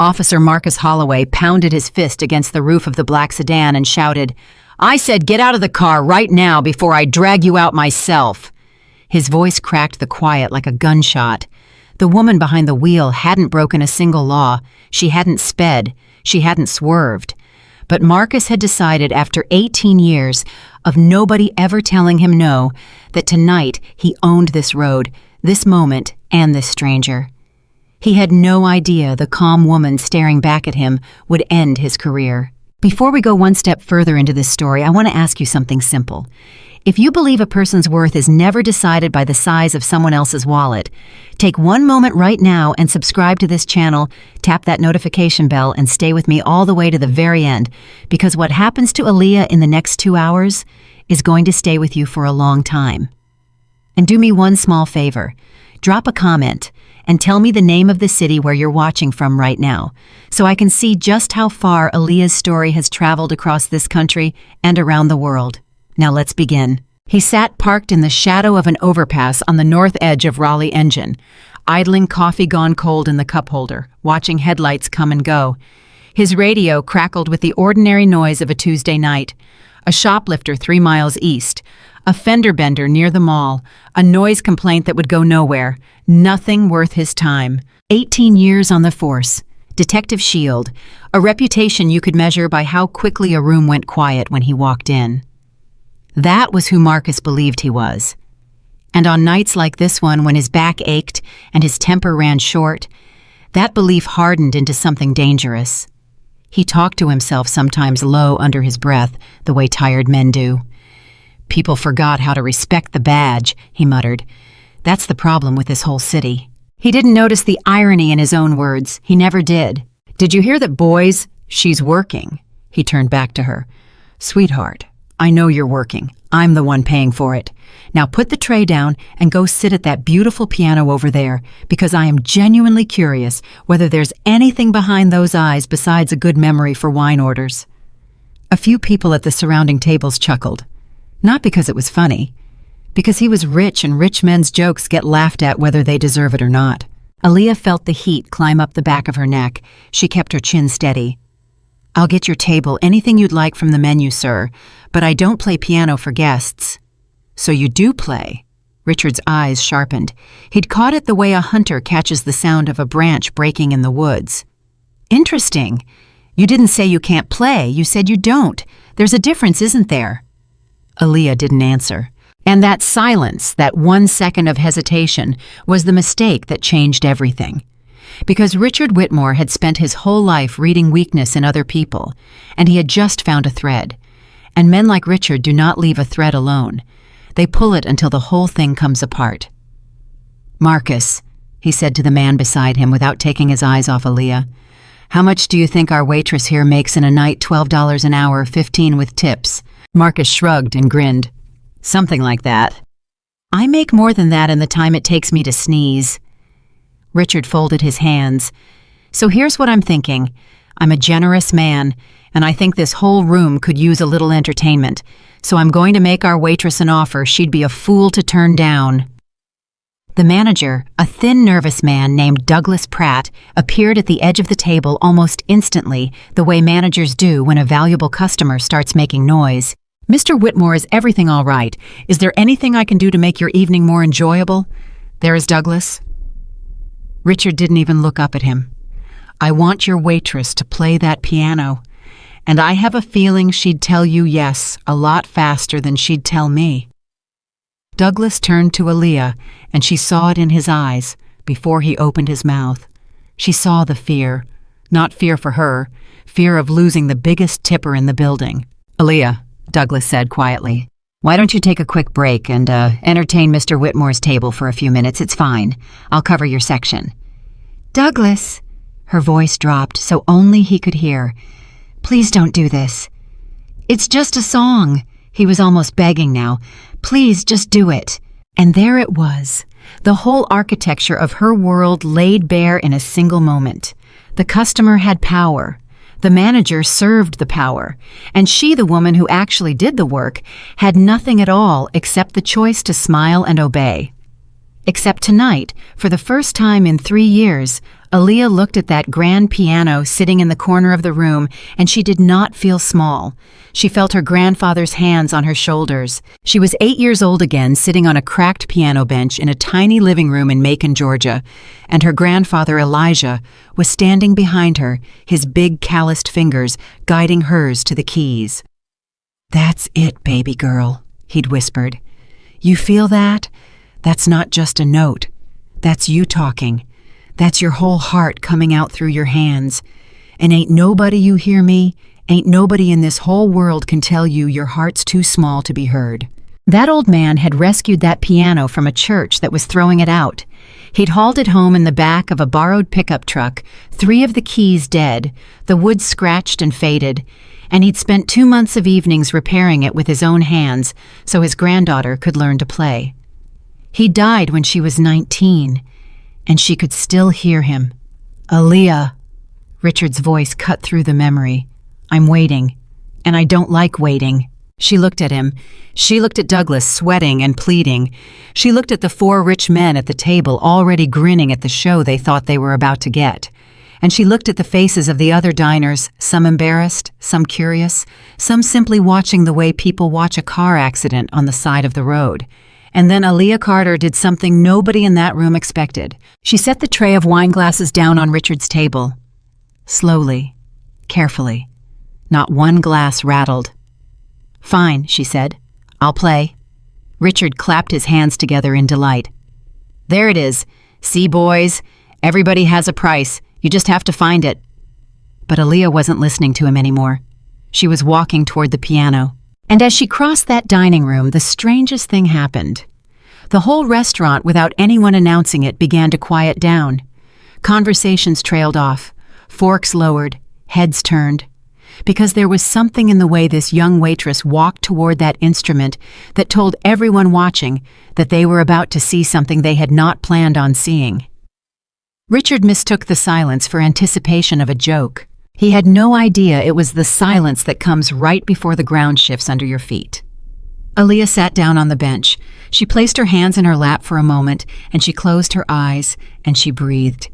Officer Marcus Holloway pounded his fist against the roof of the black sedan and shouted, "I said get out of the car right now before I drag you out myself." His voice cracked the quiet like a gunshot. The woman behind the wheel hadn't broken a single law. She hadn't sped. She hadn't swerved. But Marcus had decided after 18 years of nobody ever telling him no, that tonight he owned this road, this moment, and this stranger. He had no idea the calm woman staring back at him would end his career. Before we go one step further into this story, I want to ask you something simple. If you believe a person's worth is never decided by the size of someone else's wallet, take one moment right now and subscribe to this channel, tap that notification bell, and stay with me all the way to the very end, because what happens to Aaliyah in the next 2 hours is going to stay with you for a long time. And do me one small favor. Drop a comment and tell me the name of the city where you're watching from right now, so I can see just how far Aaliyah's story has traveled across this country and around the world. Now let's begin. He sat parked in the shadow of an overpass on the north edge of Raleigh Engine, idling coffee gone cold in the cup holder, watching headlights come and go. His radio crackled with the ordinary noise of a Tuesday night. A shoplifter 3 miles east, a fender bender near the mall, a noise complaint that would go nowhere, nothing worth his time. 18 years on the force, Detective Shield, a reputation you could measure by how quickly a room went quiet when he walked in. That was who Marcus believed he was. And on nights like this one, when his back ached and his temper ran short, that belief hardened into something dangerous. He talked to himself sometimes low under his breath, the way tired men do. "People forgot how to respect the badge," he muttered. "That's the problem with this whole city." He didn't notice the irony in his own words. He never did. "Did you hear that, boys? She's working." He turned back to her. "Sweetheart, I know you're working. I'm the one paying for it. Now put the tray down and go sit at that beautiful piano over there, because I am genuinely curious whether there's anything behind those eyes besides a good memory for wine orders." A few people at the surrounding tables chuckled. Not because it was funny, because he was rich and rich men's jokes get laughed at whether they deserve it or not. Aaliyah felt the heat climb up the back of her neck. She kept her chin steady. "I'll get your table anything you'd like from the menu, sir, but I don't play piano for guests." "So you do play?" Richard's eyes sharpened. He'd caught it the way a hunter catches the sound of a branch breaking in the woods. "Interesting. You didn't say you can't play, you said you don't. There's a difference, isn't there?" Aaliyah didn't answer. And that silence, that 1 second of hesitation, was the mistake that changed everything. Because Richard Whitmore had spent his whole life reading weakness in other people, and he had just found a thread. And men like Richard do not leave a thread alone. They pull it until the whole thing comes apart. "Marcus," he said to the man beside him without taking his eyes off Aaliyah, "how much do you think our waitress here makes in a night? $12 an hour, 15 with tips." Marcus shrugged and grinned. "Something like that." "I make more than that in the time it takes me to sneeze." Richard folded his hands. "So here's what I'm thinking. I'm a generous man, and I think this whole room could use a little entertainment, so I'm going to make our waitress an offer she'd be a fool to turn down." The manager, a thin, nervous man named Douglas Pratt, appeared at the edge of the table almost instantly, the way managers do when a valuable customer starts making noise. "Mr. Whitmore, is everything all right? Is there anything I can do to make your evening more enjoyable?" "There is, Douglas." Richard didn't even look up at him. "I want your waitress to play that piano, and I have a feeling she'd tell you yes a lot faster than she'd tell me." Douglas turned to Aaliyah, and she saw it in his eyes before he opened his mouth. She saw the fear, not fear for her, fear of losing the biggest tipper in the building. "Aaliyah," Douglas said quietly, "why don't you take a quick break and entertain Mr. Whitmore's table for a few minutes? It's fine. I'll cover your section." "Douglas," her voice dropped so only he could hear, "please don't do this. It's just a song." He was almost begging now. "Please just do it." And there it was, the whole architecture of her world laid bare in a single moment. The customer had power. The manager served the power, and she, the woman who actually did the work, had nothing at all except the choice to smile and obey. Except tonight, for the first time in 3 years, Aaliyah looked at that grand piano sitting in the corner of the room, and she did not feel small. She felt her grandfather's hands on her shoulders. She was 8 years old again, sitting on a cracked piano bench in a tiny living room in Macon, Georgia, and her grandfather, Elijah, was standing behind her, his big calloused fingers guiding hers to the keys. "That's it, baby girl," he'd whispered. "You feel that? That's not just a note. That's you talking. That's your whole heart coming out through your hands. And ain't nobody, you hear me? Ain't nobody in this whole world can tell you your heart's too small to be heard." That old man had rescued that piano from a church that was throwing it out. He'd hauled it home in the back of a borrowed pickup truck, 3 of the keys dead, the wood scratched and faded, and he'd spent 2 months of evenings repairing it with his own hands so his granddaughter could learn to play. He died when she was 19, and she could still hear him. "Aaliyah," Richard's voice cut through the memory. "I'm waiting, and I don't like waiting." She looked at him. She looked at Douglas, sweating and pleading. She looked at the 4 rich men at the table, already grinning at the show they thought they were about to get. And she looked at the faces of the other diners, some embarrassed, some curious, some simply watching the way people watch a car accident on the side of the road. And then Aaliyah Carter did something nobody in that room expected. She set the tray of wine glasses down on Richard's table. Slowly, carefully. Not one glass rattled. "Fine," she said. "I'll play." Richard clapped his hands together in delight. "There it is. See, boys? Everybody has a price. You just have to find it." But Aaliyah wasn't listening to him anymore. She was walking toward the piano. And as she crossed that dining room, the strangest thing happened. The whole restaurant, without anyone announcing it, began to quiet down. Conversations trailed off, forks lowered, heads turned, because there was something in the way this young waitress walked toward that instrument that told everyone watching that they were about to see something they had not planned on seeing. Richard mistook the silence for anticipation of a joke. He had no idea it was the silence that comes right before the ground shifts under your feet. Aaliyah sat down on the bench. She placed her hands in her lap for a moment, and she closed her eyes, and she breathed.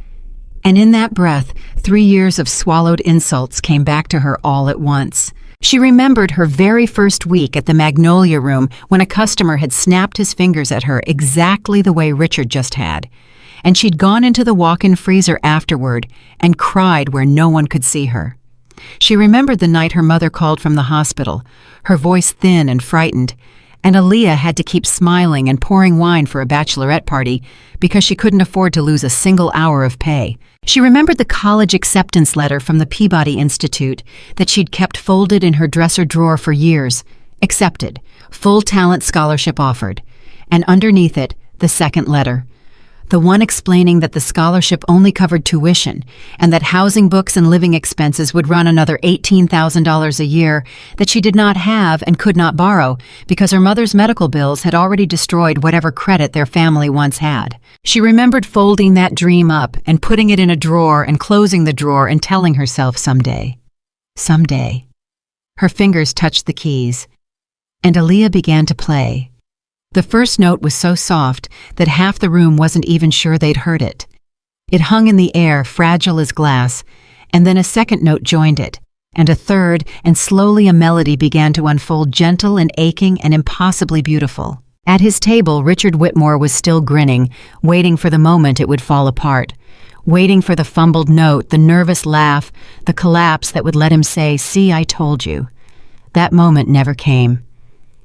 And in that breath, 3 years of swallowed insults came back to her all at once. She remembered her very first week at the Magnolia Room when a customer had snapped his fingers at her exactly the way Richard just had. And she'd gone into the walk-in freezer afterward and cried where no one could see her. She remembered the night her mother called from the hospital, her voice thin and frightened, and Aaliyah had to keep smiling and pouring wine for a bachelorette party because she couldn't afford to lose a single hour of pay. She remembered the college acceptance letter from the Peabody Institute that she'd kept folded in her dresser drawer for years. Accepted, full talent scholarship offered, and underneath it, the second letter. The one explaining that the scholarship only covered tuition and that housing, books, and living expenses would run another $18,000 a year that she did not have and could not borrow because her mother's medical bills had already destroyed whatever credit their family once had. She remembered folding that dream up and putting it in a drawer and closing the drawer and telling herself someday. Someday. Her fingers touched the keys, and Aaliyah began to play. The first note was so soft that half the room wasn't even sure they'd heard it. It hung in the air, fragile as glass, and then a second note joined it, and a third, and slowly a melody began to unfold, gentle and aching and impossibly beautiful. At his table, Richard Whitmore was still grinning, waiting for the moment it would fall apart, waiting for the fumbled note, the nervous laugh, the collapse that would let him say, "See, I told you." That moment never came.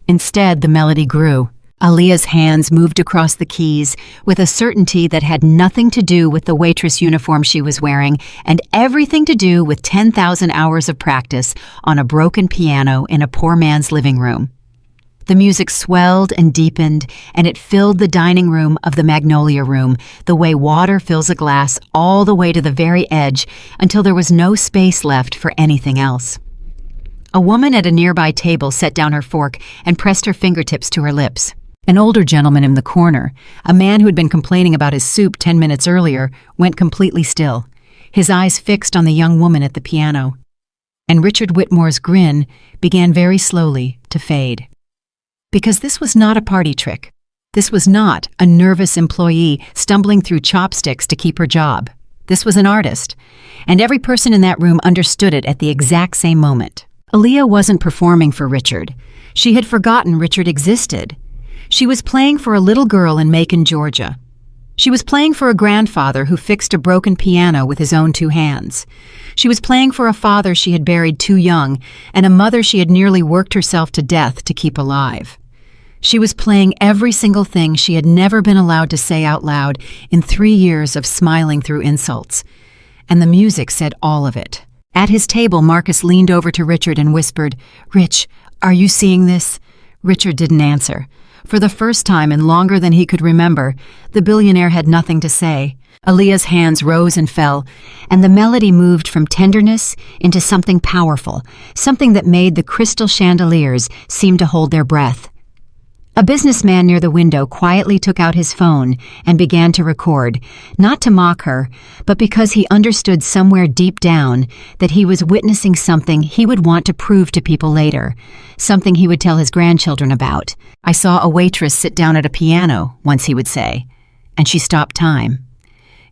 Instead, the melody grew. Aaliyah's hands moved across the keys with a certainty that had nothing to do with the waitress uniform she was wearing and everything to do with 10,000 hours of practice on a broken piano in a poor man's living room. The music swelled and deepened, and it filled the dining room of the Magnolia Room the way water fills a glass all the way to the very edge until there was no space left for anything else. A woman at a nearby table set down her fork and pressed her fingertips to her lips. An older gentleman in the corner, a man who had been complaining about his soup 10 minutes earlier, went completely still, his eyes fixed on the young woman at the piano. And Richard Whitmore's grin began very slowly to fade. Because this was not a party trick. This was not a nervous employee stumbling through chopsticks to keep her job. This was an artist, and every person in that room understood it at the exact same moment. Aaliyah wasn't performing for Richard. She had forgotten Richard existed. She was playing for a little girl in Macon, Georgia. She was playing for a grandfather who fixed a broken piano with his own two hands. She was playing for a father she had buried too young and a mother she had nearly worked herself to death to keep alive. She was playing every single thing she had never been allowed to say out loud in 3 years of smiling through insults. And the music said all of it. At his table, Marcus leaned over to Richard and whispered, "Rich, are you seeing this?" Richard didn't answer. For the first time in longer than he could remember, the billionaire had nothing to say. Aaliyah's hands rose and fell, and the melody moved from tenderness into something powerful, something that made the crystal chandeliers seem to hold their breath. A businessman near the window quietly took out his phone and began to record, not to mock her, but because he understood somewhere deep down that he was witnessing something he would want to prove to people later, something he would tell his grandchildren about. "I saw a waitress sit down at a piano," once he would say, and she stopped time.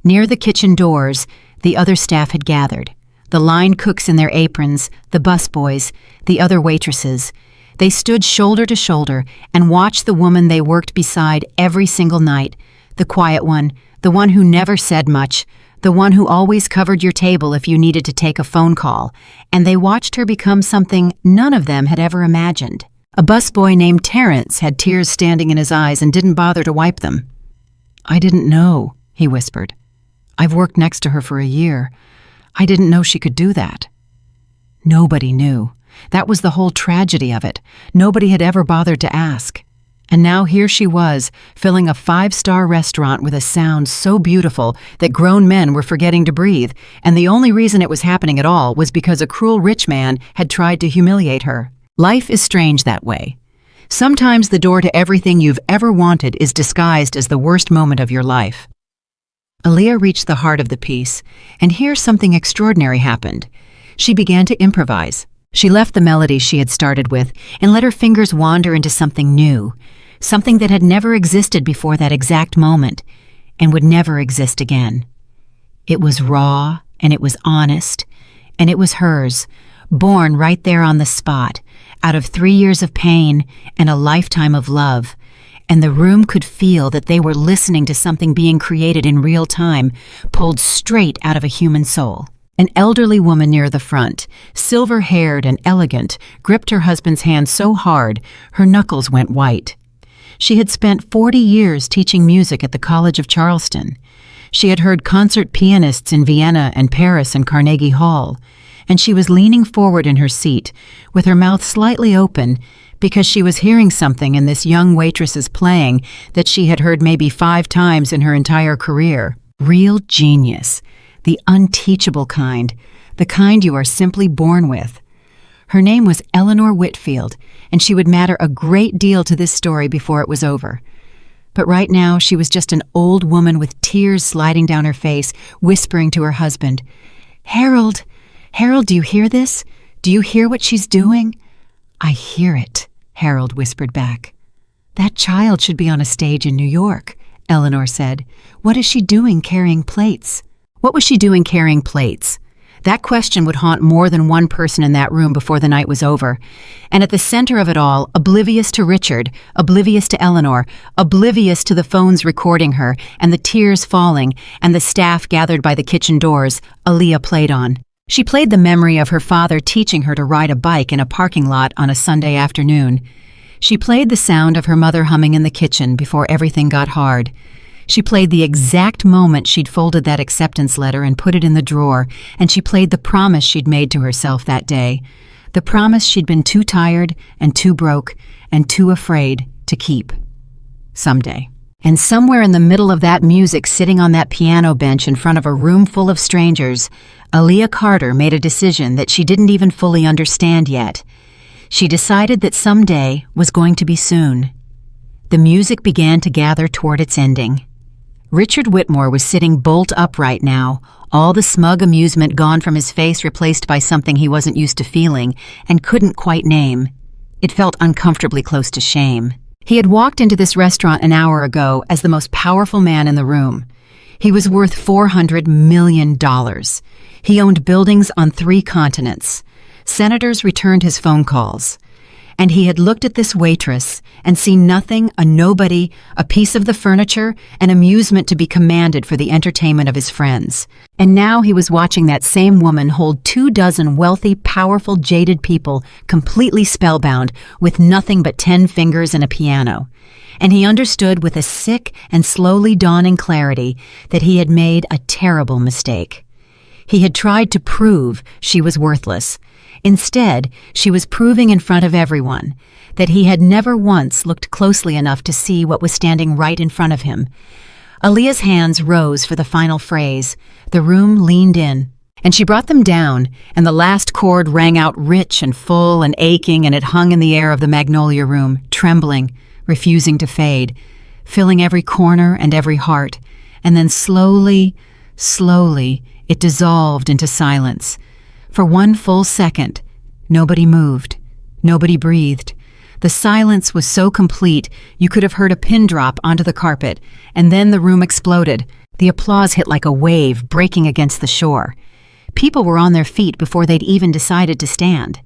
Near the kitchen doors, the other staff had gathered, the line cooks in their aprons, the busboys, the other waitresses. They stood shoulder to shoulder and watched the woman they worked beside every single night, the quiet one, the one who never said much, the one who always covered your table if you needed to take a phone call, and they watched her become something none of them had ever imagined. A busboy named Terrence had tears standing in his eyes and didn't bother to wipe them. "I didn't know," he whispered. "I've worked next to her for a year. I didn't know she could do that." Nobody knew. That was the whole tragedy of it. Nobody had ever bothered to ask. And now here she was, filling a 5-star restaurant with a sound so beautiful that grown men were forgetting to breathe, and the only reason it was happening at all was because a cruel rich man had tried to humiliate her. Life is strange that way. Sometimes the door to everything you've ever wanted is disguised as the worst moment of your life. Aaliyah reached the heart of the piece, and here something extraordinary happened. She began to improvise. She left the melody she had started with and let her fingers wander into something new, something that had never existed before that exact moment and would never exist again. It was raw, and it was honest, and it was hers, born right there on the spot, out of 3 years of pain and a lifetime of love, and the room could feel that they were listening to something being created in real time, pulled straight out of a human soul. An elderly woman near the front, silver-haired and elegant, gripped her husband's hand so hard her knuckles went white. She had spent 40 years teaching music at the College of Charleston. She had heard concert pianists in Vienna and Paris and Carnegie Hall, and she was leaning forward in her seat, with her mouth slightly open, because she was hearing something in this young waitress's playing that she had heard maybe 5 times in her entire career. Real genius. The unteachable kind, the kind you are simply born with. Her name was Eleanor Whitfield, and she would matter a great deal to this story before it was over. But right now, she was just an old woman with tears sliding down her face, whispering to her husband, Harold, do you hear this? Do you hear what she's doing?" "I hear it," Harold whispered back. "That child should be on a stage in New York," Eleanor said. "What is she doing carrying plates?" What was she doing carrying plates? That question would haunt more than one person in that room before the night was over. And at the center of it all, oblivious to Richard, oblivious to Eleanor, oblivious to the phones recording her, and the tears falling, and the staff gathered by the kitchen doors, Aaliyah played on. She played the memory of her father teaching her to ride a bike in a parking lot on a Sunday afternoon. She played the sound of her mother humming in the kitchen before everything got hard. She played the exact moment she'd folded that acceptance letter and put it in the drawer, and she played the promise she'd made to herself that day, the promise she'd been too tired and too broke and too afraid to keep. Someday. And somewhere in the middle of that music, sitting on that piano bench in front of a room full of strangers, Aaliyah Carter made a decision that she didn't even fully understand yet. She decided that someday was going to be soon. The music began to gather toward its ending. Richard Whitmore was sitting bolt upright now, all the smug amusement gone from his face, replaced by something he wasn't used to feeling and couldn't quite name. It felt uncomfortably close to shame. He had walked into this restaurant an hour ago as the most powerful man in the room. He was worth $400 million. He owned buildings on 3 continents. Senators returned his phone calls. And he had looked at this waitress and seen nothing, a nobody, a piece of the furniture, an amusement to be commanded for the entertainment of his friends. And now he was watching that same woman hold 24 wealthy, powerful, jaded people completely spellbound with nothing but 10 fingers and a piano. And he understood with a sick and slowly dawning clarity that he had made a terrible mistake. He had tried to prove she was worthless. Instead, she was proving in front of everyone that he had never once looked closely enough to see what was standing right in front of him. Aaliyah's hands rose for the final phrase. The room leaned in, and she brought them down, and the last chord rang out rich and full and aching, and it hung in the air of the Magnolia Room, trembling, refusing to fade, filling every corner and every heart, and then slowly, it dissolved into silence. For 1 full second, nobody moved, nobody breathed. The silence was so complete you could have heard a pin drop onto the carpet, and then the room exploded. The applause hit like a wave breaking against the shore. People were on their feet before they'd even decided to stand.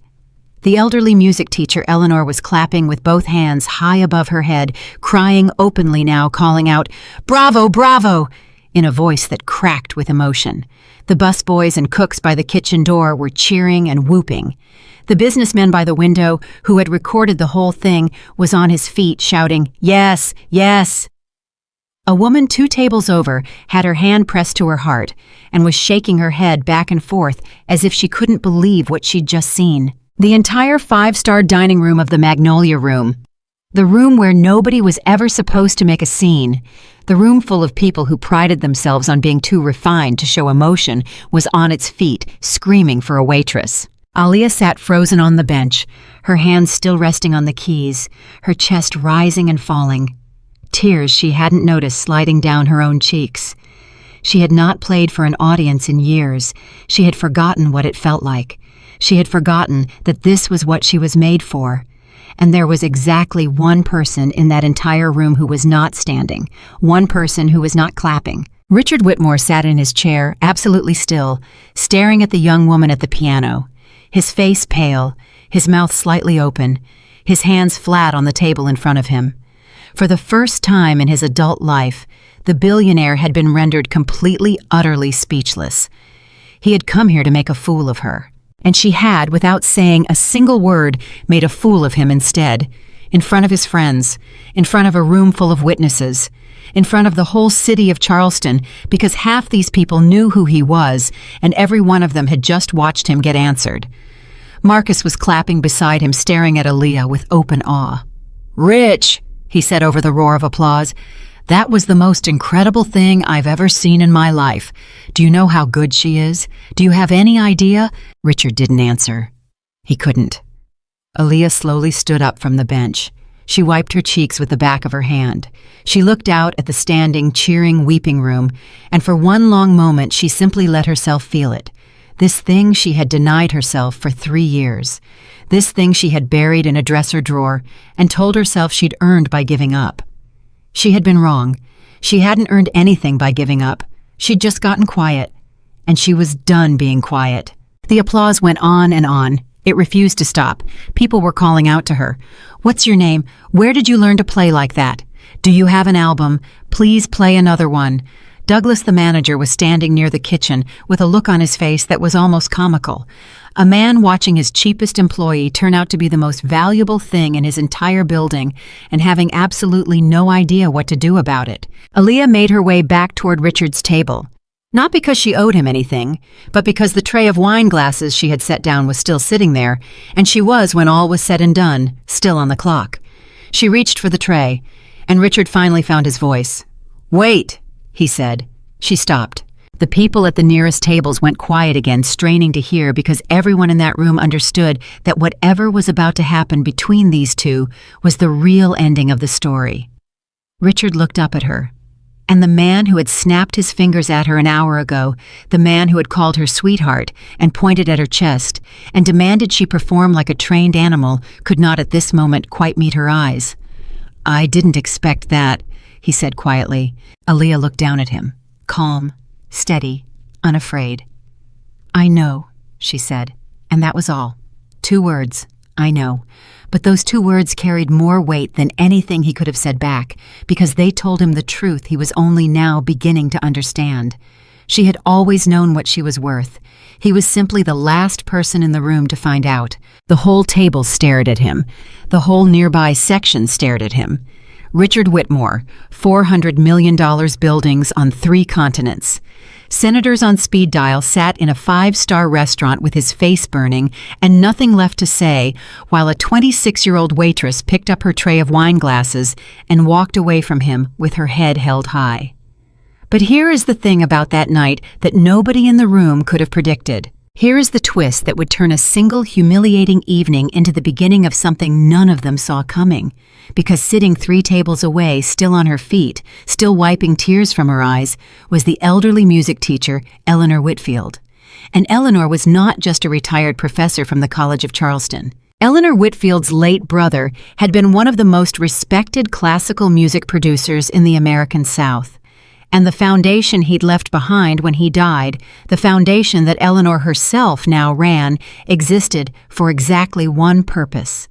The elderly music teacher Eleanor was clapping with both hands high above her head, crying openly now, calling out, "Bravo, bravo!" in a voice that cracked with emotion. The busboys and cooks by the kitchen door were cheering and whooping. The businessman by the window, who had recorded the whole thing, was on his feet shouting, "Yes, yes!" A woman 2 tables over had her hand pressed to her heart and was shaking her head back and forth as if she couldn't believe what she'd just seen. The entire 5-star dining room of the Magnolia Room, the room where nobody was ever supposed to make a scene, the room full of people who prided themselves on being too refined to show emotion, was on its feet, screaming for a waitress. Aaliyah sat frozen on the bench, her hands still resting on the keys, her chest rising and falling. Tears she hadn't noticed sliding down her own cheeks. She had not played for an audience in years. She had forgotten what it felt like. She had forgotten that this was what she was made for. And there was exactly one person in that entire room who was not standing, one person who was not clapping. Richard Whitmore sat in his chair, absolutely still, staring at the young woman at the piano, his face pale, his mouth slightly open, his hands flat on the table in front of him. For the first time in his adult life, the billionaire had been rendered completely, utterly speechless. He had come here to make a fool of her. And she had, without saying a single word, made a fool of him instead, in front of his friends, in front of a room full of witnesses, in front of the whole city of Charleston, because half these people knew who he was, and every one of them had just watched him get answered. Marcus was clapping beside him, staring at Aaliyah with open awe. "Rich," he said over the roar of applause, "that was the most incredible thing I've ever seen in my life. Do you know how good she is? Do you have any idea?" Richard didn't answer. He couldn't. Aaliyah slowly stood up from the bench. She wiped her cheeks with the back of her hand. She looked out at the standing, cheering, weeping room, and for one long moment she simply let herself feel it. This thing she had denied herself for 3 years. This thing she had buried in a dresser drawer and told herself she'd earned by giving up. She had been wrong. She hadn't earned anything by giving up. She'd just gotten quiet. And she was done being quiet. The applause went on and on. It refused to stop. People were calling out to her. "What's your name? Where did you learn to play like that? Do you have an album? Please play another one." Douglas, the manager, was standing near the kitchen with a look on his face that was almost comical. A man watching his cheapest employee turn out to be the most valuable thing in his entire building and having absolutely no idea what to do about it. Aaliyah made her way back toward Richard's table. Not because she owed him anything, but because the tray of wine glasses she had set down was still sitting there, and she was, when all was said and done, still on the clock. She reached for the tray, and Richard finally found his voice. "Wait," he said. She stopped. The people at the nearest tables went quiet again, straining to hear, because everyone in that room understood that whatever was about to happen between these two was the real ending of the story. Richard looked up at her. And the man who had snapped his fingers at her an hour ago, the man who had called her sweetheart and pointed at her chest and demanded she perform like a trained animal, could not at this moment quite meet her eyes. "I didn't expect that," he said quietly. Aaliyah looked down at him. calm, steady, unafraid. "I know," she said, and that was all. 2 words, "I know." But those 2 words carried more weight than anything he could have said back, because they told him the truth he was only now beginning to understand. She had always known what she was worth. He was simply the last person in the room to find out. The whole table stared at him. The whole nearby section stared at him. Richard Whitmore, $400 million buildings on 3 continents. Senators on speed dial sat in a 5-star restaurant with his face burning and nothing left to say, while a 26-year-old waitress picked up her tray of wine glasses and walked away from him with her head held high. But here is the thing about that night that nobody in the room could have predicted. Here is the twist that would turn a single humiliating evening into the beginning of something none of them saw coming. Because sitting 3 tables away, still on her feet, still wiping tears from her eyes, was the elderly music teacher, Eleanor Whitfield. And Eleanor was not just a retired professor from the College of Charleston. Eleanor Whitfield's late brother had been one of the most respected classical music producers in the American South. And the foundation he'd left behind when he died, the foundation that Eleanor herself now ran, existed for exactly one purpose: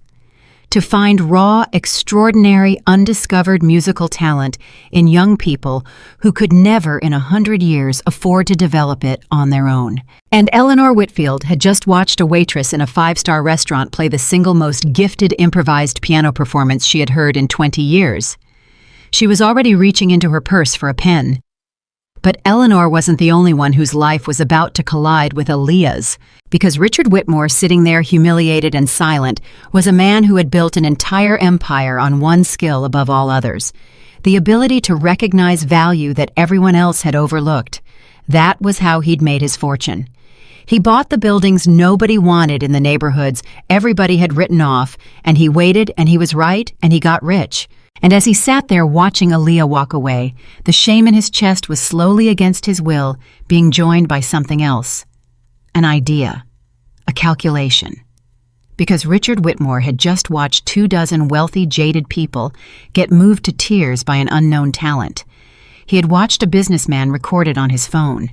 to find raw, extraordinary, undiscovered musical talent in young people who could never in 100 years afford to develop it on their own. And Eleanor Whitfield had just watched a waitress in a 5-star restaurant play the single most gifted improvised piano performance she had heard in 20 years. She was already reaching into her purse for a pen. But Eleanor wasn't the only one whose life was about to collide with Aaliyah's, because Richard Whitmore, sitting there humiliated and silent, was a man who had built an entire empire on one skill above all others: the ability to recognize value that everyone else had overlooked. That was how he'd made his fortune. He bought the buildings nobody wanted in the neighborhoods everybody had written off, and he waited, and he was right, and he got rich. And as he sat there watching Aaliyah walk away, the shame in his chest was slowly against his will being joined by something else. An idea. A calculation. Because Richard Whitmore had just watched 24 wealthy, jaded people get moved to tears by an unknown talent. He had watched a businessman record it on his phone.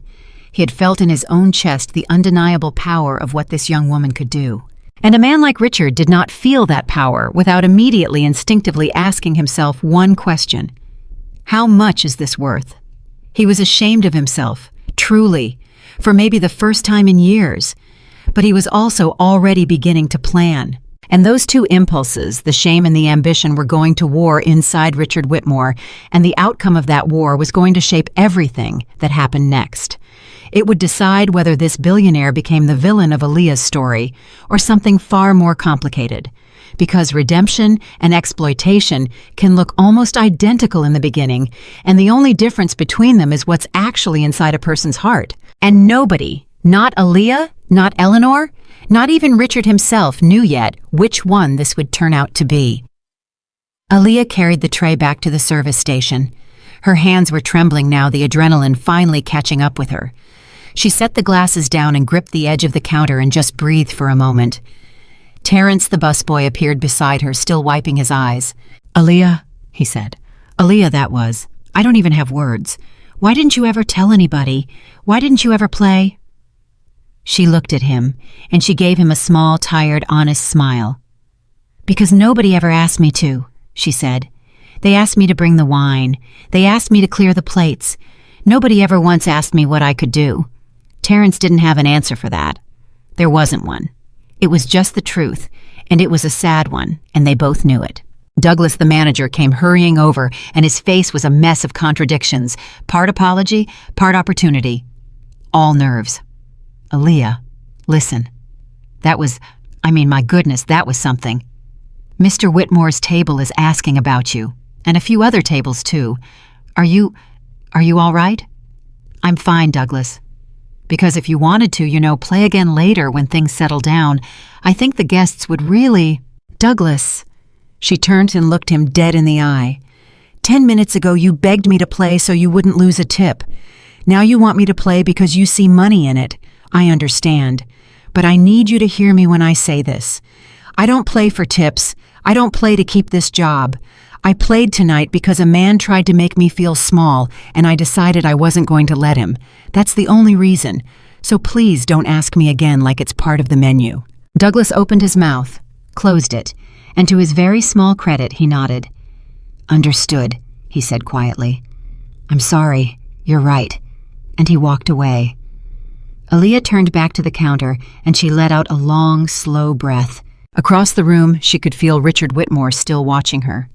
He had felt in his own chest the undeniable power of what this young woman could do. And a man like Richard did not feel that power without immediately instinctively asking himself one question: how much is this worth? He was ashamed of himself, truly, for maybe the first time in years. But he was also already beginning to plan. And those 2 impulses, the shame and the ambition, were going to war inside Richard Whitmore, and the outcome of that war was going to shape everything that happened next. It would decide whether this billionaire became the villain of Aaliyah's story or something far more complicated. Because redemption and exploitation can look almost identical in the beginning, and the only difference between them is what's actually inside a person's heart. And nobody, not Aaliyah, not Eleanor, not even Richard himself, knew yet which one this would turn out to be. Aaliyah carried the tray back to the service station. Her hands were trembling now, the adrenaline finally catching up with her. She set the glasses down and gripped the edge of the counter and just breathed for a moment. Terrence, the busboy, appeared beside her, still wiping his eyes. "Aaliyah," he said. "Aaliyah, that was. I don't even have words. Why didn't you ever tell anybody? Why didn't you ever play?" She looked at him, and she gave him a small, tired, honest smile. "Because nobody ever asked me to," she said. "They asked me to bring the wine. They asked me to clear the plates. Nobody ever once asked me what I could do." Terrence didn't have an answer for that. There wasn't one. It was just the truth, and it was a sad one, and they both knew it. Douglas, the manager, came hurrying over, and his face was a mess of contradictions, part apology, part opportunity. All nerves. "Aaliyah, listen. That was, my goodness, that was something. Mr. Whitmore's table is asking about you, and a few other tables too. Are you all right?" "I'm fine, Douglas. Because if you wanted to, play again later when things settle down, I think the guests would really—" "Douglas." She turned and looked him dead in the eye. 10 minutes ago you begged me to play so you wouldn't lose a tip. Now you want me to play because you see money in it. I understand. But I need you to hear me when I say this. I don't play for tips. I don't play to keep this job. I played tonight because a man tried to make me feel small, and I decided I wasn't going to let him. That's the only reason. So please don't ask me again like it's part of the menu." Douglas opened his mouth, closed it, and to his very small credit, he nodded. "Understood," he said quietly. "I'm sorry. You're right." And he walked away. Aaliyah turned back to the counter, and she let out a long, slow breath. Across the room, she could feel Richard Whitmore still watching her.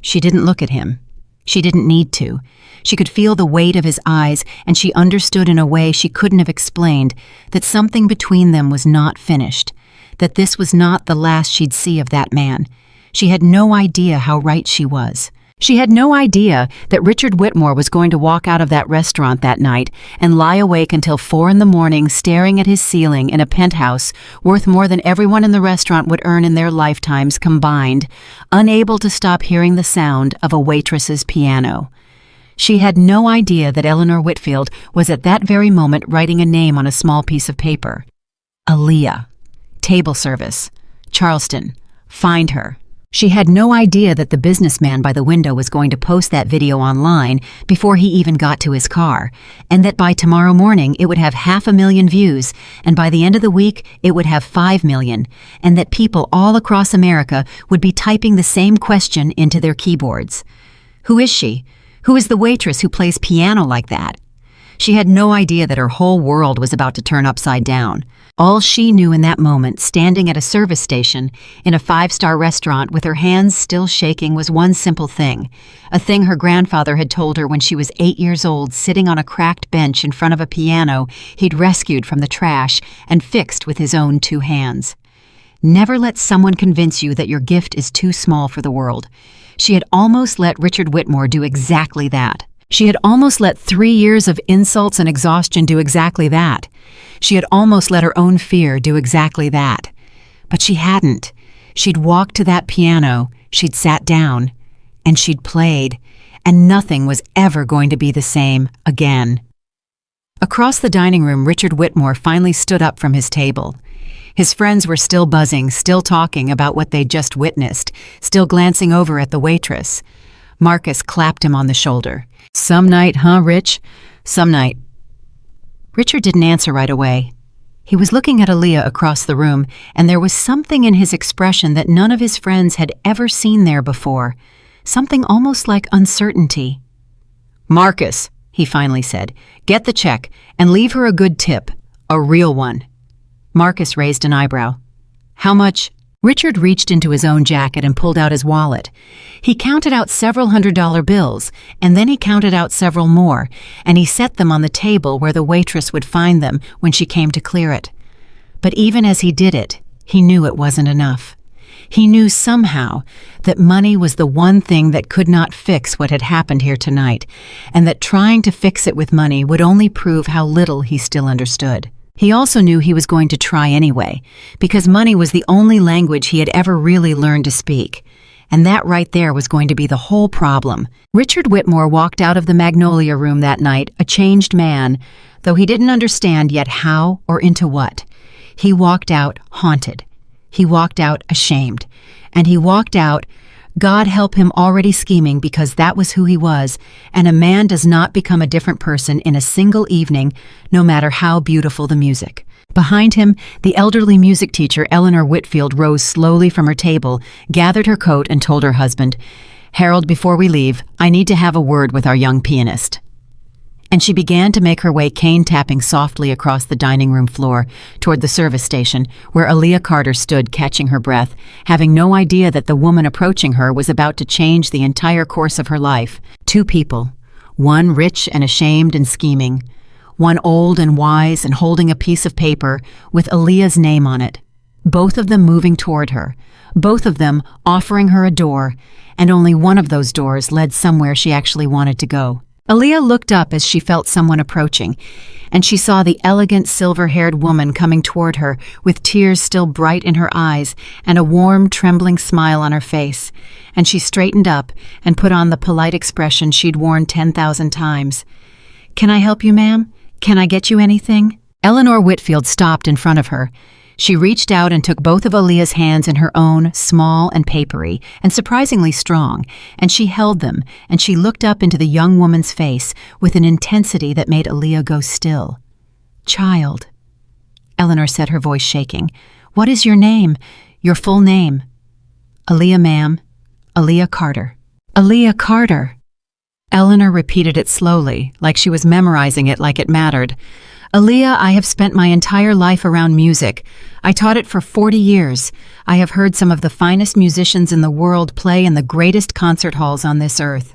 She didn't look at him. She didn't need to. She could feel the weight of his eyes, and she understood in a way she couldn't have explained that something between them was not finished, that this was not the last she'd see of that man. She had no idea how right she was. She had no idea that Richard Whitmore was going to walk out of that restaurant that night and lie awake until 4 a.m. staring at his ceiling in a penthouse worth more than everyone in the restaurant would earn in their lifetimes combined, unable to stop hearing the sound of a waitress's piano. She had no idea that Eleanor Whitfield was at that very moment writing a name on a small piece of paper. Aaliyah. Table service. Charleston. Find her. She had no idea that the businessman by the window was going to post that video online before he even got to his car, and that by tomorrow morning it would have 500,000 views, and by the end of the week it would have 5 million, and that people all across America would be typing the same question into their keyboards. Who is she? Who is the waitress who plays piano like that? She had no idea that her whole world was about to turn upside down. All she knew in that moment, standing at a service station in a 5-star restaurant with her hands still shaking, was one simple thing, a thing her grandfather had told her when she was 8 years old, sitting on a cracked bench in front of a piano he'd rescued from the trash and fixed with his own 2 hands. Never let someone convince you that your gift is too small for the world. She had almost let Richard Whitmore do exactly that. She had almost let 3 years of insults and exhaustion do exactly that. She had almost let her own fear do exactly that. But she hadn't. She'd walked to that piano, she'd sat down, and she'd played, and nothing was ever going to be the same again. Across the dining room, Richard Whitmore finally stood up from his table. His friends were still buzzing, still talking about what they'd just witnessed, still glancing over at the waitress. Marcus clapped him on the shoulder. "Some night, huh, Rich? Some night." Richard didn't answer right away. He was looking at Aaliyah across the room, and there was something in his expression that none of his friends had ever seen there before, something almost like uncertainty. "Marcus," he finally said, "get the check and leave her a good tip, a real one." Marcus raised an eyebrow. "How much?" Richard reached into his own jacket and pulled out his wallet. He counted out several $100 bills, and then he counted out several more, and he set them on the table where the waitress would find them when she came to clear it. But even as he did it, he knew it wasn't enough. He knew somehow that money was the one thing that could not fix what had happened here tonight, and that trying to fix it with money would only prove how little he still understood. He also knew he was going to try anyway, because money was the only language he had ever really learned to speak. And that right there was going to be the whole problem. Richard Whitmore walked out of the Magnolia Room that night a changed man, though he didn't understand yet how or into what. He walked out haunted. He walked out ashamed. And he walked out, God help him, already scheming, because that was who he was, and a man does not become a different person in a single evening, no matter how beautiful the music. Behind him, the elderly music teacher, Eleanor Whitfield, rose slowly from her table, gathered her coat, and told her husband, "Harold, before we leave, I need to have a word with our young pianist." And she began to make her way cane-tapping softly across the dining room floor toward the service station, where Aaliyah Carter stood catching her breath, having no idea that the woman approaching her was about to change the entire course of her life. 2 people, one rich and ashamed and scheming, one old and wise and holding a piece of paper with Aaliyah's name on it. Both of them moving toward her, both of them offering her a door, and only one of those doors led somewhere she actually wanted to go. Aaliyah looked up as she felt someone approaching, and she saw the elegant silver-haired woman coming toward her with tears still bright in her eyes and a warm, trembling smile on her face, and she straightened up and put on the polite expression she'd worn 10,000 times. "Can I help you, ma'am? Can I get you anything?" Eleanor Whitfield stopped in front of her. She reached out and took both of Aaliyah's hands in her own, small and papery, and surprisingly strong, and she held them, and she looked up into the young woman's face with an intensity that made Aaliyah go still. "Child," Eleanor said, her voice shaking. "What is your name? Your full name?" "Aaliyah, ma'am. Aaliyah Carter." "Aaliyah Carter." Eleanor repeated it slowly, like she was memorizing it like it mattered. "Aaliyah, I have spent my entire life around music. I taught it for 40 years. I have heard some of the finest musicians in the world play in the greatest concert halls on this earth."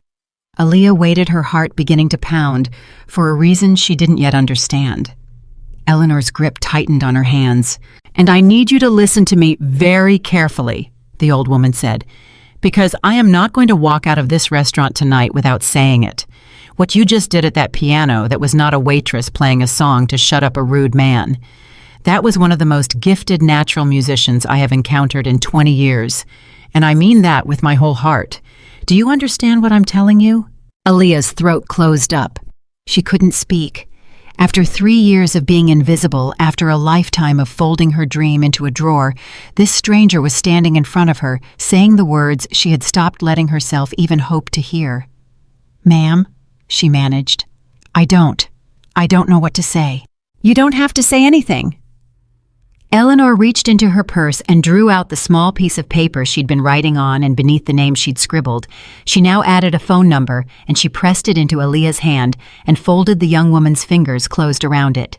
Aaliyah waited, her heart beginning to pound, for a reason she didn't yet understand. Eleanor's grip tightened on her hands. "And I need you to listen to me very carefully," the old woman said, "because I am not going to walk out of this restaurant tonight without saying it. What you just did at that piano that was not a waitress playing a song to shut up a rude man. That was one of the most gifted natural musicians I have encountered in 20 years. And I mean that with my whole heart. Do you understand what I'm telling you?" Aaliyah's throat closed up. She couldn't speak. After 3 years of being invisible, after a lifetime of folding her dream into a drawer, this stranger was standing in front of her, saying the words she had stopped letting herself even hope to hear. "Ma'am," she managed, I don't know what to say." "You don't have to say anything." Eleanor reached into her purse and drew out the small piece of paper she'd been writing on, and beneath the name she'd scribbled, she now added a phone number, and she pressed it into Aaliyah's hand and folded the young woman's fingers closed around it.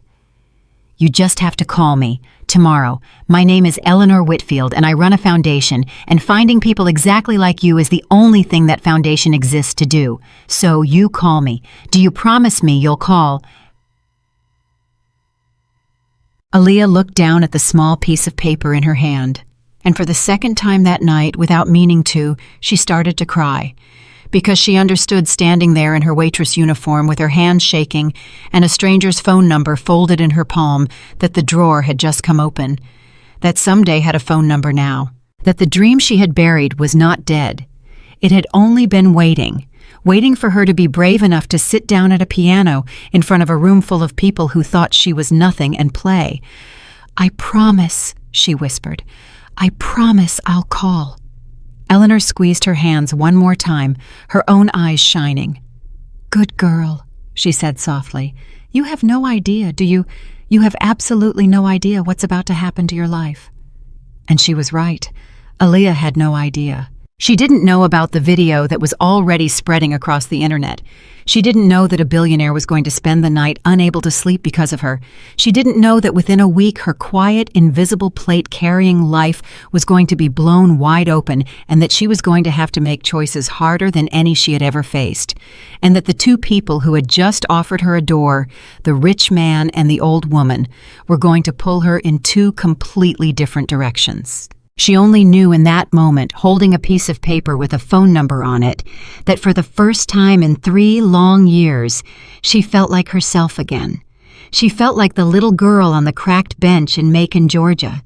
"You just have to call me. Tomorrow. My name is Eleanor Whitfield, and I run a foundation, and finding people exactly like you is the only thing that foundation exists to do. So you call me. Do you promise me you'll call?" Aaliyah looked down at the small piece of paper in her hand, and for the second time that night, without meaning to, she started to cry, because she understood, standing there in her waitress uniform with her hands shaking and a stranger's phone number folded in her palm, that the drawer had just come open, that someday had a phone number now, that the dream she had buried was not dead. It had only been waiting for her to be brave enough to sit down at a piano in front of a room full of people who thought she was nothing and play. "I promise," she whispered. "I promise I'll call." Eleanor squeezed her hands one more time, her own eyes shining. "Good girl," she said softly. "You have no idea, do you? You have absolutely no idea what's about to happen to your life." And she was right. Aaliyah had no idea. She didn't know about the video that was already spreading across the internet. She didn't know that a billionaire was going to spend the night unable to sleep because of her. She didn't know that within a week her quiet, invisible plate-carrying life was going to be blown wide open, and that she was going to have to make choices harder than any she had ever faced. And that the two people who had just offered her a door, the rich man and the old woman, were going to pull her in two completely different directions. She only knew in that moment, holding a piece of paper with a phone number on it, that for the first time in 3 long years, she felt like herself again. She felt like the little girl on the cracked bench in Macon, Georgia.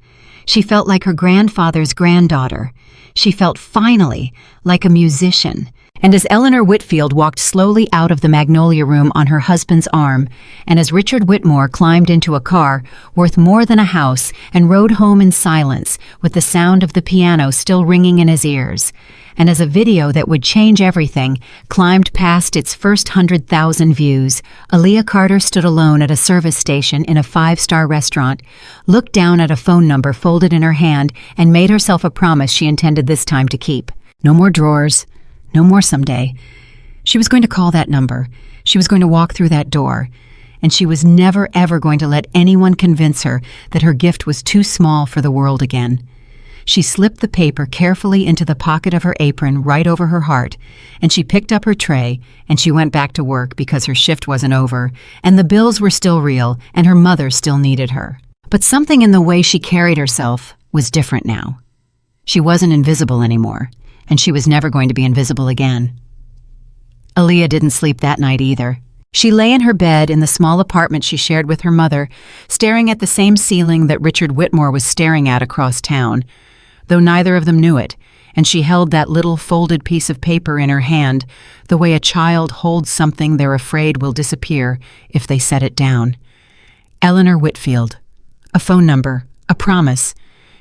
She felt like her grandfather's granddaughter. She felt finally like a musician. And as Eleanor Whitfield walked slowly out of the Magnolia Room on her husband's arm, and as Richard Whitmore climbed into a car worth more than a house and rode home in silence with the sound of the piano still ringing in his ears, and as a video that would change everything climbed past its first 100,000 views, Aaliyah Carter stood alone at a service station in a 5-star restaurant, looked down at a phone number folded in her hand, and made herself a promise she intended this time to keep. No more drawers. No more someday. She was going to call that number. She was going to walk through that door. And she was never, ever going to let anyone convince her that her gift was too small for the world again. She slipped the paper carefully into the pocket of her apron right over her heart, and she picked up her tray, and she went back to work because her shift wasn't over, and the bills were still real, and her mother still needed her. But something in the way she carried herself was different now. She wasn't invisible anymore, and she was never going to be invisible again. Aaliyah didn't sleep that night either. She lay in her bed in the small apartment she shared with her mother, staring at the same ceiling that Richard Whitmore was staring at across town, though neither of them knew it, and she held that little folded piece of paper in her hand the way a child holds something they're afraid will disappear if they set it down. Eleanor Whitfield. A phone number. A promise.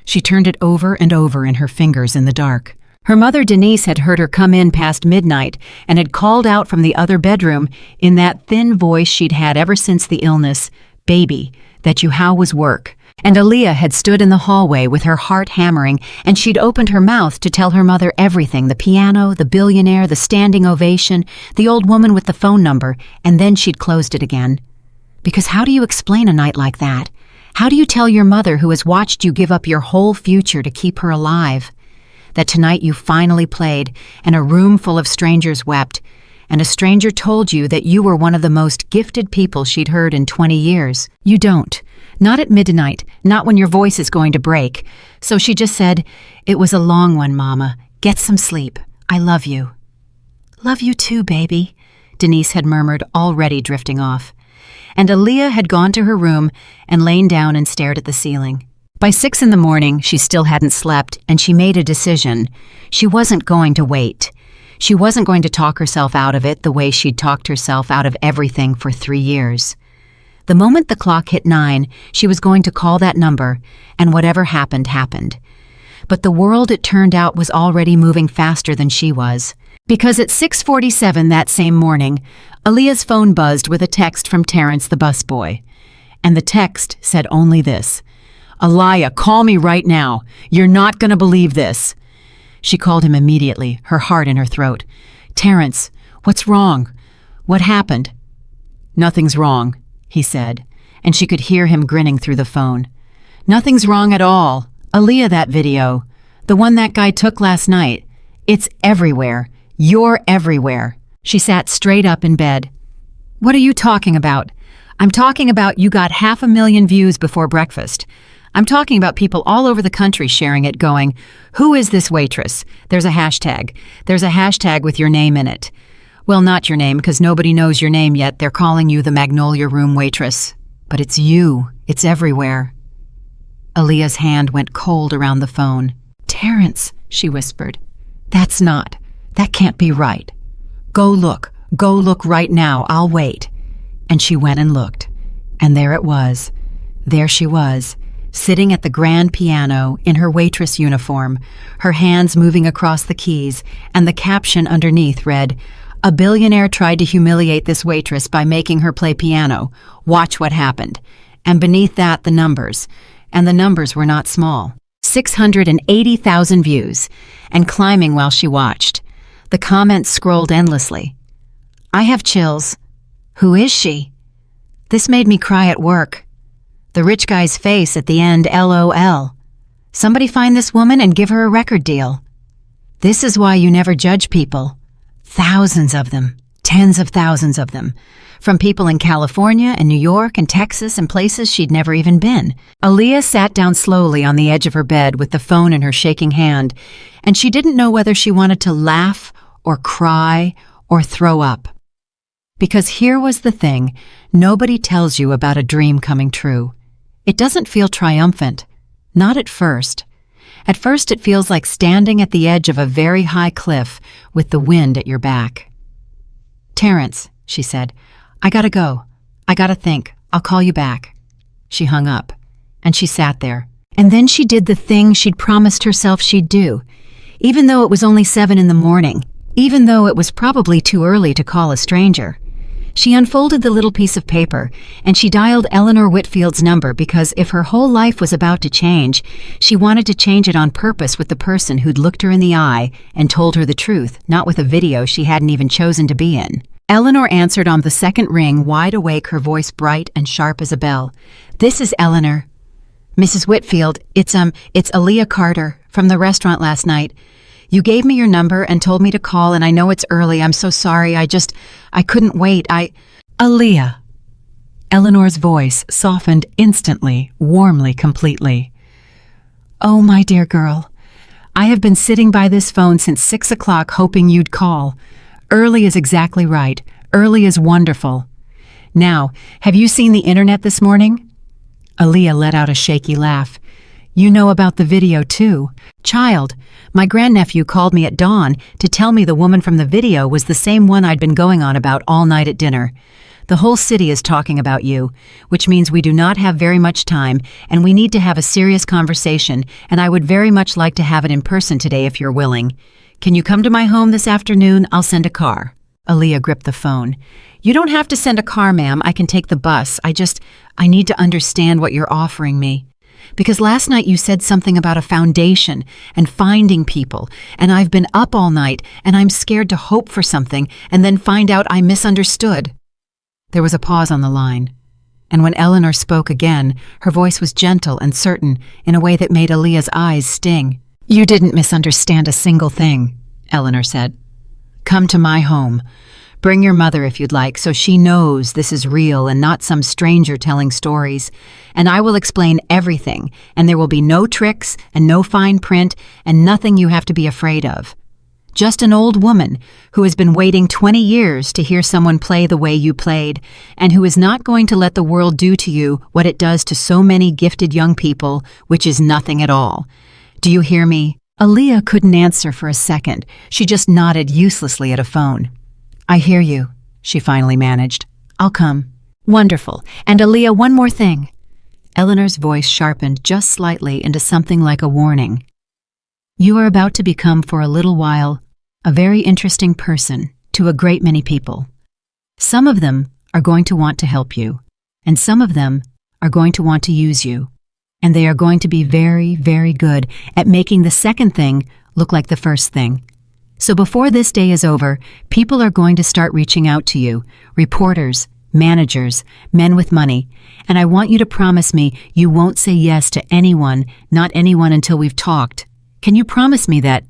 She turned it over and over in her fingers in the dark. Her mother Denise had heard her come in past midnight and had called out from the other bedroom in that thin voice she'd had ever since the illness, "Baby, that you how was work." And Aaliyah had stood in the hallway with her heart hammering, and she'd opened her mouth to tell her mother everything, the piano, the billionaire, the standing ovation, the old woman with the phone number, and then she'd closed it again. Because how do you explain a night like that? How do you tell your mother who has watched you give up your whole future to keep her alive that tonight you finally played and a room full of strangers wept, and a stranger told you that you were one of the most gifted people she'd heard in 20 years? You don't. Not at midnight, not when your voice is going to break. So she just said, "It was a long one, Mama. Get some sleep. I love you." "Love you too, baby," Denise had murmured, already drifting off. And Aaliyah had gone to her room and lain down and stared at the ceiling. By 6 in the morning, she still hadn't slept, and she made a decision. She wasn't going to wait. She wasn't going to talk herself out of it the way she'd talked herself out of everything for 3 years. The moment the clock hit 9, she was going to call that number, and whatever happened, happened. But the world, it turned out, was already moving faster than she was. Because at 6:47 that same morning, Aaliyah's phone buzzed with a text from Terrence the busboy. And the text said only this: "Aaliyah, call me right now. You're not going to believe this." She called him immediately, her heart in her throat. "Terrence, what's wrong? What happened?" "Nothing's wrong," he said, and she could hear him grinning through the phone. "Nothing's wrong at all. Aaliyah, that video, the one that guy took last night, it's everywhere. You're everywhere." She sat straight up in bed. "What are you talking about?" "I'm talking about you got 500,000 views before breakfast. I'm talking about people all over the country sharing it going, 'Who is this waitress?' There's a hashtag. There's a hashtag with your name in it. Well, not your name, because nobody knows your name yet. They're calling you the Magnolia Room waitress. But it's you. It's everywhere." Aaliyah's hand went cold around the phone. "Terrence," she whispered. That can't be right. Go look right now, I'll wait." And she went and looked. And there it was. There she was, sitting at the grand piano in her waitress uniform, her hands moving across the keys, and the caption underneath read, "A billionaire tried to humiliate this waitress by making her play piano. Watch what happened." And beneath that, the numbers. And the numbers were not small. 680,000 views, and climbing while she watched. The comments scrolled endlessly. "I have chills. Who is she? This made me cry at work. The rich guy's face at the end, LOL. Somebody find this woman and give her a record deal. This is why you never judge people." Thousands of them, tens of thousands of them, from people in California and New York and Texas and places she'd never even been. Aaliyah sat down slowly on the edge of her bed with the phone in her shaking hand, and she didn't know whether she wanted to laugh or cry or throw up. Because here was the thing, nobody tells you about a dream coming true. It doesn't feel triumphant, not at first. At first it feels like standing at the edge of a very high cliff with the wind at your back. "Terrence," she said, "I gotta go. I gotta think. I'll call you back." She hung up, and she sat there. And then she did the thing she'd promised herself she'd do, even though it was only 7 in the morning, even though it was probably too early to call a stranger. She unfolded the little piece of paper, and she dialed Eleanor Whitfield's number because if her whole life was about to change, she wanted to change it on purpose with the person who'd looked her in the eye and told her the truth, not with a video she hadn't even chosen to be in. Eleanor answered on the second ring, wide awake, her voice bright and sharp as a bell. "This is Eleanor." "Mrs. Whitfield, it's Aaliyah Carter from the restaurant last night. You gave me your number and told me to call, and I know it's early. I'm so sorry. I couldn't wait. Aaliyah." Eleanor's voice softened instantly, warmly, completely. "Oh, my dear girl. I have been sitting by this phone since 6 o'clock hoping you'd call. Early is exactly right. Early is wonderful. Now, have you seen the internet this morning?" Aaliyah let out a shaky laugh. "You know about the video, too. Child, my grandnephew called me at dawn to tell me the woman from the video was the same one I'd been going on about all night at dinner. The whole city is talking about you, which means we do not have very much time, and we need to have a serious conversation, and I would very much like to have it in person today if you're willing. Can you come to my home this afternoon? I'll send a car." Aaliyah gripped the phone. "You don't have to send a car, ma'am. I can take the bus. I need to understand what you're offering me. Because last night you said something about a foundation and finding people, and I've been up all night, and I'm scared to hope for something and then find out I misunderstood." There was a pause on the line, and when Eleanor spoke again, her voice was gentle and certain in a way that made Aaliyah's eyes sting. "You didn't misunderstand a single thing," Eleanor said. "Come to my home. Bring your mother if you'd like, so she knows this is real and not some stranger telling stories. And I will explain everything, and there will be no tricks and no fine print and nothing you have to be afraid of. Just an old woman who has been waiting 20 years to hear someone play the way you played, and who is not going to let the world do to you what it does to so many gifted young people, which is nothing at all. Do you hear me?" Aaliyah couldn't answer for a second. She just nodded uselessly at a phone. "I hear you," she finally managed. "I'll come." "Wonderful. And Aaliyah, one more thing." Eleanor's voice sharpened just slightly into something like a warning. "You are about to become for a little while a very interesting person to a great many people. Some of them are going to want to help you, and some of them are going to want to use you. And they are going to be very, very good at making the second thing look like the first thing. So before this day is over, people are going to start reaching out to you, reporters, managers, men with money, and I want you to promise me you won't say yes to anyone, not anyone until we've talked. Can you promise me that?"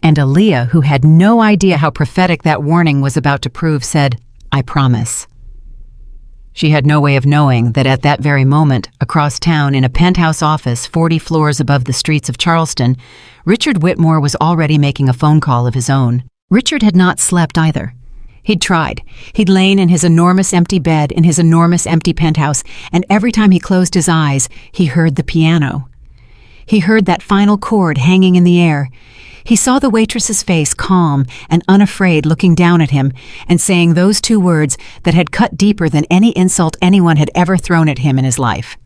And Aaliyah, who had no idea how prophetic that warning was about to prove, said, "I promise." She had no way of knowing that at that very moment, across town in a penthouse office 40 floors above the streets of Charleston, Richard Whitmore was already making a phone call of his own. Richard had not slept either. He'd tried. He'd lain in his enormous empty bed in his enormous empty penthouse, and every time he closed his eyes, he heard the piano. He heard that final chord hanging in the air. He saw the waitress's face, calm and unafraid, looking down at him and saying those two words that had cut deeper than any insult anyone had ever thrown at him in his life.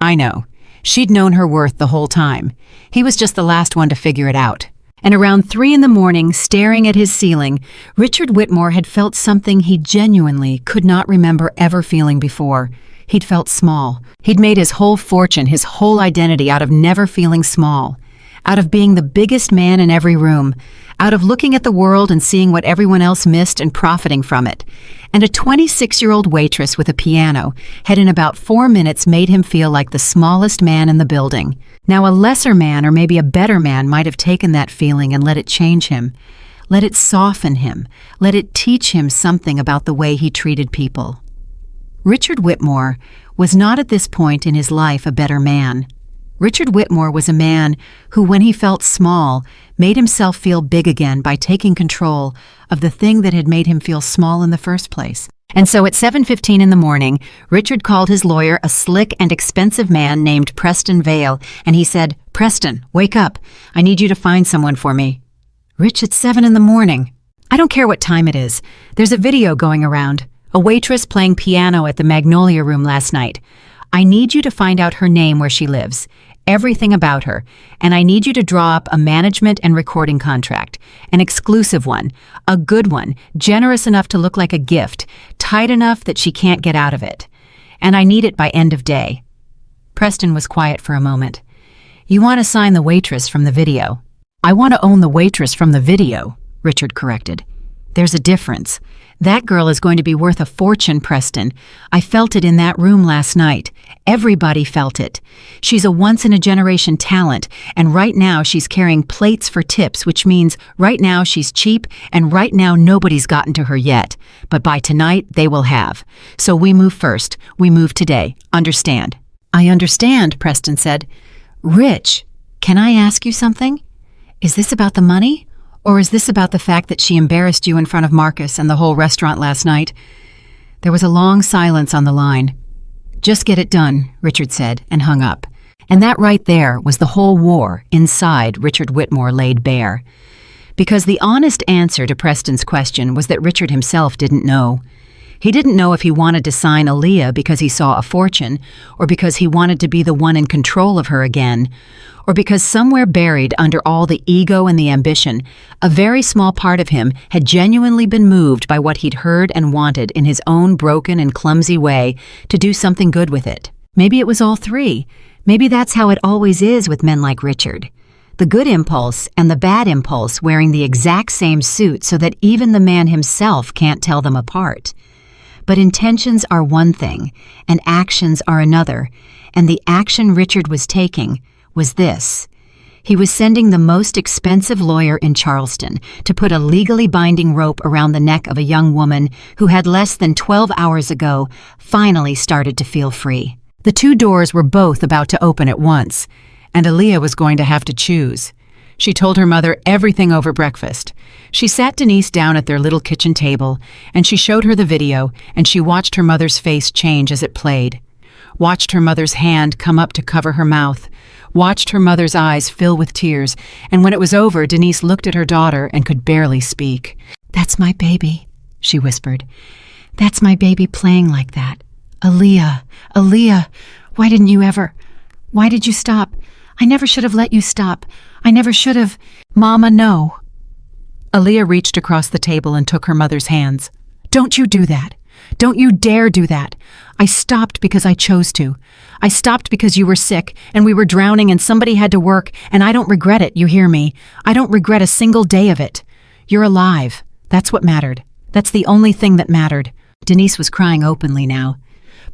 I know. She'd known her worth the whole time. He was just the last one to figure it out. And around 3 a.m, staring at his ceiling, Richard Whitmore had felt something he genuinely could not remember ever feeling before. He'd felt small. He'd made his whole fortune, his whole identity out of never feeling small. Out of being the biggest man in every room, out of looking at the world and seeing what everyone else missed and profiting from it. And a 26-year-old waitress with a piano had in about 4 minutes made him feel like the smallest man in the building. Now a lesser man or maybe a better man might have taken that feeling and let it change him. Let it soften him. Let it teach him something about the way he treated people. Richard Whitmore was not at this point in his life a better man. Richard Whitmore was a man who, when he felt small, made himself feel big again by taking control of the thing that had made him feel small in the first place. And so at 7:15 in the morning, Richard called his lawyer, a slick and expensive man named Preston Vale, and he said, "Preston, wake up. I need you to find someone for me." "Rich, it's 7 in the morning. "I don't care what time it is. There's a video going around. A waitress playing piano at the Magnolia Room last night. I need you to find out her name, where she lives, everything about her, and I need you to draw up a management and recording contract, an exclusive one, a good one, generous enough to look like a gift, tight enough that she can't get out of it. And I need it by end of day." Preston was quiet for a moment. "You want to sign the waitress from the video." "I want to own the waitress from the video," Richard corrected. "There's a difference. That girl is going to be worth a fortune, Preston. I felt it in that room last night. Everybody felt it. She's a once-in-a-generation talent, and right now she's carrying plates for tips, which means right now she's cheap, and right now nobody's gotten to her yet. But by tonight, they will have. So we move first. We move today. Understand?" "I understand," Preston said. "Rich, can I ask you something? Is this about the money? Or is this about the fact that she embarrassed you in front of Marcus and the whole restaurant last night?" There was a long silence on the line. "Just get it done," Richard said, and hung up. And that right there was the whole war inside Richard Whitmore laid bare. Because the honest answer to Preston's question was that Richard himself didn't know. He didn't know if he wanted to sign Aaliyah because he saw a fortune, or because he wanted to be the one in control of her again, or because somewhere buried under all the ego and the ambition, a very small part of him had genuinely been moved by what he'd heard and wanted in his own broken and clumsy way to do something good with it. Maybe it was all three. Maybe that's how it always is with men like Richard. The good impulse and the bad impulse wearing the exact same suit so that even the man himself can't tell them apart. But intentions are one thing, and actions are another, and the action Richard was taking was this. He was sending the most expensive lawyer in Charleston to put a legally binding rope around the neck of a young woman who had less than 12 hours ago finally started to feel free. The two doors were both about to open at once, and Aaliyah was going to have to choose. She told her mother everything over breakfast. She sat Denise down at their little kitchen table, and she showed her the video, and she watched her mother's face change as it played. Watched her mother's hand come up to cover her mouth. Watched her mother's eyes fill with tears, and when it was over, Denise looked at her daughter and could barely speak. "That's my baby," she whispered. "That's my baby playing like that. Aaliyah, Aaliyah, why didn't you ever? Why did you stop? I never should have let you stop. I never should have. Mama, no." Aaliyah reached across the table and took her mother's hands. "Don't you do that. Don't you dare do that. I stopped because I chose to. I stopped because you were sick and we were drowning and somebody had to work, and I don't regret it, you hear me? I don't regret a single day of it. You're alive. That's what mattered. That's the only thing that mattered." Denise was crying openly now.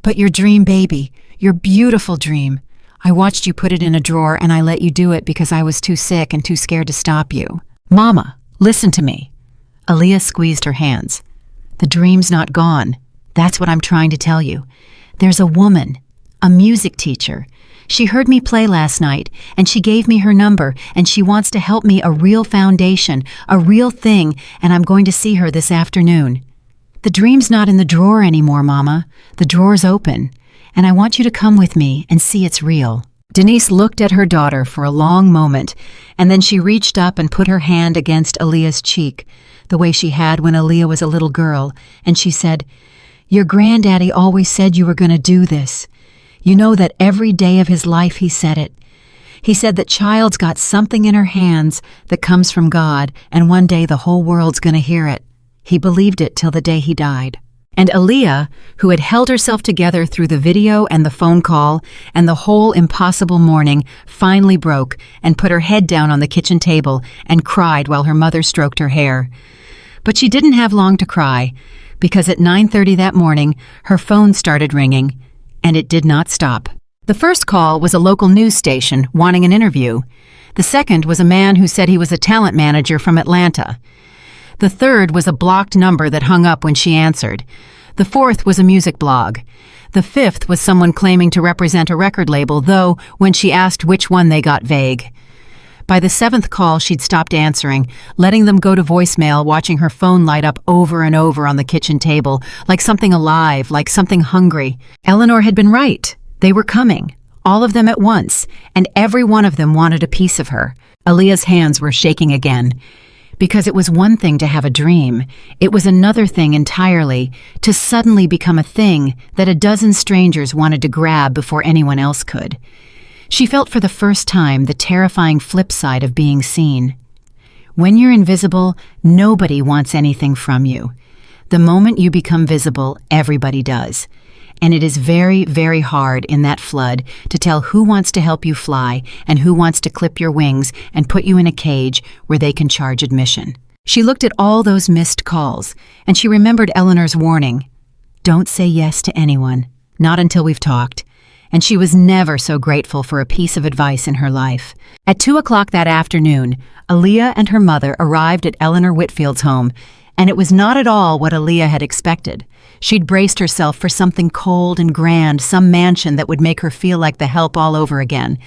"But your dream baby, your beautiful dream. I watched you put it in a drawer and I let you do it because I was too sick and too scared to stop you. Mama, listen to me." Aaliyah squeezed her hands. "The dream's not gone. That's what I'm trying to tell you. There's a woman, a music teacher. She heard me play last night, and she gave me her number, and she wants to help me a real foundation, a real thing, and I'm going to see her this afternoon. The dream's not in the drawer anymore, Mama. The drawer's open, and I want you to come with me and see it's real." Denise looked at her daughter for a long moment, and then she reached up and put her hand against Aaliyah's cheek, the way she had when Aaliyah was a little girl, and she said, "Your granddaddy always said you were going to do this. You know that every day of his life he said it. He said that child's got something in her hands that comes from God, and one day the whole world's going to hear it. He believed it till the day he died." And Aaliyah, who had held herself together through the video and the phone call and the whole impossible morning, finally broke and put her head down on the kitchen table and cried while her mother stroked her hair. But she didn't have long to cry, because at 9:30 that morning, her phone started ringing, and it did not stop. The first call was a local news station wanting an interview. The second was a man who said he was a talent manager from Atlanta. The third was a blocked number that hung up when she answered. The fourth was a music blog. The fifth was someone claiming to represent a record label, though when she asked which one they got vague. By the seventh call, she'd stopped answering, letting them go to voicemail, watching her phone light up over and over on the kitchen table, like something alive, like something hungry. Eleanor had been right. They were coming, all of them at once, and every one of them wanted a piece of her. Aaliyah's hands were shaking again. Because it was one thing to have a dream, it was another thing entirely to suddenly become a thing that a dozen strangers wanted to grab before anyone else could. She felt for the first time the terrifying flip side of being seen. When you're invisible, nobody wants anything from you. The moment you become visible, everybody does. And it is very, very hard in that flood to tell who wants to help you fly and who wants to clip your wings and put you in a cage where they can charge admission. She looked at all those missed calls, and she remembered Eleanor's warning. Don't say yes to anyone, not until we've talked. And she was never so grateful for a piece of advice in her life. At 2:00 that afternoon, Aaliyah and her mother arrived at Eleanor Whitfield's home, and it was not at all what Aaliyah had expected. She'd braced herself for something cold and grand, some mansion that would make her feel like the help all over again.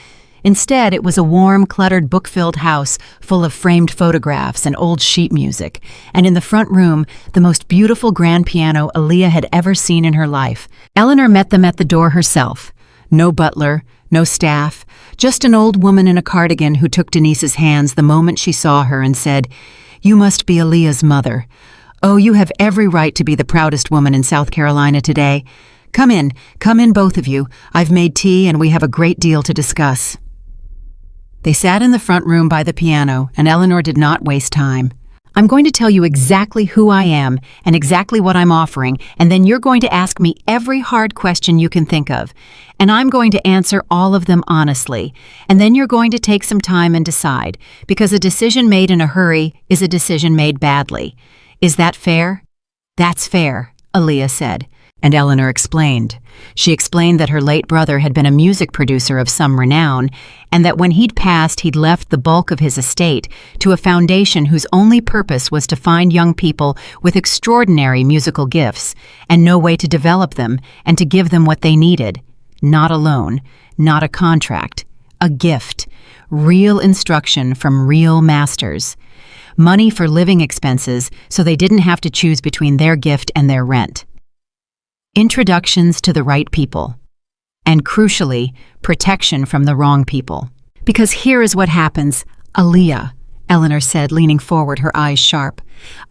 Instead, it was a warm, cluttered, book-filled house full of framed photographs and old sheet music, and in the front room, the most beautiful grand piano Aaliyah had ever seen in her life. Eleanor met them at the door herself. No butler, no staff, just an old woman in a cardigan who took Denise's hands the moment she saw her and said, "You must be Aaliyah's mother. Oh, you have every right to be the proudest woman in South Carolina today. Come in both of you. I've made tea and we have a great deal to discuss." They sat in the front room by the piano, and Eleanor did not waste time. "I'm going to tell you exactly who I am and exactly what I'm offering, and then you're going to ask me every hard question you can think of. And I'm going to answer all of them honestly. And then you're going to take some time and decide, because a decision made in a hurry is a decision made badly. Is that fair?" "That's fair," Aaliyah said. And Eleanor explained. She explained that her late brother had been a music producer of some renown, and that when he'd passed, he'd left the bulk of his estate to a foundation whose only purpose was to find young people with extraordinary musical gifts and no way to develop them and to give them what they needed. Not a loan, not a contract, a gift, real instruction from real masters. Money for living expenses so they didn't have to choose between their gift and their rent. Introductions to the right people. And crucially, protection from the wrong people. "Because here is what happens, Aaliyah," Eleanor said, leaning forward, her eyes sharp.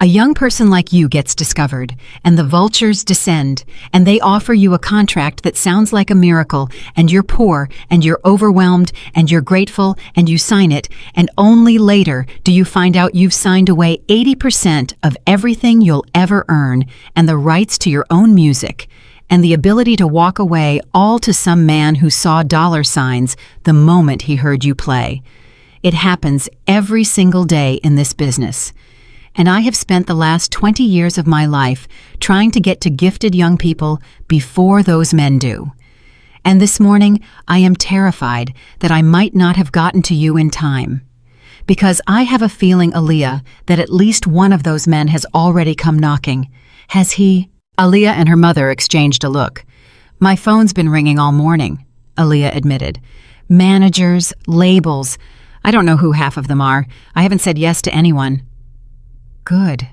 "A young person like you gets discovered, and the vultures descend, and they offer you a contract that sounds like a miracle, and you're poor, and you're overwhelmed, and you're grateful, and you sign it, and only later do you find out you've signed away 80% of everything you'll ever earn, and the rights to your own music, and the ability to walk away all to some man who saw dollar signs the moment he heard you play. It happens every single day in this business. And I have spent the last 20 years of my life trying to get to gifted young people before those men do. And this morning, I am terrified that I might not have gotten to you in time. Because I have a feeling, Aaliyah, that at least one of those men has already come knocking. Has he?" Aaliyah and her mother exchanged a look. "My phone's been ringing all morning," Aaliyah admitted. "Managers, labels. I don't know who half of them are. I haven't said yes to anyone." "Good,"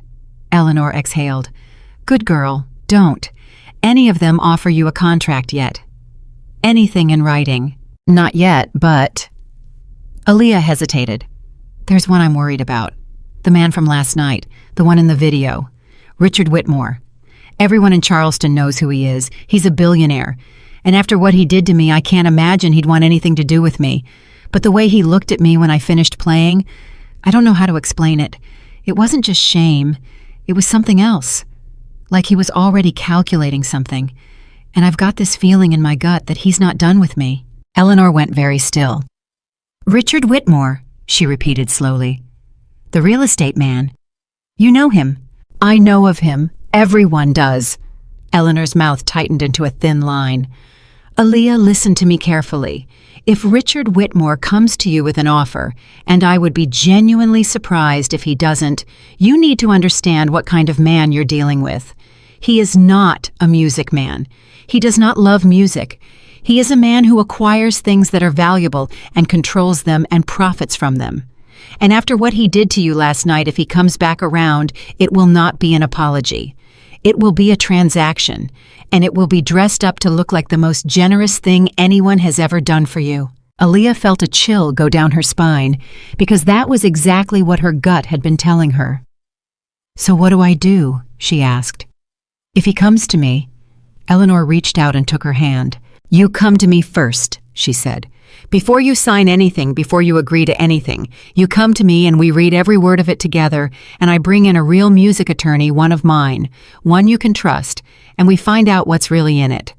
Eleanor exhaled. "Good girl, don't. Any of them offer you a contract yet? Anything in writing?" "Not yet, but—" Aaliyah hesitated. "There's one I'm worried about. The man from last night, the one in the video. Richard Whitmore. Everyone in Charleston knows who he is. He's a billionaire. And after what he did to me, I can't imagine he'd want anything to do with me. But the way he looked at me when I finished playing, I don't know how to explain it. It wasn't just shame. It was something else. Like he was already calculating something. And I've got this feeling in my gut that he's not done with me." Eleanor went very still. "Richard Whitmore," she repeated slowly. "The real estate man. You know him." "I know of him. Everyone does." Eleanor's mouth tightened into a thin line. "Aaliyah, listen to me carefully. If Richard Whitmore comes to you with an offer, and I would be genuinely surprised if he doesn't, you need to understand what kind of man you're dealing with. He is not a music man. He does not love music. He is a man who acquires things that are valuable and controls them and profits from them. And after what he did to you last night, if he comes back around, it will not be an apology. It will be a transaction, and it will be dressed up to look like the most generous thing anyone has ever done for you." Aaliyah felt a chill go down her spine, because that was exactly what her gut had been telling her. "So what do I do?" she asked. "If he comes to me—" Eleanor reached out and took her hand. "You come to me first," she said. "Before you sign anything, before you agree to anything, you come to me and we read every word of it together, and I bring in a real music attorney, one of mine, one you can trust, and we find out what's really in it.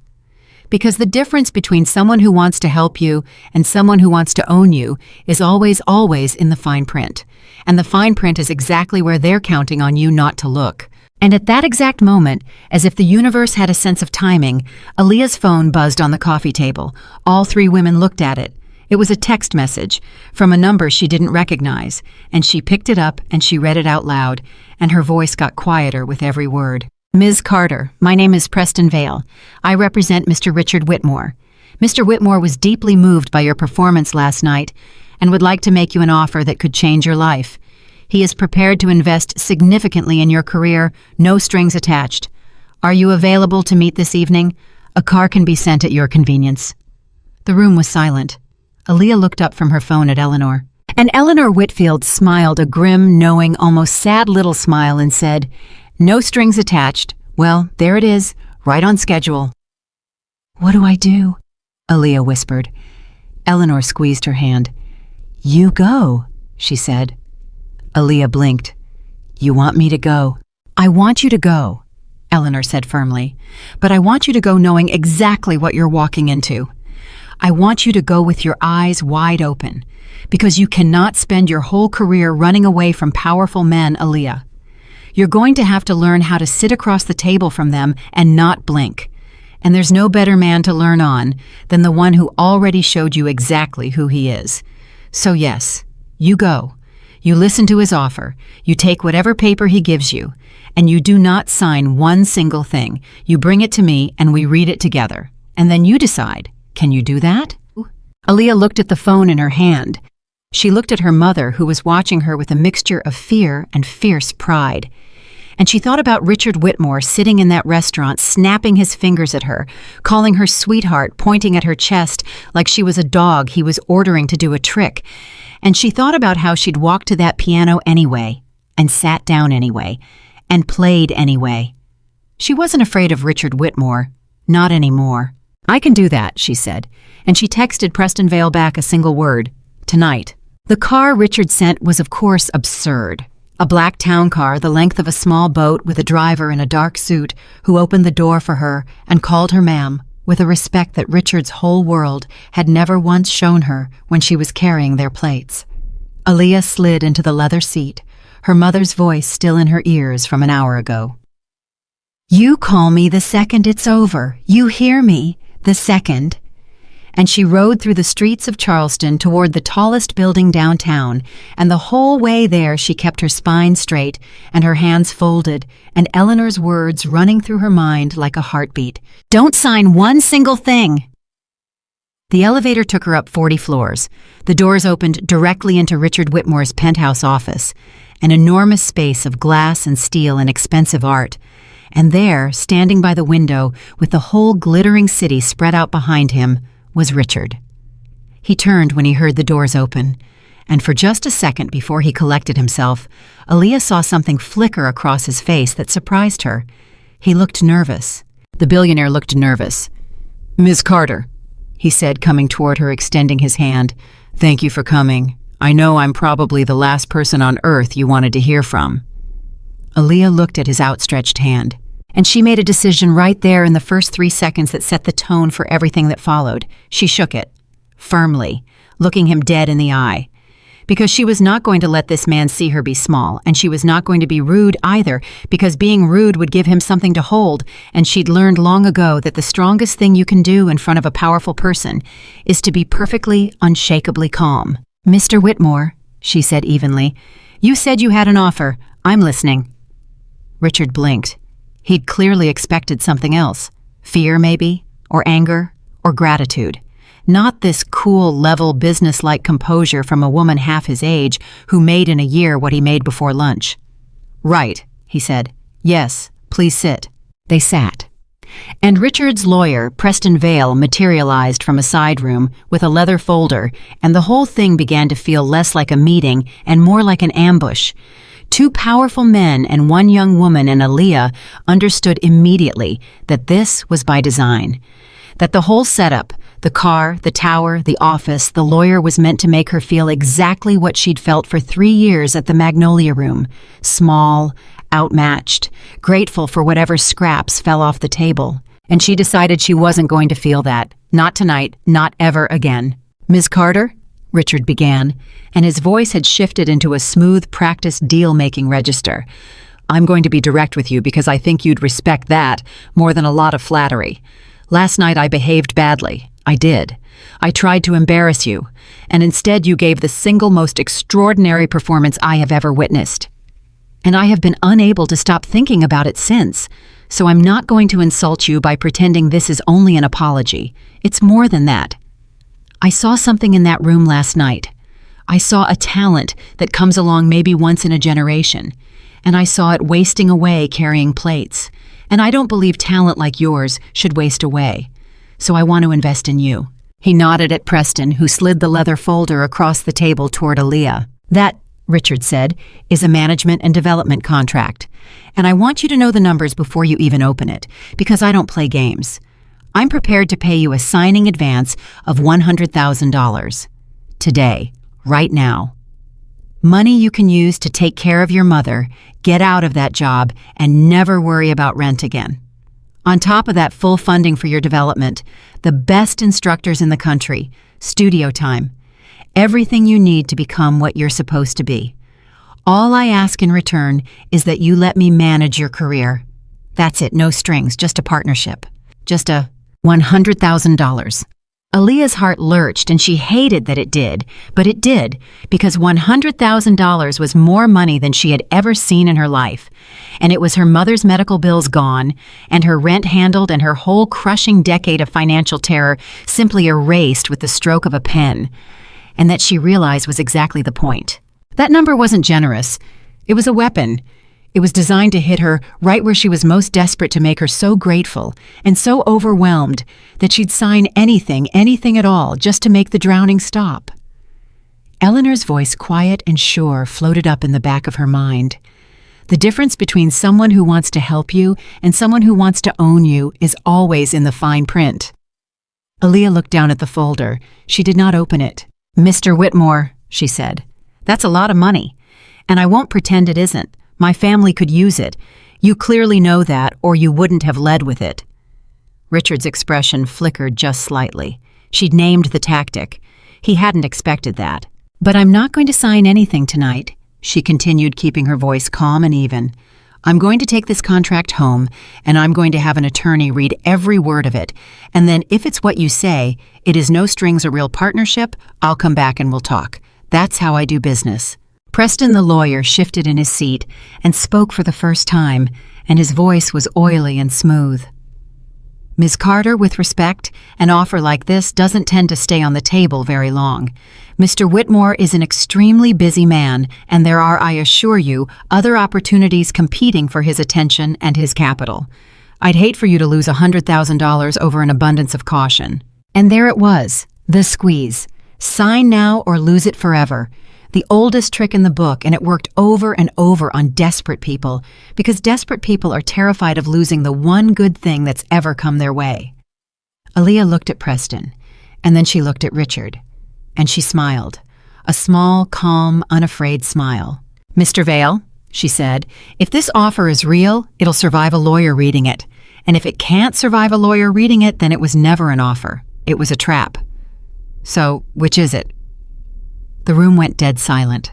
Because the difference between someone who wants to help you and someone who wants to own you is always in the fine print. And the fine print is exactly where they're counting on you not to look." And at that exact moment, as if the universe had a sense of timing, Aaliyah's phone buzzed on the coffee table. All three women looked at it. It was a text message from a number she didn't recognize, and she picked it up and she read it out loud, and her voice got quieter with every word. "Ms. Carter, my name is Preston Vale. I represent Mr. Richard Whitmore. Mr. Whitmore was deeply moved by your performance last night and would like to make you an offer that could change your life. He is prepared to invest significantly in your career, no strings attached. Are you available to meet this evening? A car can be sent at your convenience." The room was silent. Aaliyah looked up from her phone at Eleanor. And Eleanor Whitfield smiled a grim, knowing, almost sad little smile and said, No strings attached. Well, there it is, right on schedule. What do I do? Aaliyah whispered. Eleanor squeezed her hand. You go, she said. Aaliyah blinked. You want me to go? I want you to go, Eleanor said firmly. But I want you to go knowing exactly what you're walking into. I want you to go with your eyes wide open, because you cannot spend your whole career running away from powerful men, Aaliyah. You're going to have to learn how to sit across the table from them and not blink. And there's no better man to learn on than the one who already showed you exactly who he is. So yes, you go. You listen to his offer. You take whatever paper he gives you, and you do not sign one single thing. You bring it to me and we read it together. And then you decide. Can you do that? Aaliyah looked at the phone in her hand. She looked at her mother, who was watching her with a mixture of fear and fierce pride. And she thought about Richard Whitmore sitting in that restaurant, snapping his fingers at her, calling her sweetheart, pointing at her chest like she was a dog he was ordering to do a trick. And she thought about how she'd walked to that piano anyway, and sat down anyway, and played anyway. She wasn't afraid of Richard Whitmore. Not anymore. I can do that, she said, and she texted Preston Vale back a single word. Tonight. The car Richard sent was of course absurd. A black town car the length of a small boat with a driver in a dark suit who opened the door for her and called her ma'am, with a respect that Richard's whole world had never once shown her when she was carrying their plates. Aaliyah slid into the leather seat, her mother's voice still in her ears from an hour ago. You call me the second it's over. You hear me? The second. And she rode through the streets of Charleston toward the tallest building downtown, and the whole way there she kept her spine straight and her hands folded, and Eleanor's words running through her mind like a heartbeat. Don't sign one single thing! The elevator took her up 40 floors. The doors opened directly into Richard Whitmore's penthouse office, an enormous space of glass and steel and expensive art. And there, standing by the window, with the whole glittering city spread out behind him, was Richard. He turned when he heard the doors open, and for just a second before he collected himself, Aaliyah saw something flicker across his face that surprised her. He looked nervous. The billionaire looked nervous. Ms. Carter, he said, coming toward her, extending his hand. Thank you for coming. I know I'm probably the last person on earth you wanted to hear from. Aaliyah looked at his outstretched hand, and she made a decision right there in the first 3 seconds that set the tone for everything that followed. She shook it, firmly, looking him dead in the eye. Because she was not going to let this man see her be small, and she was not going to be rude either, because being rude would give him something to hold, and she'd learned long ago that the strongest thing you can do in front of a powerful person is to be perfectly, unshakably calm. Mr. Whitmore, she said evenly, you said you had an offer. I'm listening. Richard blinked. He'd clearly expected something else. Fear, maybe, or anger, or gratitude. Not this cool, level, business-like composure from a woman half his age who made in a year what he made before lunch. Right, he said. Yes, please sit. They sat. And Richard's lawyer, Preston Vale, materialized from a side room with a leather folder, and the whole thing began to feel less like a meeting and more like an ambush. Two powerful men and one young woman and Aaliyah understood immediately that this was by design. That the whole setup, the car, the tower, the office, the lawyer was meant to make her feel exactly what she'd felt for 3 years at the Magnolia Room. Small, outmatched, grateful for whatever scraps fell off the table. And she decided she wasn't going to feel that. Not tonight, not ever again. Ms. Carter? Richard began, and his voice had shifted into a smooth, practiced deal-making register. I'm going to be direct with you because I think you'd respect that more than a lot of flattery. Last night I behaved badly. I did. I tried to embarrass you, and instead you gave the single most extraordinary performance I have ever witnessed. And I have been unable to stop thinking about it since, so I'm not going to insult you by pretending this is only an apology. It's more than that. I saw something in that room last night. I saw a talent that comes along maybe once in a generation, and I saw it wasting away carrying plates. And I don't believe talent like yours should waste away. So I want to invest in you. He nodded at Preston, who slid the leather folder across the table toward Aaliyah. That Richard said, is a management and development contract. And I want you to know the numbers before you even open it, because I don't play games. I'm prepared to pay you a signing advance of $100,000. Today, right now. Money you can use to take care of your mother, get out of that job, and never worry about rent again. On top of that, full funding for your development, the best instructors in the country, studio time, everything you need to become what you're supposed to be. All I ask in return is that you let me manage your career. That's it, no strings, just a partnership. Just a $100,000. Aaliyah's heart lurched and she hated that it did, but it did, because $100,000 was more money than she had ever seen in her life. And it was her mother's medical bills gone, and her rent handled, and her whole crushing decade of financial terror simply erased with the stroke of a pen. And that she realized was exactly the point. That number wasn't generous. It was a weapon. It was designed to hit her right where she was most desperate to make her so grateful and so overwhelmed that she'd sign anything at all, just to make the drowning stop. Eleanor's voice, quiet and sure, floated up in the back of her mind. The difference between someone who wants to help you and someone who wants to own you is always in the fine print. Aaliyah looked down at the folder. She did not open it. "Mr. Whitmore," she said, "that's a lot of money, and I won't pretend it isn't. My family could use it. You clearly know that, or you wouldn't have led with it." Richard's expression flickered just slightly. She'd named the tactic. He hadn't expected that. "But I'm not going to sign anything tonight," she continued, keeping her voice calm and even. "I'm going to take this contract home, and I'm going to have an attorney read every word of it, and then if it's what you say, it is no strings, a real partnership, I'll come back and we'll talk. That's how I do business." Preston, the lawyer, shifted in his seat and spoke for the first time, and his voice was oily and smooth. "Ms. Carter, with respect, an offer like this doesn't tend to stay on the table very long. Mr. Whitmore is an extremely busy man, and there are, I assure you, other opportunities competing for his attention and his capital. I'd hate for you to lose $100,000 over an abundance of caution." And there it was, the squeeze. Sign now or lose it forever. The oldest trick in the book, and it worked over and over on desperate people, because desperate people are terrified of losing the one good thing that's ever come their way. Aaliyah looked at Preston, and then she looked at Richard, and she smiled, a small, calm, unafraid smile. "Mr. Vale," she said, "if this offer is real, it'll survive a lawyer reading it, and if it can't survive a lawyer reading it, then it was never an offer. It was a trap. So, which is it?" The room went dead silent.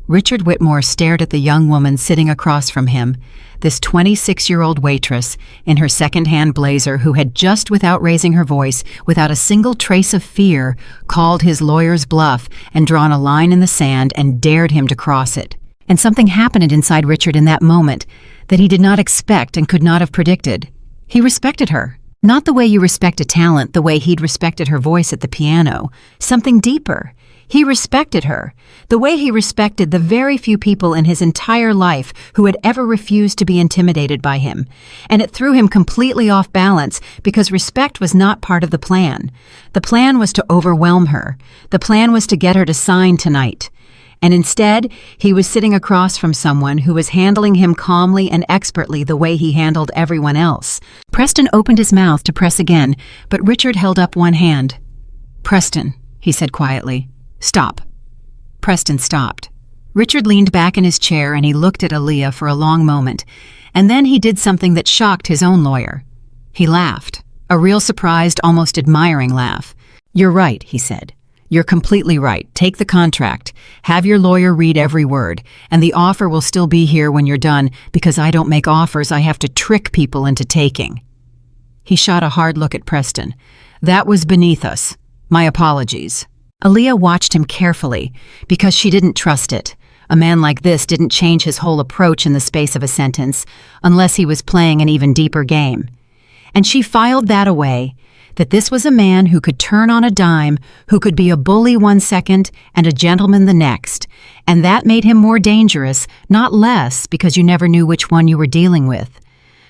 Richard Whitmore stared at the young woman sitting across from him, this 26-year-old waitress in her second-hand blazer who had just, without raising her voice, without a single trace of fear, called his lawyer's bluff and drawn a line in the sand and dared him to cross it. And something happened inside Richard in that moment that he did not expect and could not have predicted. He respected her. Not the way you respect a talent, the way he'd respected her voice at the piano. Something deeper. He respected her, the way he respected the very few people in his entire life who had ever refused to be intimidated by him. And it threw him completely off balance because respect was not part of the plan. The plan was to overwhelm her. The plan was to get her to sign tonight. And instead, he was sitting across from someone who was handling him calmly and expertly the way he handled everyone else. Preston opened his mouth to press again, but Richard held up one hand. "Preston," he said quietly. "Stop." Preston stopped. Richard leaned back in his chair and he looked at Aaliyah for a long moment, and then he did something that shocked his own lawyer. He laughed, a real surprised, almost admiring laugh. "You're right," he said. "You're completely right. Take the contract. Have your lawyer read every word, and the offer will still be here when you're done, because I don't make offers I have to trick people into taking." He shot a hard look at Preston. "That was beneath us. My apologies." Aaliyah watched him carefully, because she didn't trust it. A man like this didn't change his whole approach in the space of a sentence, unless he was playing an even deeper game. And she filed that away, that this was a man who could turn on a dime, who could be a bully one second and a gentleman the next, and that made him more dangerous, not less, because you never knew which one you were dealing with.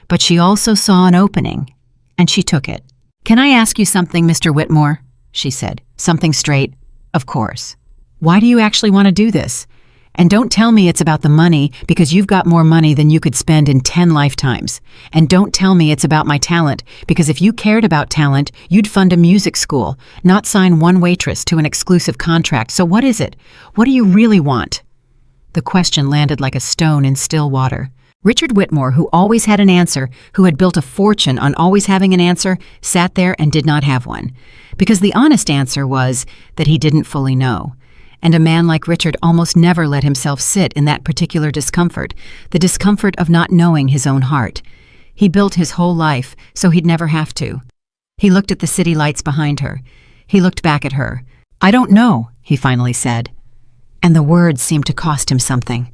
But she also saw an opening, and she took it. "Can I ask you something, Mr. Whitmore?" she said. "Something straight?" "Of course." "Why do you actually want to do this? And don't tell me it's about the money, because you've got more money than you could spend in 10 lifetimes. And don't tell me it's about my talent, because if you cared about talent, you'd fund a music school, not sign one waitress to an exclusive contract. So what is it? What do you really want? The question landed like a stone in still water. Richard Whitmore, who always had an answer, who had built a fortune on always having an answer, sat there and did not have one. Because the honest answer was that he didn't fully know. And a man like Richard almost never let himself sit in that particular discomfort, the discomfort of not knowing his own heart. He built his whole life so he'd never have to. He looked at the city lights behind her. He looked back at her. "I don't know," he finally said. And the words seemed to cost him something.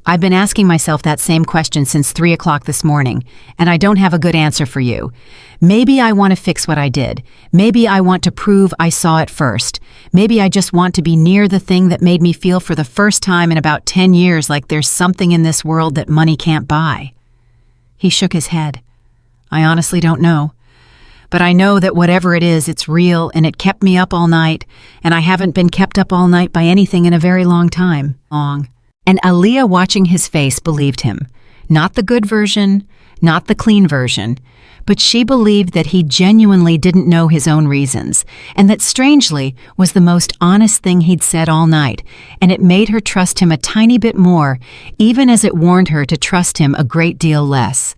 "I've been asking myself that same question since 3 o'clock this morning, and I don't have a good answer for you. Maybe I want to fix what I did. Maybe I want to prove I saw it first. Maybe I just want to be near the thing that made me feel for the first time in about 10 years like there's something in this world that money can't buy." He shook his head. "I honestly don't know. But I know that whatever it is, it's real, and it kept me up all night, and I haven't been kept up all night by anything in a very long time." And Aaliyah, watching his face, believed him. Not the good version, not the clean version, but she believed that he genuinely didn't know his own reasons, and that strangely was the most honest thing he'd said all night, and it made her trust him a tiny bit more, even as it warned her to trust him a great deal less.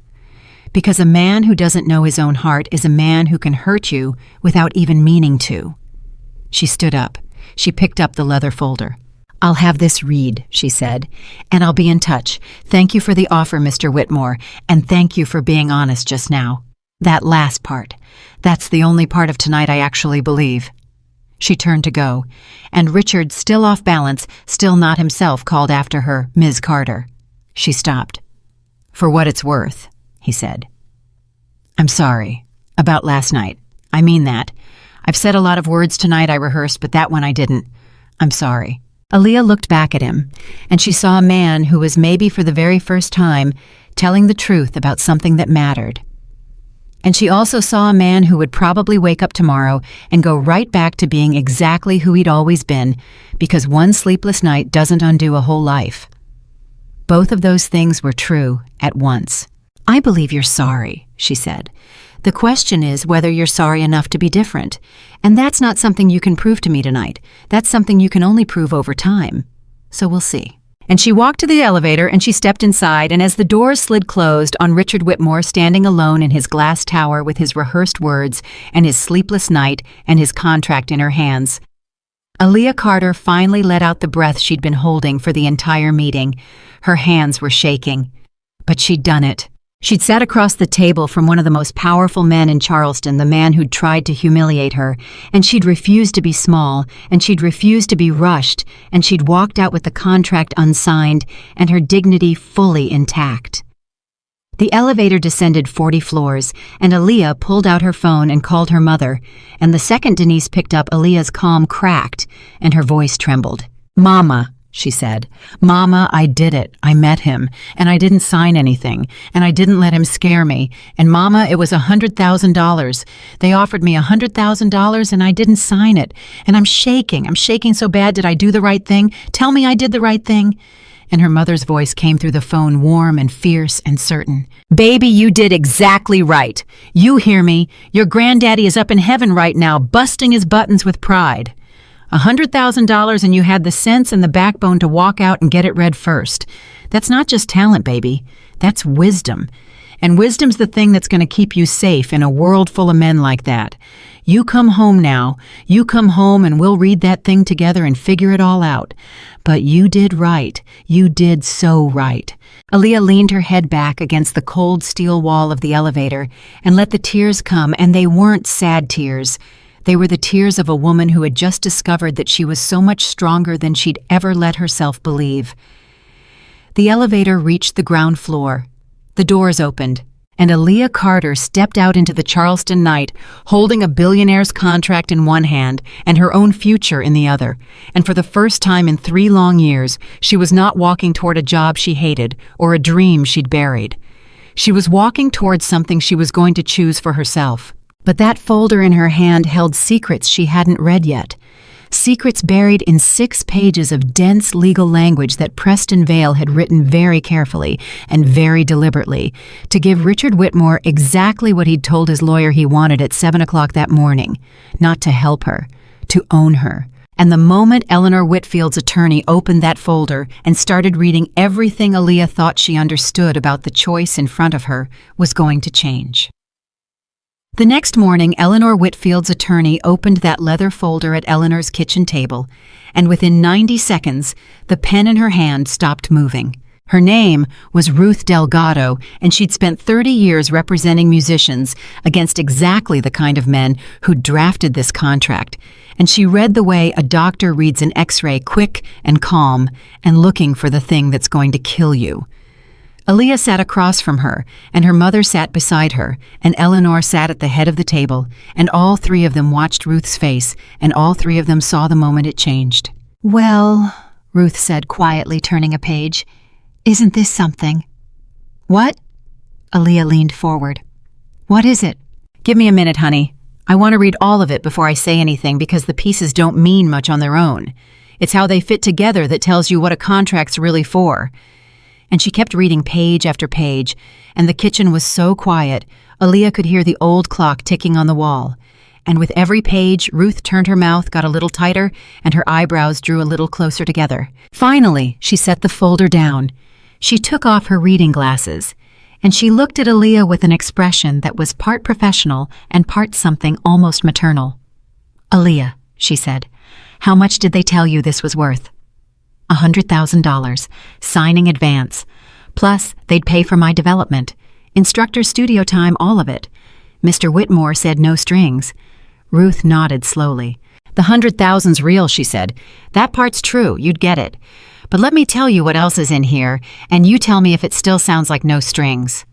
Because a man who doesn't know his own heart is a man who can hurt you without even meaning to. She stood up. She picked up the leather folder. "I'll have this read," she said, "and I'll be in touch. Thank you for the offer, Mr. Whitmore, and thank you for being honest just now. That last part, that's the only part of tonight I actually believe." She turned to go, and Richard, still off balance, still not himself, called after her, "Ms. Carter." She stopped. "For what it's worth," he said. "I'm sorry. About last night. I mean that. I've said a lot of words tonight I rehearsed, but that one I didn't. I'm sorry." Aaliyah looked back at him, and she saw a man who was maybe for the very first time telling the truth about something that mattered. And she also saw a man who would probably wake up tomorrow and go right back to being exactly who he'd always been, because one sleepless night doesn't undo a whole life. Both of those things were true at once. "I believe you're sorry," she said. "The question is whether you're sorry enough to be different. And that's not something you can prove to me tonight. That's something you can only prove over time. So we'll see." And she walked to the elevator and she stepped inside, and as the doors slid closed on Richard Whitmore standing alone in his glass tower with his rehearsed words and his sleepless night and his contract in her hands, Aaliyah Carter finally let out the breath she'd been holding for the entire meeting. Her hands were shaking. But she'd done it. She'd sat across the table from one of the most powerful men in Charleston, the man who'd tried to humiliate her, and she'd refused to be small, and she'd refused to be rushed, and she'd walked out with the contract unsigned and her dignity fully intact. The elevator descended 40 floors, and Aaliyah pulled out her phone and called her mother, and the second Denise picked up, Aaliyah's calm cracked, and her voice trembled. "Mama," she said. "Mama, I did it. I met him, and I didn't sign anything, and I didn't let him scare me. And Mama, it was $100,000. They offered me $100,000, and I didn't sign it. And I'm shaking. I'm shaking so bad. Did I do the right thing? Tell me I did the right thing." And her mother's voice came through the phone, warm and fierce and certain. "Baby, you did exactly right. You hear me? Your granddaddy is up in heaven right now, busting his buttons with pride. $100,000, and you had the sense and the backbone to walk out and get it read first. That's not just talent, baby. That's wisdom. And wisdom's the thing that's going to keep you safe in a world full of men like that. You come home now. You come home and we'll read that thing together and figure it all out. But you did right. You did so right." Aaliyah leaned her head back against the cold steel wall of the elevator and let the tears come, and they weren't sad tears. They were the tears of a woman who had just discovered that she was so much stronger than she'd ever let herself believe. The elevator reached the ground floor. The doors opened, and Aaliyah Carter stepped out into the Charleston night, holding a billionaire's contract in one hand and her own future in the other. And for the first time in 3 long years, she was not walking toward a job she hated or a dream she'd buried. She was walking towards something she was going to choose for herself. But that folder in her hand held secrets she hadn't read yet. Secrets buried in 6 pages of dense legal language that Preston Vale had written very carefully and very deliberately to give Richard Whitmore exactly what he'd told his lawyer he wanted at 7 o'clock that morning, not to help her, to own her. And the moment Eleanor Whitfield's attorney opened that folder and started reading everything Aaliyah thought she understood about the choice in front of her was going to change. The next morning, Eleanor Whitfield's attorney opened that leather folder at Eleanor's kitchen table, and within 90 seconds, the pen in her hand stopped moving. Her name was Ruth Delgado, and she'd spent 30 years representing musicians against exactly the kind of men who'd drafted this contract, and she read the way a doctor reads an X-ray, quick and calm, and looking for the thing that's going to kill you. Aaliyah sat across from her, and her mother sat beside her, and Eleanor sat at the head of the table, and all 3 of them watched Ruth's face, and all 3 of them saw the moment it changed. "Well," Ruth said quietly, turning a page, "isn't this something?" "What?" Aaliyah leaned forward. "What is it?" "Give me a minute, honey. I want to read all of it before I say anything because the pieces don't mean much on their own. It's how they fit together that tells you what a contract's really for." And she kept reading page after page, and the kitchen was so quiet, Aaliyah could hear the old clock ticking on the wall. And with every page, Ruth turned her mouth, got a little tighter, and her eyebrows drew a little closer together. Finally, she set the folder down. She took off her reading glasses, and she looked at Aaliyah with an expression that was part professional and part something almost maternal. "Aaliyah," she said, "how much did they tell you this was worth?" $100,000, signing advance. Plus, they'd pay for my development. Instructor studio time, all of it. Mr. Whitmore said no strings. Ruth nodded slowly. "The 100,000's real," she said. "That part's true, you'd get it. But let me tell you what else is in here, and you tell me if it still sounds like no strings."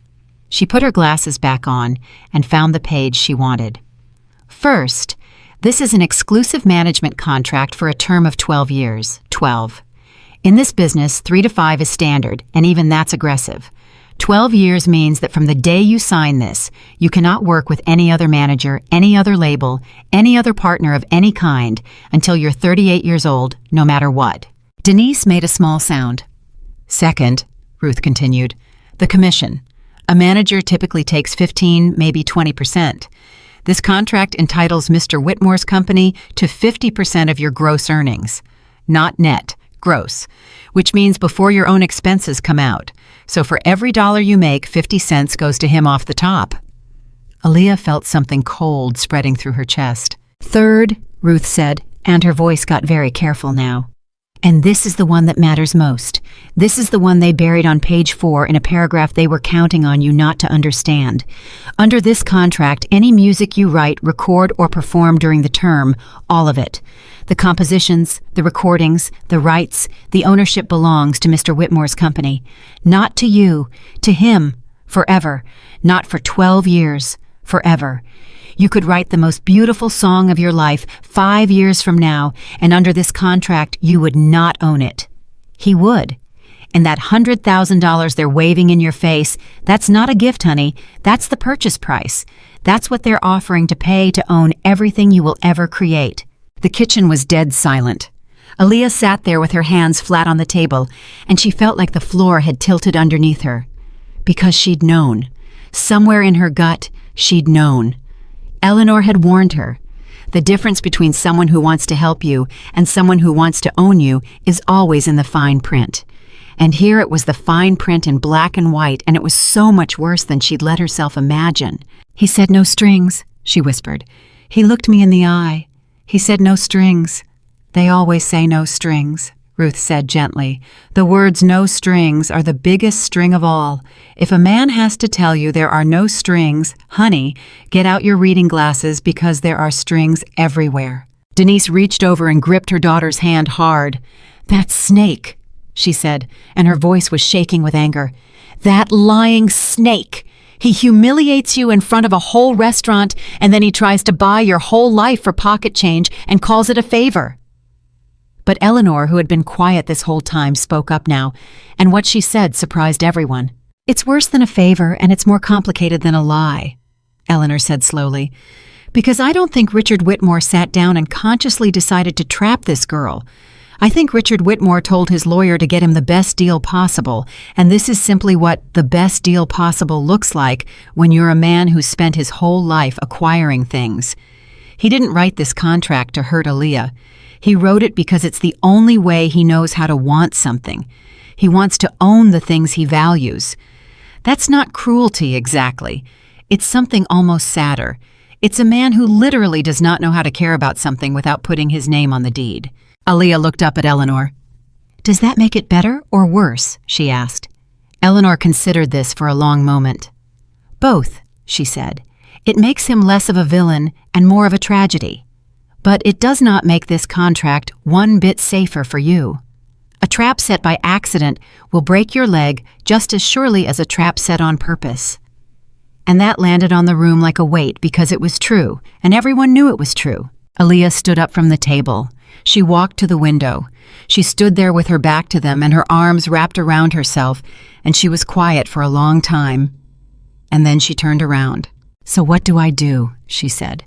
She put her glasses back on and found the page she wanted. First, this is an exclusive management contract for a term of 12 years. 12. In this business, 3 to 5 is standard, and even that's aggressive. 12 years means that from the day you sign this, you cannot work with any other manager, any other label, any other partner of any kind until you're 38 years old, no matter what. Denise made a small sound. "Second," Ruth continued, "the commission. A manager typically takes 15, maybe 20%. This contract entitles Mr. Whitmore's company to 50% of your gross earnings. Not net. Gross, which means before your own expenses come out. So for every dollar you make, 50 cents goes to him off the top." Aaliyah felt something cold spreading through her chest. "Third," Ruth said, and her voice got very careful now. "And this is the one that matters most. This is the one they buried on page 4 in a paragraph they were counting on you not to understand. Under this contract, any music you write, record, or perform during the term, all of it. The compositions, the recordings, the rights, the ownership belongs to Mr. Whitmore's company. Not to you, to him, forever. Not for 12 years, forever. You could write the most beautiful song of your life 5 years from now, and under this contract, you would not own it. He would. And that $100,000 they're waving in your face, that's not a gift, honey. That's the purchase price. That's what they're offering to pay to own everything you will ever create." The kitchen was dead silent. Aaliyah sat there with her hands flat on the table, and she felt like the floor had tilted underneath her. Because she'd known. Somewhere in her gut, she'd known. Eleanor had warned her. The difference between someone who wants to help you and someone who wants to own you is always in the fine print. And here it was the fine print in black and white, and it was so much worse than she'd let herself imagine. "He said no strings," she whispered. "He looked me in the eye. He said no strings." "They always say no strings," Ruth said gently. "The words no strings are the biggest string of all. If a man has to tell you there are no strings, honey, get out your reading glasses because there are strings everywhere." Denise reached over and gripped her daughter's hand hard. "That snake," she said, and her voice was shaking with anger. "That lying snake! He humiliates you in front of a whole restaurant, and then he tries to buy your whole life for pocket change and calls it a favor." But Eleanor, who had been quiet this whole time, spoke up now, and what she said surprised everyone. "It's worse than a favor, and it's more complicated than a lie," Eleanor said slowly. Because I don't think Richard Whitmore sat down and consciously decided to trap this girl. I think Richard Whitmore told his lawyer to get him the best deal possible, and this is simply what the best deal possible looks like when you're a man who's spent his whole life acquiring things. He didn't write this contract to hurt Aaliyah. He wrote it because it's the only way he knows how to want something. He wants to own the things he values. That's not cruelty exactly. It's something almost sadder. It's a man who literally does not know how to care about something without putting his name on the deed. Aaliyah looked up at Eleanor. "Does that make it better or worse?" she asked. Eleanor considered this for a long moment. "Both," she said. "It makes him less of a villain and more of a tragedy. But it does not make this contract one bit safer for you. A trap set by accident will break your leg just as surely as a trap set on purpose." And that landed on the room like a weight because it was true, and everyone knew it was true. Aaliyah stood up from the table. She walked to the window. She stood there with her back to them and her arms wrapped around herself, and she was quiet for a long time. And then she turned around. "So what do I do?" she said.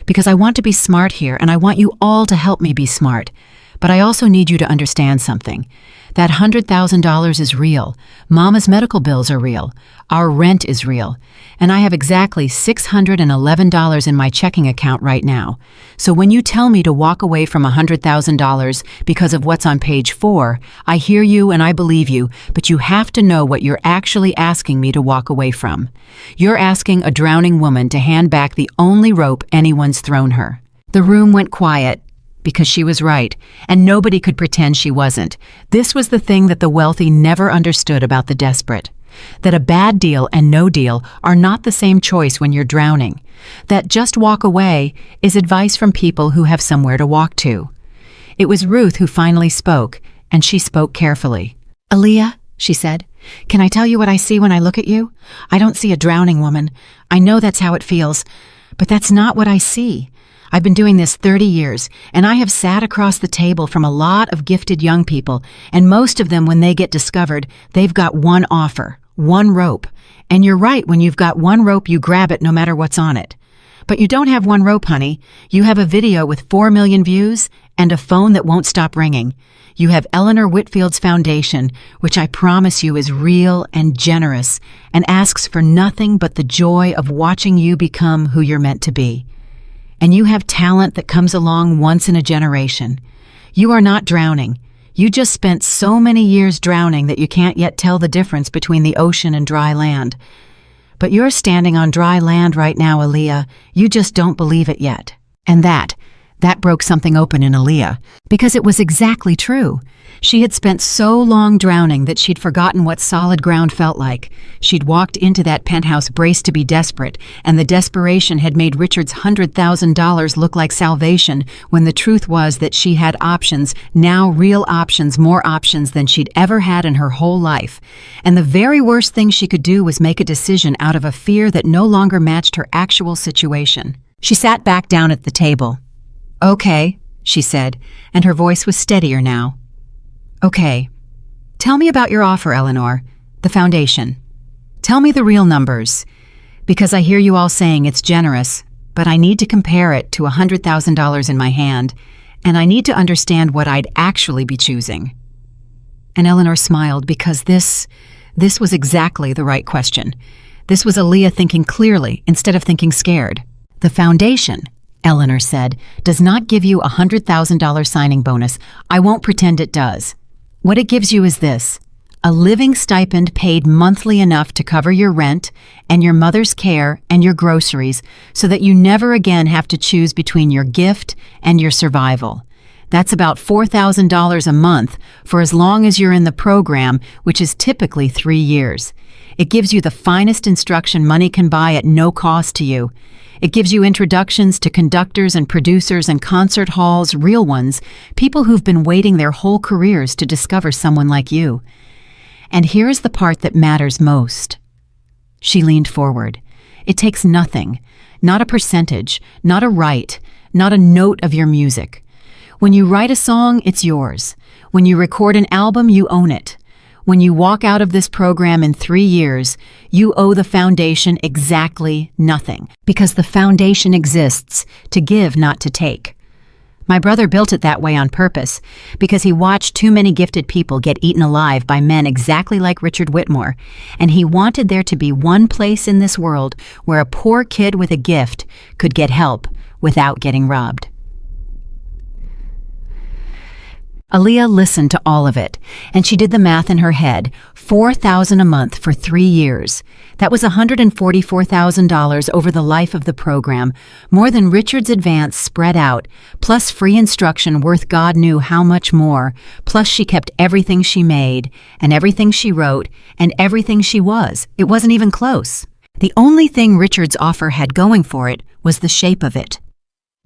"Because I want to be smart here, and I want you all to help me be smart. But I also need you to understand something. That $100,000 is real. Mama's medical bills are real. Our rent is real. And I have exactly $611 in my checking account right now. So when you tell me to walk away from $100,000 because of what's on page 4, I hear you and I believe you, but you have to know what you're actually asking me to walk away from. You're asking a drowning woman to hand back the only rope anyone's thrown her." The room went quiet. Because she was right, and nobody could pretend she wasn't. This was the thing that the wealthy never understood about the desperate. That a bad deal and no deal are not the same choice when you're drowning. That just walk away is advice from people who have somewhere to walk to. It was Ruth who finally spoke, and she spoke carefully. "Aaliyah," she said, "can I tell you what I see when I look at you? I don't see a drowning woman. I know that's how it feels, but that's not what I see. I've been doing this 30 years, and I have sat across the table from a lot of gifted young people, and most of them, when they get discovered, they've got one offer, one rope. And you're right, when you've got one rope, you grab it no matter what's on it. But you don't have one rope, honey. You have a video with 4 million views and a phone that won't stop ringing. You have Eleanor Whitfield's foundation, which I promise you is real and generous and asks for nothing but the joy of watching you become who you're meant to be. And you have talent that comes along once in a generation. You are not drowning. You just spent so many years drowning that you can't yet tell the difference between the ocean and dry land. But you're standing on dry land right now, Aaliyah. You just don't believe it yet." And that broke something open in Aaliyah, because it was exactly true. She had spent so long drowning that she'd forgotten what solid ground felt like. She'd walked into that penthouse braced to be desperate, and the desperation had made Richard's $100,000 look like salvation, when the truth was that she had options, now real options, more options than she'd ever had in her whole life. And the very worst thing she could do was make a decision out of a fear that no longer matched her actual situation. She sat back down at the table. "Okay," she said, and her voice was steadier now. "Okay. Tell me about your offer, Eleanor. The foundation. Tell me the real numbers. Because I hear you all saying it's generous, but I need to compare it to $100,000 in my hand, and I need to understand what I'd actually be choosing." And Eleanor smiled, because this was exactly the right question. This was Aaliyah thinking clearly instead of thinking scared. "The foundation," Eleanor said, "does not give you a $100,000 signing bonus. I won't pretend it does. What it gives you is this: a living stipend paid monthly enough to cover your rent and your mother's care and your groceries, so that you never again have to choose between your gift and your survival. That's about $4,000 a month for as long as you're in the program, which is typically 3 years. It gives you the finest instruction money can buy at no cost to you. It gives you introductions to conductors and producers and concert halls, real ones, people who've been waiting their whole careers to discover someone like you. And here's the part that matters most." She leaned forward. "It takes nothing, not a percentage, not a right, not a note of your music. When you write a song, it's yours. When you record an album, you own it. When you walk out of this program in 3 years, you owe the foundation exactly nothing, because the foundation exists to give, not to take. My brother built it that way on purpose, because he watched too many gifted people get eaten alive by men exactly like Richard Whitmore, and he wanted there to be one place in this world where a poor kid with a gift could get help without getting robbed. Aaliyah listened to all of it, and she did the math in her head. $4,000 a month for 3 years. That was $144,000 over the life of the program, more than Richard's advance spread out, plus free instruction worth God knew how much more, plus she kept everything she made, and everything she wrote, and everything she was. It wasn't even close. The only thing Richard's offer had going for it was the shape of it.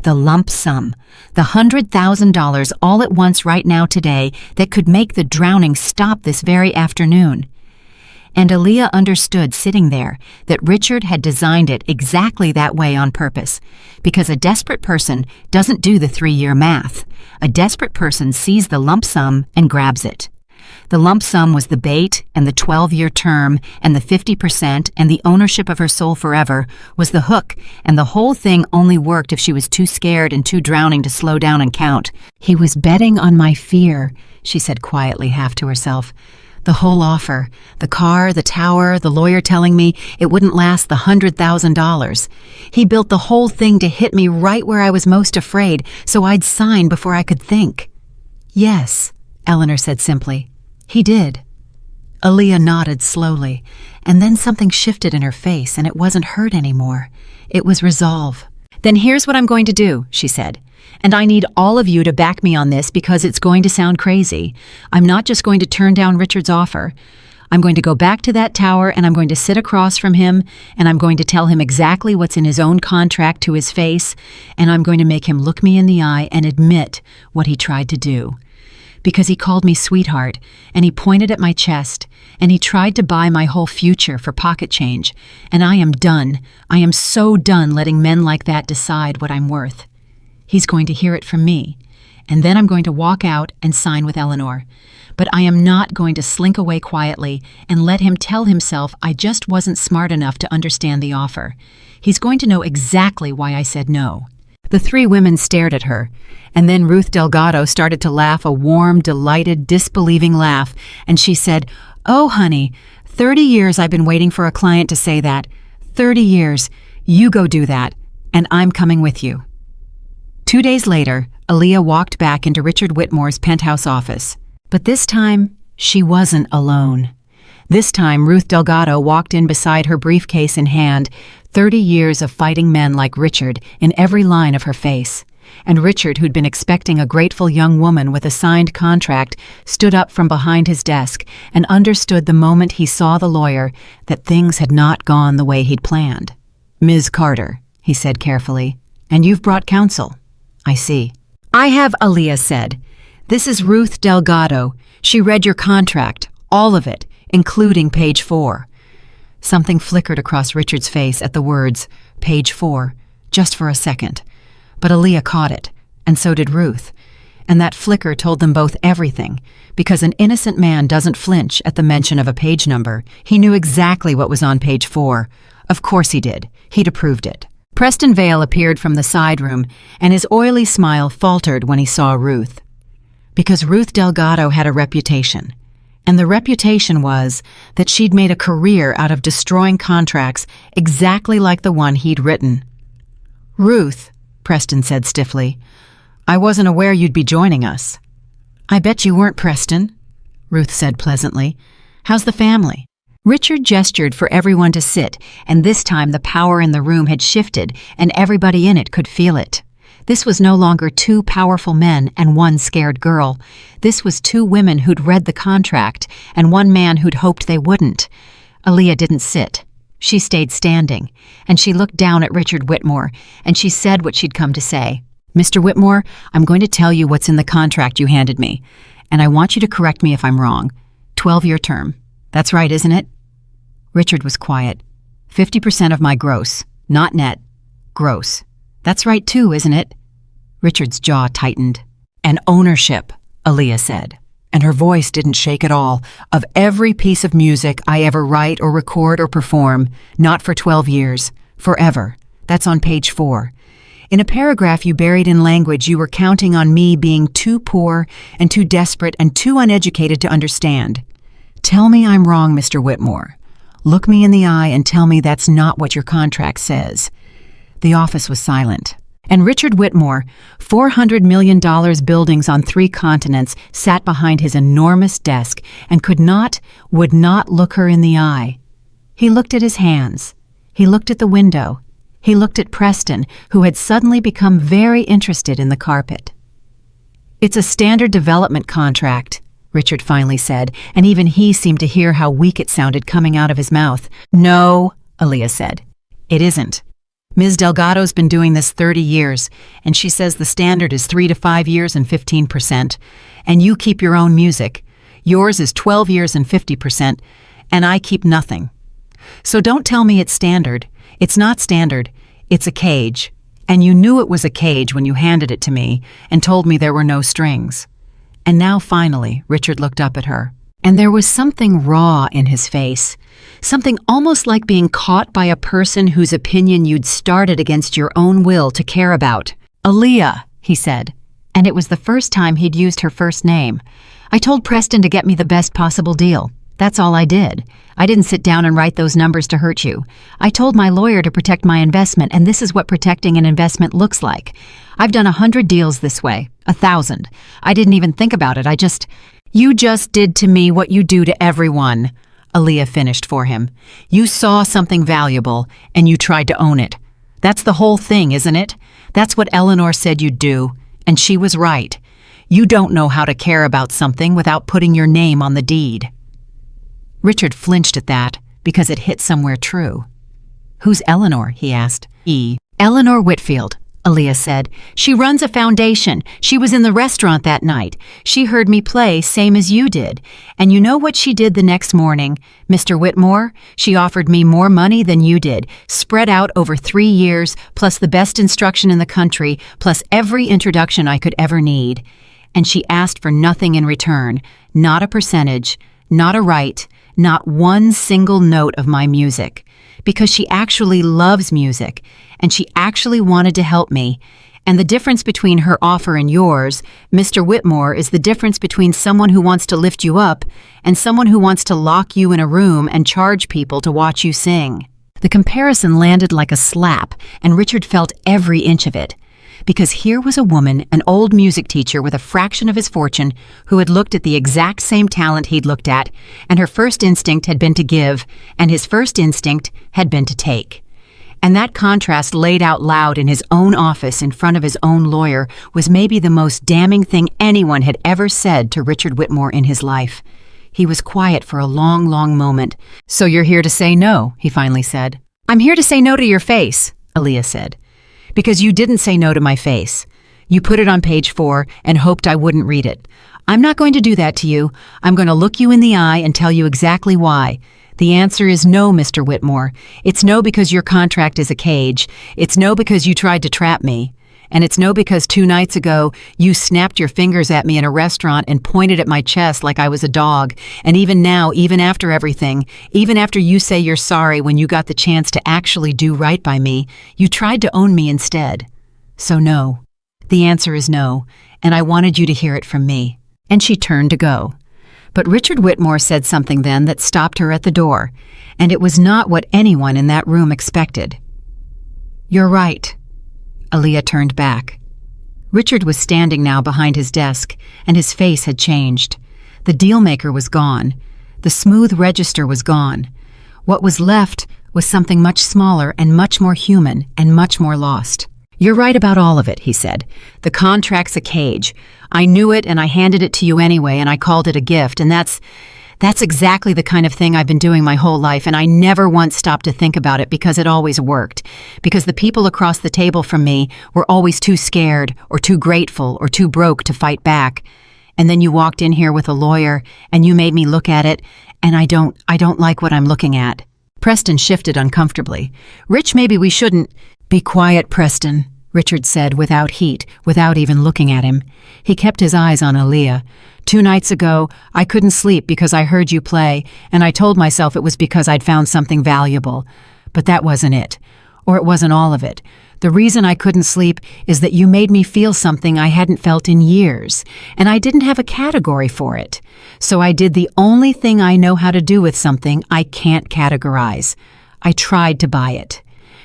The lump sum, the $100,000 all at once right now today that could make the drowning stop this very afternoon. And Aaliyah understood sitting there that Richard had designed it exactly that way on purpose, because a desperate person doesn't do the 3-year math. A desperate person sees the lump sum and grabs it. The lump sum was the bait, and the 12-year term, and the 50%, and the ownership of her soul forever was the hook, and the whole thing only worked if she was too scared and too drowning to slow down and count. He was betting on my fear, she said quietly, half to herself. The whole offer, the car, the tower, the lawyer telling me it wouldn't last the $100,000. He built the whole thing to hit me right where I was most afraid, so I'd sign before I could think. Yes, Eleanor said simply. He did. Aaliyah nodded slowly, and then something shifted in her face, and it wasn't hurt anymore. It was resolve. Then here's what I'm going to do, she said. And I need all of you to back me on this because it's going to sound crazy. I'm not just going to turn down Richard's offer. I'm going to go back to that tower, and I'm going to sit across from him, and I'm going to tell him exactly what's in his own contract to his face, and I'm going to make him look me in the eye and admit what he tried to do. Because he called me sweetheart, and he pointed at my chest, and he tried to buy my whole future for pocket change, and I am done. I am so done letting men like that decide what I'm worth. He's going to hear it from me, and then I'm going to walk out and sign with Eleanor. But I am not going to slink away quietly and let him tell himself I just wasn't smart enough to understand the offer. He's going to know exactly why I said no. The 3 women stared at her, and then Ruth Delgado started to laugh, a warm, delighted, disbelieving laugh, and she said, "Oh, honey, 30 years I've been waiting for a client to say that. 30 years. You go do that, and I'm coming with you." 2 days later, Aaliyah walked back into Richard Whitmore's penthouse office. But this time, she wasn't alone. This time, Ruth Delgado walked in beside her briefcase in hand, 30 years of fighting men like Richard in every line of her face. And Richard, who'd been expecting a grateful young woman with a signed contract, stood up from behind his desk and understood the moment he saw the lawyer that things had not gone the way he'd planned. "Ms. Carter," he said carefully, "and you've brought counsel. I see." "I have," Aaliyah said. "This is Ruth Delgado. She read your contract, all of it, including page 4. Something flickered across Richard's face at the words, page 4, just for a second. But Aaliyah caught it, and so did Ruth. And that flicker told them both everything, because an innocent man doesn't flinch at the mention of a page number. He knew exactly what was on page 4. Of course he did. He'd approved it. Preston Vale appeared from the side room, and his oily smile faltered when he saw Ruth. Because Ruth Delgado had a reputation. And the reputation was that she'd made a career out of destroying contracts exactly like the one he'd written. "Ruth," Preston said stiffly, "I wasn't aware you'd be joining us." "I bet you weren't, Preston," Ruth said pleasantly. "How's the family?" Richard gestured for everyone to sit, and this time the power in the room had shifted, and everybody in it could feel it. This was no longer 2 powerful men and 1 scared girl. This was 2 women who'd read the contract and 1 man who'd hoped they wouldn't. Aaliyah didn't sit. She stayed standing, and she looked down at Richard Whitmore, and she said what she'd come to say. "Mr. Whitmore, I'm going to tell you what's in the contract you handed me, and I want you to correct me if I'm wrong. 12-year term. That's right, isn't it?" Richard was quiet. 50% of my gross, not net. Gross. That's right too, isn't it? Richard's jaw tightened. "And ownership," Aaliyah said. and her voice didn't shake at all, "of every piece of music I ever write or record or perform, not for 12 years, forever." That's on page 4. In a paragraph you buried in language, you were counting on me being too poor and too desperate and too uneducated to understand. Tell me I'm wrong, Mr. Whitmore. Look me in the eye and tell me that's not what your contract says. The office was silent. And Richard Whitmore, $400 million buildings on 3 continents, sat behind his enormous desk and would not look her in the eye. He looked at his hands. He looked at the window. He looked at Preston, who had suddenly become very interested in the carpet. "It's a standard development contract," Richard finally said, and even he seemed to hear how weak it sounded coming out of his mouth. "No," Aaliyah said. "It isn't. Ms. Delgado's been doing this 30 years, and she says the standard is 3 to 5 years and 15%, and you keep your own music. Yours is 12 years and 50%, and I keep nothing. So don't tell me it's standard. It's not standard. It's a cage. And you knew it was a cage when you handed it to me and told me there were no strings." And now finally, Richard looked up at her, and there was something raw in his face, something almost like being caught by a person whose opinion you'd started against your own will to care about. "Aaliyah," he said, and it was the first time he'd used her first name. "I told Preston to get me the best possible deal. That's all I did. I didn't sit down and write those numbers to hurt you. I told my lawyer to protect my investment, and this is what protecting an investment looks like. I've done 100 deals this way, 1,000. I didn't even think about it. You just did to me what you do to everyone," Aaliyah finished for him. "You saw something valuable, and you tried to own it. That's the whole thing, isn't it? That's what Eleanor said you'd do, and she was right. You don't know how to care about something without putting your name on the deed." Richard flinched at that, because it hit somewhere true. "Who's Eleanor?" he asked. "Eleanor Whitfield," Aaliyah said. "She runs a foundation. She was in the restaurant that night. She heard me play, same as you did. And you know what she did the next morning, Mr. Whitmore? She offered me more money than you did, spread out over 3 years, plus the best instruction in the country, plus every introduction I could ever need. And she asked for nothing in return, not a percentage, not a right, not one single note of my music, because she actually loves music, and she actually wanted to help me. And the difference between her offer and yours, Mr. Whitmore, is the difference between someone who wants to lift you up and someone who wants to lock you in a room and charge people to watch you sing." The comparison landed like a slap, and Richard felt every inch of it. Because here was a woman, an old music teacher with a fraction of his fortune, who had looked at the exact same talent he'd looked at, and her first instinct had been to give, and his first instinct had been to take. And that contrast laid out loud in his own office in front of his own lawyer was maybe the most damning thing anyone had ever said to Richard Whitmore in his life. He was quiet for a long, long moment. "So you're here to say no," he finally said. "I'm here to say no to your face," Aaliyah said. "Because you didn't say no to my face. You put it on page 4 and hoped I wouldn't read it. I'm not going to do that to you. I'm going to look you in the eye and tell you exactly why. The answer is no, Mr. Whitmore. It's no because your contract is a cage. It's no because you tried to trap me. And it's no because 2 nights ago you snapped your fingers at me in a restaurant and pointed at my chest like I was a dog. And even now, even after everything, even after you say you're sorry when you got the chance to actually do right by me, you tried to own me instead. So no. The answer is no, and I wanted you to hear it from me." And she turned to go. But Richard Whitmore said something then that stopped her at the door, and it was not what anyone in that room expected. "You're right." Aaliyah turned back. Richard was standing now behind his desk, and his face had changed. The dealmaker was gone. The smooth register was gone. What was left was something much smaller and much more human and much more lost. "You're right about all of it," he said. "The contract's a cage. I knew it and I handed it to you anyway, and I called it a gift, and that's exactly the kind of thing I've been doing my whole life, and I never once stopped to think about it because it always worked. Because the people across the table from me were always too scared or too grateful or too broke to fight back. And then you walked in here with a lawyer and you made me look at it, and I don't like what I'm looking at." Preston shifted uncomfortably. "Rich, maybe we shouldn't—" "Be quiet, Preston," Richard said without heat, without even looking at him. He kept his eyes on Aaliyah. 2 nights ago, I couldn't sleep because I heard you play, and I told myself it was because I'd found something valuable. But that wasn't it. Or it wasn't all of it. The reason I couldn't sleep is that you made me feel something I hadn't felt in years, and I didn't have a category for it. So I did the only thing I know how to do with something I can't categorize. I tried to buy it.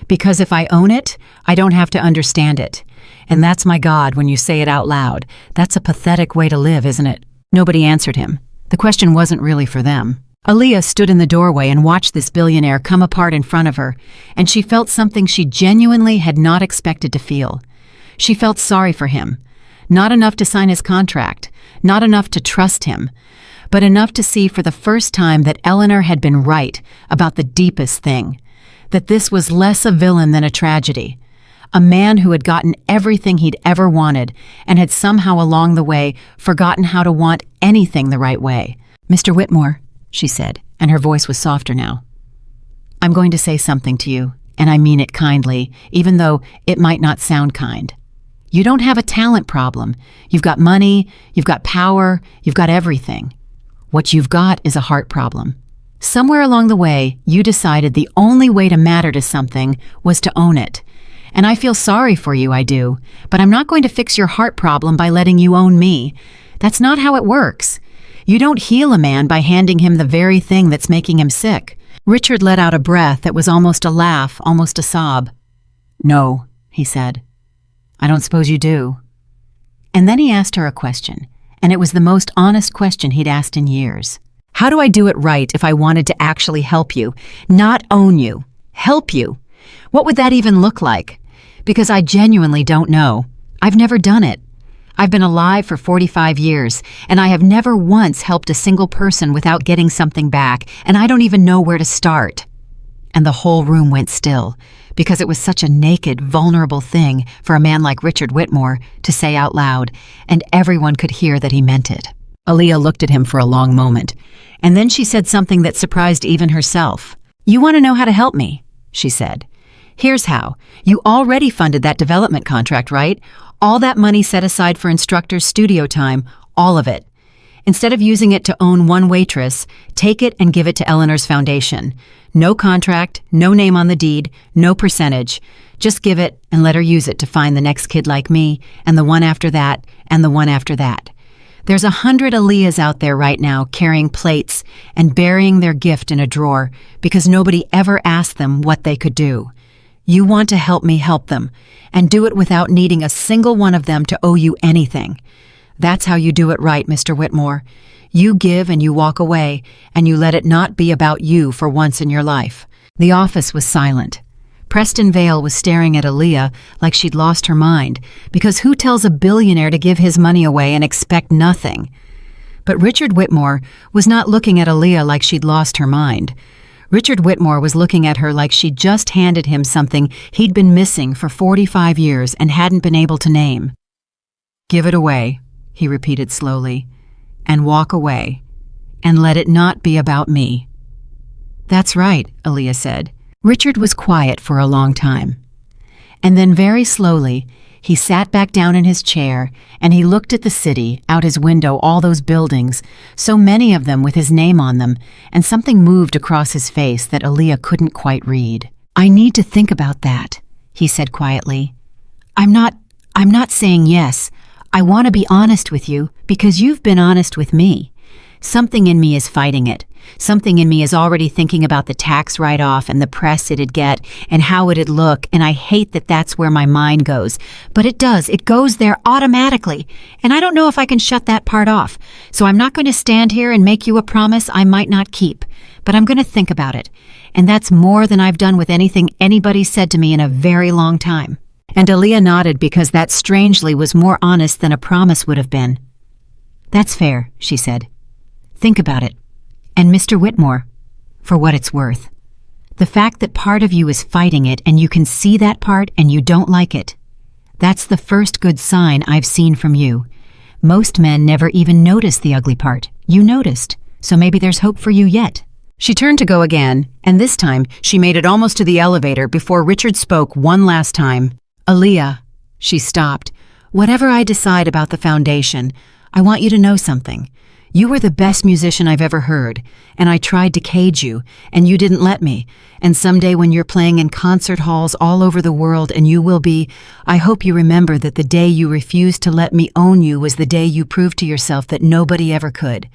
Because if I own it, I don't have to understand it. And that's my God when you say it out loud. That's a pathetic way to live, isn't it? Nobody answered him. The question wasn't really for them. Aaliyah stood in the doorway and watched this billionaire come apart in front of her, and she felt something she genuinely had not expected to feel. She felt sorry for him. Not enough to sign his contract, not enough to trust him, but enough to see for the first time that Eleanor had been right about the deepest thing, that this was less a villain than a tragedy. A man who had gotten everything he'd ever wanted and had somehow along the way forgotten how to want anything the right way. "Mr. Whitmore," she said, and her voice was softer now. "I'm going to say something to you, and I mean it kindly, even though it might not sound kind. You don't have a talent problem. You've got money, you've got power, you've got everything. What you've got is a heart problem. Somewhere along the way, you decided the only way to matter to something was to own it. And I feel sorry for you, I do, but I'm not going to fix your heart problem by letting you own me. That's not how it works. You don't heal a man by handing him the very thing that's making him sick." Richard let out a breath that was almost a laugh, almost a sob. "No," he said. "I don't suppose you do." And then he asked her a question, and it was the most honest question he'd asked in years. "How do I do it right if I wanted to actually help you? Not own you. Help you. What would that even look like? Because I genuinely don't know. I've never done it. I've been alive for 45 years, and I have never once helped a single person without getting something back, and I don't even know where to start." And the whole room went still, because it was such a naked, vulnerable thing for a man like Richard Whitmore to say out loud, and everyone could hear that he meant it. Aaliyah looked at him for a long moment, and then she said something that surprised even herself. "You want to know how to help me?" she said. "Here's how. You already funded that development contract, right? All that money set aside for instructors' studio time, all of it. Instead of using it to own one waitress, take it and give it to Eleanor's foundation. No contract, no name on the deed, no percentage. Just give it and let her use it to find the next kid like me, and the one after that, and the one after that. There's 100 Aaliyahs out there right now carrying plates and burying their gift in a drawer because nobody ever asked them what they could do. You want to help me help them, and do it without needing a single one of them to owe you anything. That's how you do it right, Mr. Whitmore. You give and you walk away, and you let it not be about you for once in your life." The office was silent. Preston Vale was staring at Aaliyah like she'd lost her mind, because who tells a billionaire to give his money away and expect nothing? But Richard Whitmore was not looking at Aaliyah like she'd lost her mind. Richard Whitmore was looking at her like she'd just handed him something he'd been missing for 45 years and hadn't been able to name. "Give it away," he repeated slowly, "and walk away, and let it not be about me." "That's right," Aaliyah said. Richard was quiet for a long time. And then very slowly, he sat back down in his chair and he looked at the city, out his window, all those buildings, so many of them with his name on them, and something moved across his face that Aaliyah couldn't quite read. "I need to think about that," he said quietly. I'm not saying yes. I want to be honest with you because you've been honest with me. Something in me is fighting it. Something in me is already thinking about the tax write-off and the press it'd get and how it'd look, and I hate that that's where my mind goes. But it does. It goes there automatically, and I don't know if I can shut that part off. So I'm not going to stand here and make you a promise I might not keep, but I'm going to think about it. And that's more than I've done with anything anybody said to me in a very long time. And Aaliyah nodded because that strangely was more honest than a promise would have been. "That's fair," she said. "Think about it. And Mr. Whitmore, for what it's worth, the fact that part of you is fighting it and you can see that part and you don't like it, that's the first good sign I've seen from you. Most men never even notice the ugly part. You noticed, so maybe there's hope for you yet." She turned to go again, and this time she made it almost to the elevator before Richard spoke one last time. "Aaliyah," she stopped, "whatever I decide about the foundation, I want you to know something. You were the best musician I've ever heard, and I tried to cage you, and you didn't let me. And someday when you're playing in concert halls all over the world, and you will be, I hope you remember that the day you refused to let me own you was the day you proved to yourself that nobody ever could.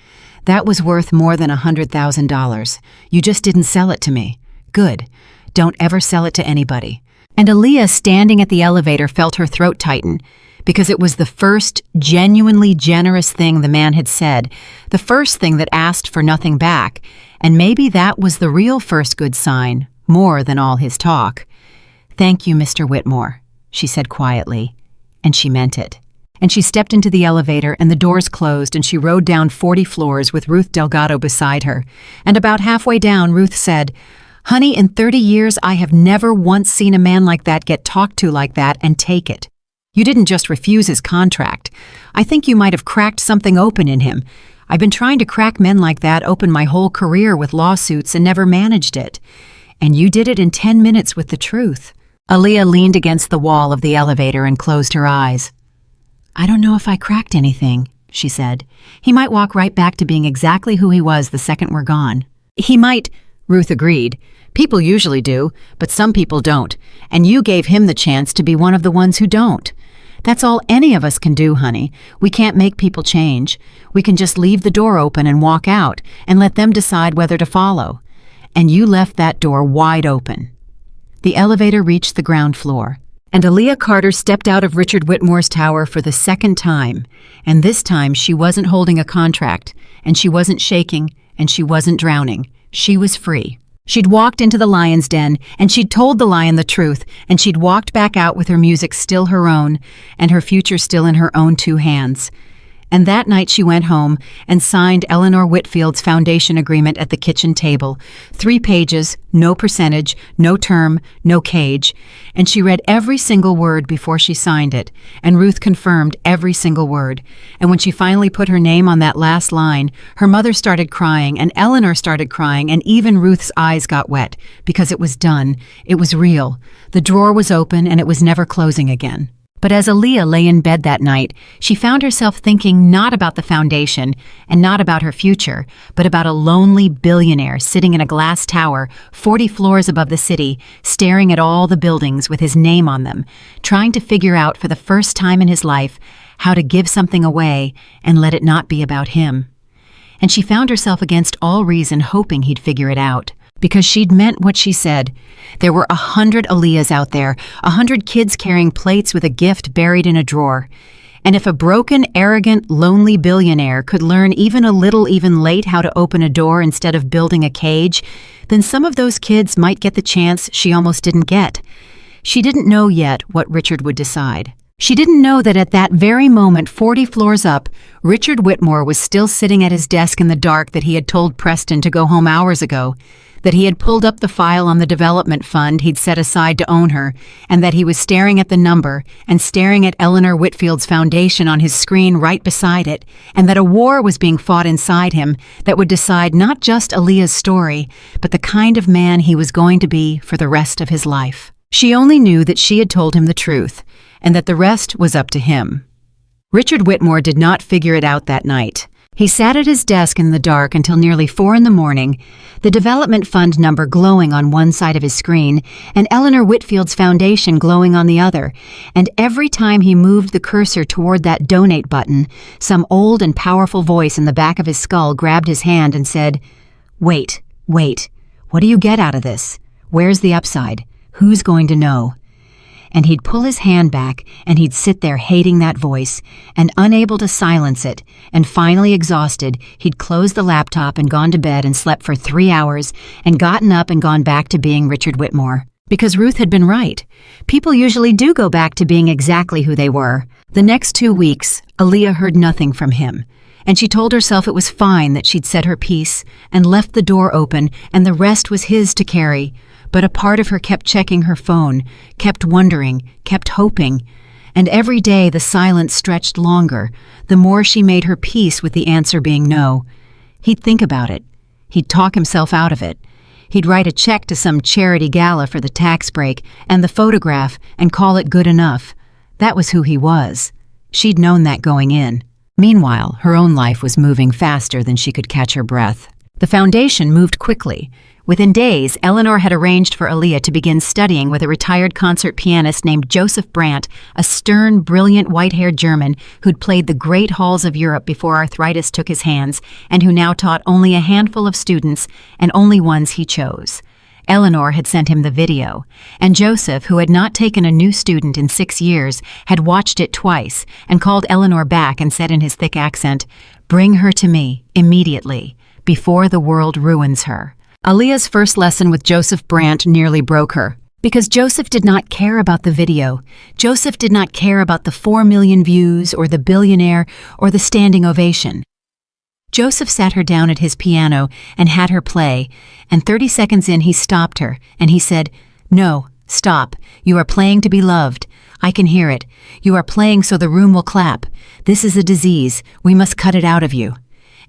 That was worth more than $100,000. You just didn't sell it to me. Good. Don't ever sell it to anybody. And Aaliyah, standing at the elevator, felt her throat tighten, because it was the first genuinely generous thing the man had said, the first thing that asked for nothing back, and maybe that was the real first good sign, more than all his talk. "Thank you, Mr. Whitmore," she said quietly, and she meant it. And she stepped into the elevator, and the doors closed, and she rode down 40 floors with Ruth Delgado beside her. And about halfway down, Ruth said, "Honey, in 30 years, I have never once seen a man like that get talked to like that and take it. You didn't just refuse his contract. I think you might have cracked something open in him. I've been trying to crack men like that open my whole career with lawsuits and never managed it. And you did it in 10 minutes with the truth." Aaliyah leaned against the wall of the elevator and closed her eyes. "I don't know if I cracked anything," she said. "He might walk right back to being exactly who he was the second we're gone." "He might," Ruth agreed. "People usually do, but some people don't. And you gave him the chance to be one of the ones who don't. That's all any of us can do, honey. We can't make people change. We can just leave the door open and walk out and let them decide whether to follow. And you left that door wide open." The elevator reached the ground floor, and Aaliyah Carter stepped out of Richard Whitmore's tower for the second time. And this time she wasn't holding a contract, and she wasn't shaking, and she wasn't drowning. She was free. She'd walked into the lion's den, and she'd told the lion the truth, and she'd walked back out with her music still her own, and her future still in her own two hands. And that night she went home and signed Eleanor Whitfield's foundation agreement at the kitchen table. 3 pages, no percentage, no term, no cage. And she read every single word before she signed it, and Ruth confirmed every single word. And when she finally put her name on that last line, her mother started crying, and Eleanor started crying, and even Ruth's eyes got wet, because it was done. It was real. The drawer was open, and it was never closing again. But as Aaliyah lay in bed that night, she found herself thinking not about the foundation and not about her future, but about a lonely billionaire sitting in a glass tower 40 floors above the city, staring at all the buildings with his name on them, trying to figure out for the first time in his life how to give something away and let it not be about him. And she found herself against all reason hoping he'd figure it out, because she'd meant what she said. There were 100 Aaliyahs out there, 100 kids carrying plates with a gift buried in a drawer. And if a broken, arrogant, lonely billionaire could learn even a little, even late, how to open a door instead of building a cage, then some of those kids might get the chance she almost didn't get. She didn't know yet what Richard would decide. She didn't know that at that very moment, 40 floors up, Richard Whitmore was still sitting at his desk in the dark, that he had told Preston to go home hours ago, that he had pulled up the file on the development fund he'd set aside to own her, and that he was staring at the number and staring at Eleanor Whitfield's foundation on his screen right beside it, and that a war was being fought inside him that would decide not just Aaliyah's story, but the kind of man he was going to be for the rest of his life. She only knew that she had told him the truth, and that the rest was up to him. Richard Whitmore did not figure it out that night. He sat at his desk in the dark until nearly 4 a.m, the development fund number glowing on one side of his screen and Eleanor Whitfield's foundation glowing on the other, and every time he moved the cursor toward that donate button, some old and powerful voice in the back of his skull grabbed his hand and said, "Wait, what do you get out of this? Where's the upside? Who's going to know?" And he'd pull his hand back, and he'd sit there hating that voice, and unable to silence it, and finally exhausted, he'd closed the laptop and gone to bed and slept for 3 hours, and gotten up and gone back to being Richard Whitmore. Because Ruth had been right. People usually do go back to being exactly who they were. The next 2 weeks, Aaliyah heard nothing from him, and she told herself it was fine that she'd said her piece, and left the door open, and the rest was his to carry. But a part of her kept checking her phone, kept wondering, kept hoping. And every day the silence stretched longer, the more she made her peace with the answer being no. He'd think about it. He'd talk himself out of it. He'd write a check to some charity gala for the tax break and the photograph and call it good enough. That was who he was. She'd known that going in. Meanwhile, her own life was moving faster than she could catch her breath. The foundation moved quickly. Within days, Eleanor had arranged for Aaliyah to begin studying with a retired concert pianist named Joseph Brandt, a stern, brilliant, white-haired German who'd played the great halls of Europe before arthritis took his hands, and who now taught only a handful of students, and only ones he chose. Eleanor had sent him the video, and Joseph, who had not taken a new student in 6 years, had watched it twice and called Eleanor back and said in his thick accent, "Bring her to me, immediately, before the world ruins her." Aaliyah's first lesson with Joseph Brandt nearly broke her. Because Joseph did not care about the video. Joseph did not care about the 4 million views or the billionaire or the standing ovation. Joseph sat her down at his piano and had her play, and 30 seconds in he stopped her, and he said, "No, stop. You are playing to be loved. I can hear it. You are playing so the room will clap. This is a disease. We must cut it out of you."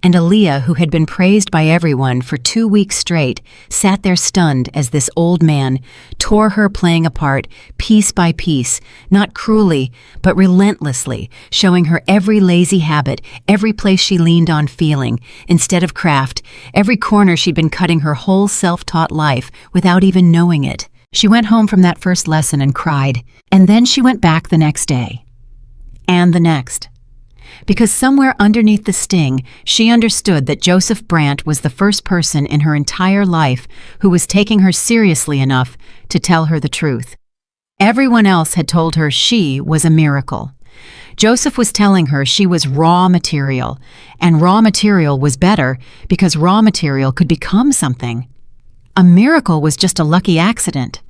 And Aaliyah, who had been praised by everyone for 2 weeks straight, sat there stunned as this old man tore her playing apart, piece by piece, not cruelly, but relentlessly, showing her every lazy habit, every place she leaned on feeling, instead of craft, every corner she'd been cutting her whole self-taught life without even knowing it. She went home from that first lesson and cried, and then she went back the next day. And the next. Because somewhere underneath the sting, she understood that Joseph Brandt was the first person in her entire life who was taking her seriously enough to tell her the truth. Everyone else had told her she was a miracle. Joseph was telling her she was raw material, and raw material was better because raw material could become something. A miracle was just a lucky accident.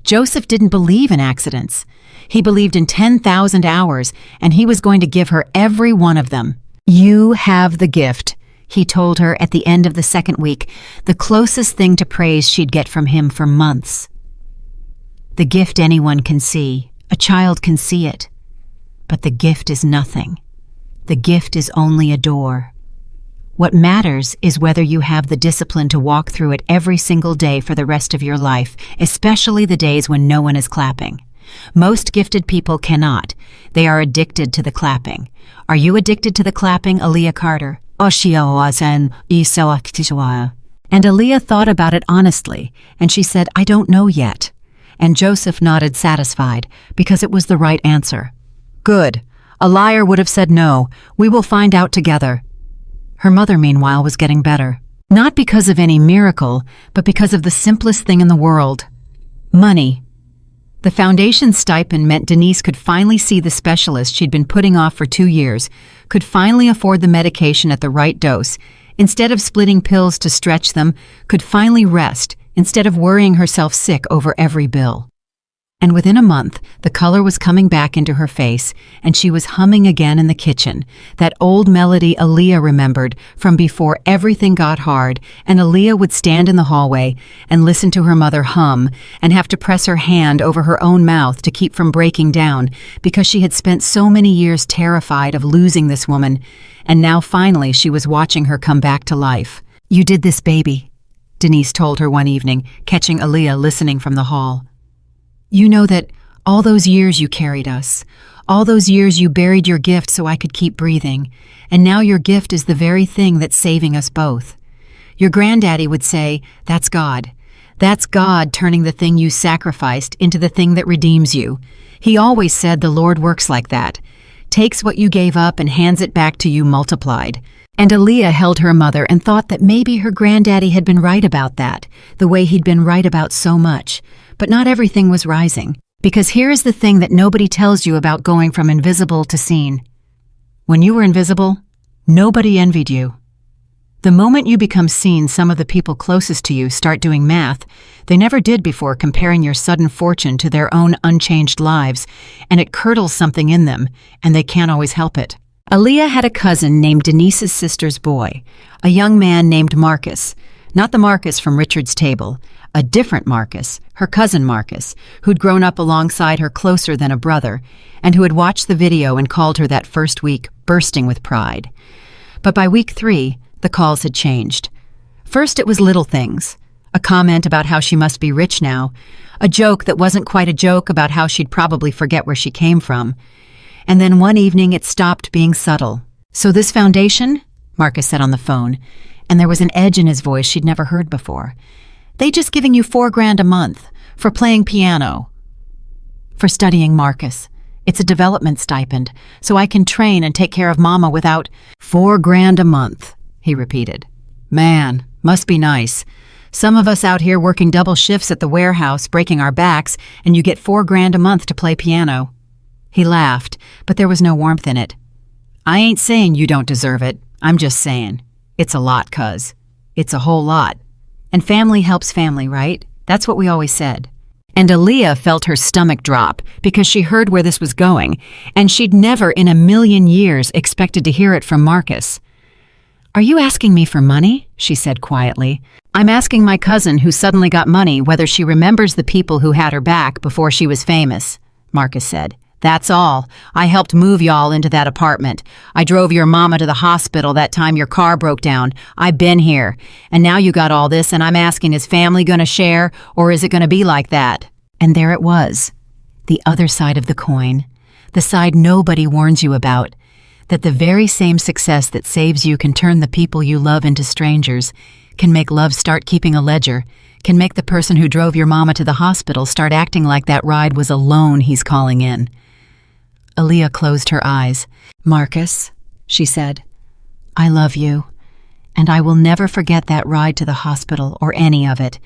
Joseph didn't believe in accidents. He believed in 10,000 hours, and he was going to give her every one of them. "You have the gift," he told her at the end of the second week, the closest thing to praise she'd get from him for months. The gift anyone can see. A child can see it. But the gift is nothing. The gift is only a door. What matters is whether you have the discipline to walk through it every single day for the rest of your life, especially the days when no one is clapping. Most gifted people cannot. They are addicted to the clapping. Are you addicted to the clapping, Aaliyah Carter? And Aaliyah thought about it honestly, and she said, "I don't know yet." And Joseph nodded satisfied, because it was the right answer. "Good. A liar would have said no. We will find out together." Her mother, meanwhile, was getting better. Not because of any miracle, but because of the simplest thing in the world. Money. The foundation stipend meant Denise could finally see the specialist she'd been putting off for 2 years, could finally afford the medication at the right dose, instead of splitting pills to stretch them, could finally rest, instead of worrying herself sick over every bill. And within a month, the color was coming back into her face, and she was humming again in the kitchen, that old melody Aaliyah remembered from before everything got hard, and Aaliyah would stand in the hallway and listen to her mother hum and have to press her hand over her own mouth to keep from breaking down because she had spent so many years terrified of losing this woman, and now finally she was watching her come back to life. "You did this, baby," Denise told her one evening, catching Aaliyah listening from the hall. "You know that all those years you carried us, all those years you buried your gift so I could keep breathing, and now your gift is the very thing that's saving us both. Your granddaddy would say, that's God. That's God turning the thing you sacrificed into the thing that redeems you. He always said the Lord works like that, takes what you gave up and hands it back to you multiplied." And Aaliyah held her mother and thought that maybe her granddaddy had been right about that, the way he'd been right about so much. But not everything was rising. Because here is the thing that nobody tells you about going from invisible to seen. When you were invisible, nobody envied you. The moment you become seen, some of the people closest to you start doing math they never did before, comparing your sudden fortune to their own unchanged lives, and it curdles something in them, and they can't always help it. Aaliyah had a cousin named Denise's sister's boy, a young man named Marcus, not the Marcus from Richard's Table, a different Marcus, her cousin Marcus, who'd grown up alongside her closer than a brother, and who had watched the video and called her that first week bursting with pride. But by week 3, the calls had changed. First it was little things, a comment about how she must be rich now, a joke that wasn't quite a joke about how she'd probably forget where she came from. And then one evening it stopped being subtle. "So this foundation?" Marcus said on the phone, and there was an edge in his voice she'd never heard before. "They just giving you $4,000 a month for playing piano." "For studying, Marcus. It's a development stipend, so I can train and take care of Mama without—" "$4,000 a month," he repeated. "Man, must be nice. Some of us out here working double shifts at the warehouse, breaking our backs, and you get $4,000 a month to play piano." He laughed, but there was no warmth in it. "I ain't saying you don't deserve it. I'm just saying, it's a lot, cuz. It's a whole lot. And family helps family, right? That's what we always said." And Aaliyah felt her stomach drop because she heard where this was going, and she'd never in a million years expected to hear it from Marcus. "Are you asking me for money?" she said quietly. "I'm asking my cousin who suddenly got money whether she remembers the people who had her back before she was famous," Marcus said. "That's all. I helped move y'all into that apartment. I drove your mama to the hospital that time your car broke down. I've been here. And now you got all this, and I'm asking, is family gonna share, or is it gonna be like that?" And there it was, the other side of the coin, the side nobody warns you about, that the very same success that saves you can turn the people you love into strangers, can make love start keeping a ledger, can make the person who drove your mama to the hospital start acting like that ride was a loan he's calling in. Aaliyah closed her eyes. "Marcus," she said, "I love you, and I will never forget that ride to the hospital or any of it.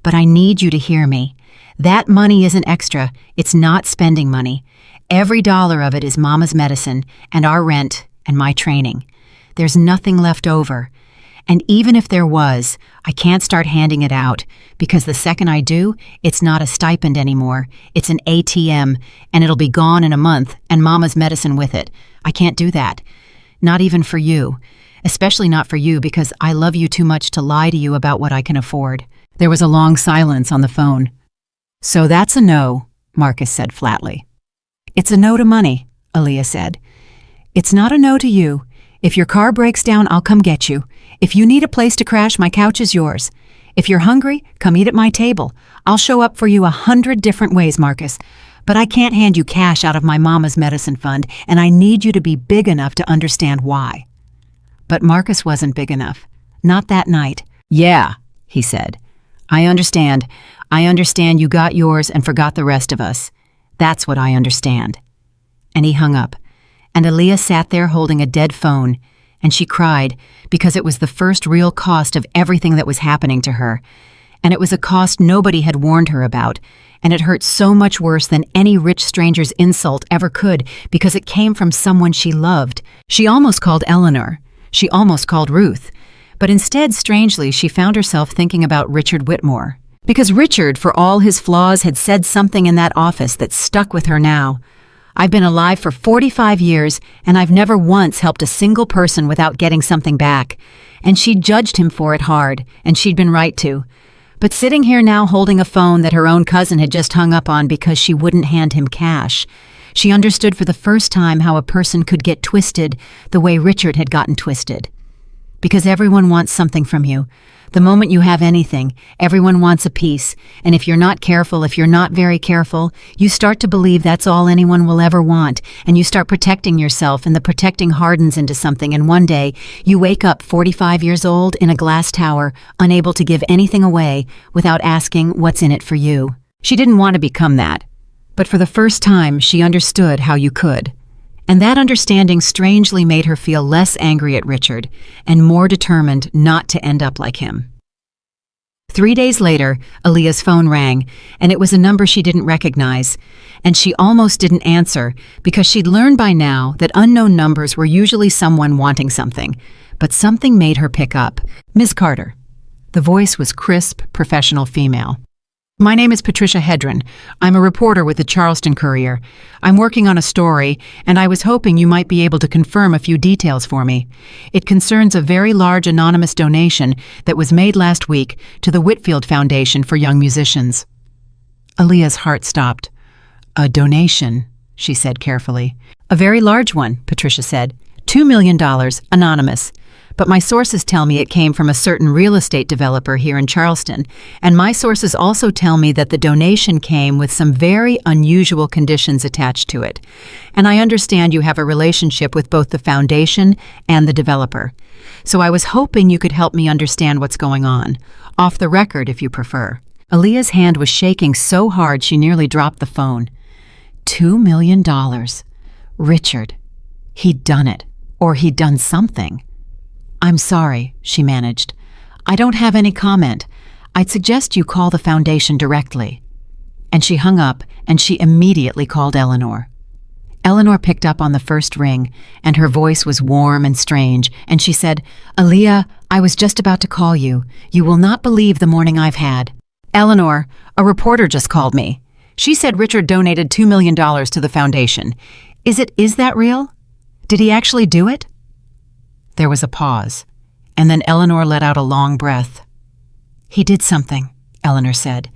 But I need you to hear me. That money isn't extra. It's not spending money. Every dollar of it is Mama's medicine and our rent and my training. There's nothing left over. And even if there was, I can't start handing it out, because the second I do, it's not a stipend anymore. It's an ATM, and it'll be gone in a month, and Mama's medicine with it. I can't do that. Not even for you. Especially not for you, because I love you too much to lie to you about what I can afford." There was a long silence on the phone. "So that's a no," Marcus said flatly. "It's a no to money," Aaliyah said. "It's not a no to you. If your car breaks down, I'll come get you. If you need a place to crash, my couch is yours. If you're hungry, come eat at my table. I'll show up for you 100 different ways, Marcus. But I can't hand you cash out of my mama's medicine fund, and I need you to be big enough to understand why." But Marcus wasn't big enough. Not that night. "Yeah," he said. I understand. I understand you got yours and forgot the rest of us. That's what I understand." And he hung up. And Aaliyah sat there holding a dead phone, and she cried because it was the first real cost of everything that was happening to her. And it was a cost nobody had warned her about, and it hurt so much worse than any rich stranger's insult ever could because it came from someone she loved. She almost called Eleanor. She almost called Ruth. But instead, strangely, she found herself thinking about Richard Whitmore. Because Richard, for all his flaws, had said something in that office that stuck with her now. "I've been alive for 45 years, and I've never once helped a single person without getting something back." And she'd judged him for it hard, and she'd been right to. But sitting here now holding a phone that her own cousin had just hung up on because she wouldn't hand him cash, she understood for the first time how a person could get twisted the way Richard had gotten twisted. Because everyone wants something from you. The moment you have anything, everyone wants a piece, and if you're not careful, if you're not very careful, you start to believe that's all anyone will ever want, and you start protecting yourself, and the protecting hardens into something, and one day, you wake up 45 years old in a glass tower, unable to give anything away without asking what's in it for you. She didn't want to become that, but for the first time, she understood how you could. And that understanding strangely made her feel less angry at Richard and more determined not to end up like him. 3 days later, Aaliyah's phone rang, and it was a number she didn't recognize, and she almost didn't answer because she'd learned by now that unknown numbers were usually someone wanting something, but something made her pick up. "Ms. Carter." The voice was crisp, professional female. "My name is Patricia Hedren. I'm a reporter with the Charleston Courier. I'm working on a story, and I was hoping you might be able to confirm a few details for me. It concerns a very large anonymous donation that was made last week to the Whitfield Foundation for Young Musicians." Aaliyah's heart stopped. "A donation," she said carefully. "A very large one," Patricia said. $2 million, anonymous. but my sources tell me it came from a certain real estate developer here in Charleston, and my sources also tell me that the donation came with some very unusual conditions attached to it. And I understand you have a relationship with both the foundation and the developer. So I was hoping you could help me understand what's going on, off the record if you prefer." Aaliyah's hand was shaking so hard she nearly dropped the phone. $2 million. Richard. He'd done it. Or he'd done something. "I'm sorry," she managed. "I don't have any comment. I'd suggest you call the foundation directly." And she hung up, and she immediately called Eleanor. Eleanor picked up on the first ring, and her voice was warm and strange, and she said, "Aaliyah, I was just about to call you. You will not believe the morning I've had." "Eleanor, a reporter just called me. She said Richard donated $2 million to the foundation. Is that real? Did he actually do it?" There was a pause, and then Eleanor let out a long breath. "He did something," Eleanor said,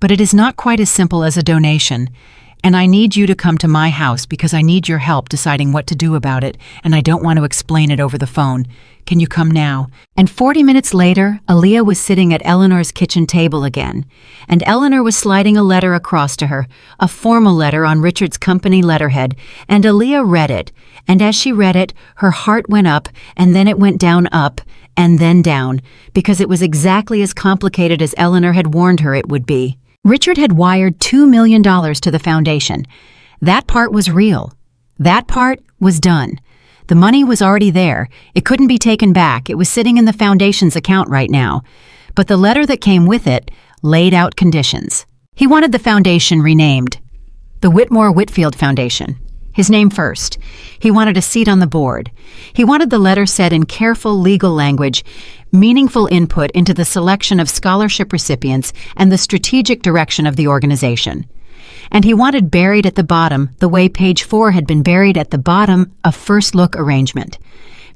"but it is not quite as simple as a donation, and I need you to come to my house because I need your help deciding what to do about it, and I don't want to explain it over the phone. Can you come now?" And 40 minutes later, Aaliyah was sitting at Eleanor's kitchen table again, and Eleanor was sliding a letter across to her, a formal letter on Richard's company letterhead, and Aaliyah read it, and as she read it, her heart went up, and then it went down up, and then down, because it was exactly as complicated as Eleanor had warned her it would be. Richard had wired $2 million to the foundation. That part was real. That part was done. The money was already there. It couldn't be taken back. It was sitting in the foundation's account right now. But the letter that came with it laid out conditions. He wanted the foundation renamed the Whitmore Whitfield Foundation. His name first. He wanted a seat on the board. He wanted the letter said in careful legal language, meaningful input into the selection of scholarship recipients and the strategic direction of the organization. And he wanted buried at the bottom the way page 4 had been buried at the bottom a first look arrangement,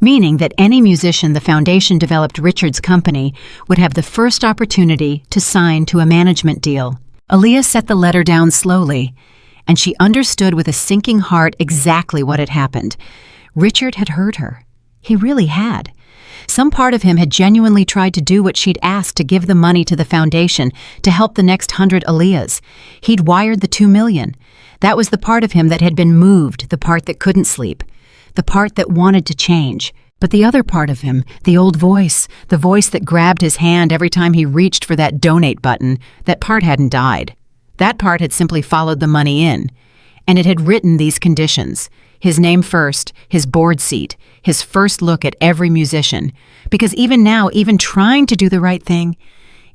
meaning that any musician the foundation developed Richard's company would have the first opportunity to sign to a management deal. Aaliyah set the letter down slowly, and she understood with a sinking heart exactly what had happened. Richard had hurt her. He really had. Some part of him had genuinely tried to do what she'd asked to give the money to the foundation to help the next 100 Aaliyahs. He'd wired the $2 million. That was the part of him that had been moved, the part that couldn't sleep, the part that wanted to change. But the other part of him, the old voice, the voice that grabbed his hand every time he reached for that donate button, that part hadn't died. That part had simply followed the money in, and it had written these conditions. His name first, his board seat, his first look at every musician. Because even now, even trying to do the right thing,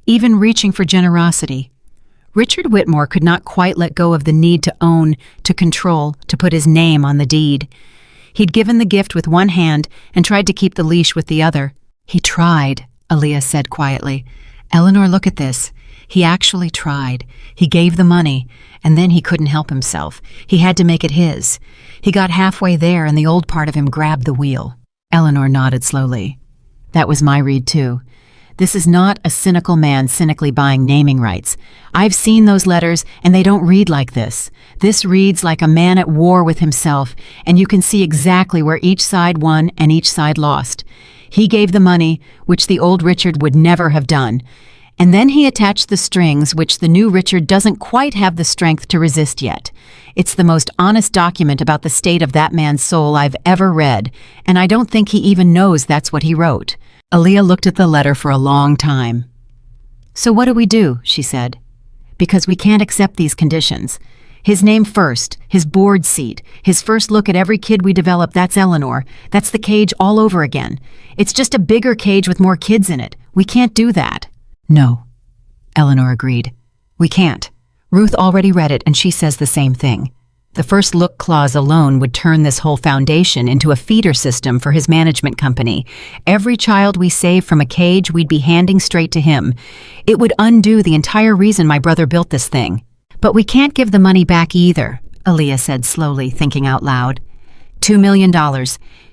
even reaching for generosity, Richard Whitmore could not quite let go of the need to own, to control, to put his name on the deed. He'd given the gift with one hand and tried to keep the leash with the other. "He tried," Aaliyah said quietly. "Eleanor, look at this. He actually tried. He gave the money, and then he couldn't help himself. He had to make it his. He got halfway there, and the old part of him grabbed the wheel." Eleanor nodded slowly. "That was my read, too. This is not a cynical man cynically buying naming rights. I've seen those letters, and they don't read like this. This reads like a man at war with himself, and you can see exactly where each side won and each side lost. He gave the money, which the old Richard would never have done. And then he attached the strings, which the new Richard doesn't quite have the strength to resist yet. It's the most honest document about the state of that man's soul I've ever read, and I don't think he even knows that's what he wrote." Aaliyah looked at the letter for a long time. "So what do we do?" she said. "Because we can't accept these conditions. His name first, his board seat, his first look at every kid we develop, that's Eleanor. That's the cage all over again. It's just a bigger cage with more kids in it. We can't do that." "No," Eleanor agreed. "We can't. Ruth already read it, and she says the same thing. The first look clause alone would turn this whole foundation into a feeder system for his management company. Every child we save from a cage, we'd be handing straight to him. It would undo the entire reason my brother built this thing." "But we can't give the money back either," Aaliyah said slowly, thinking out loud. $2 million.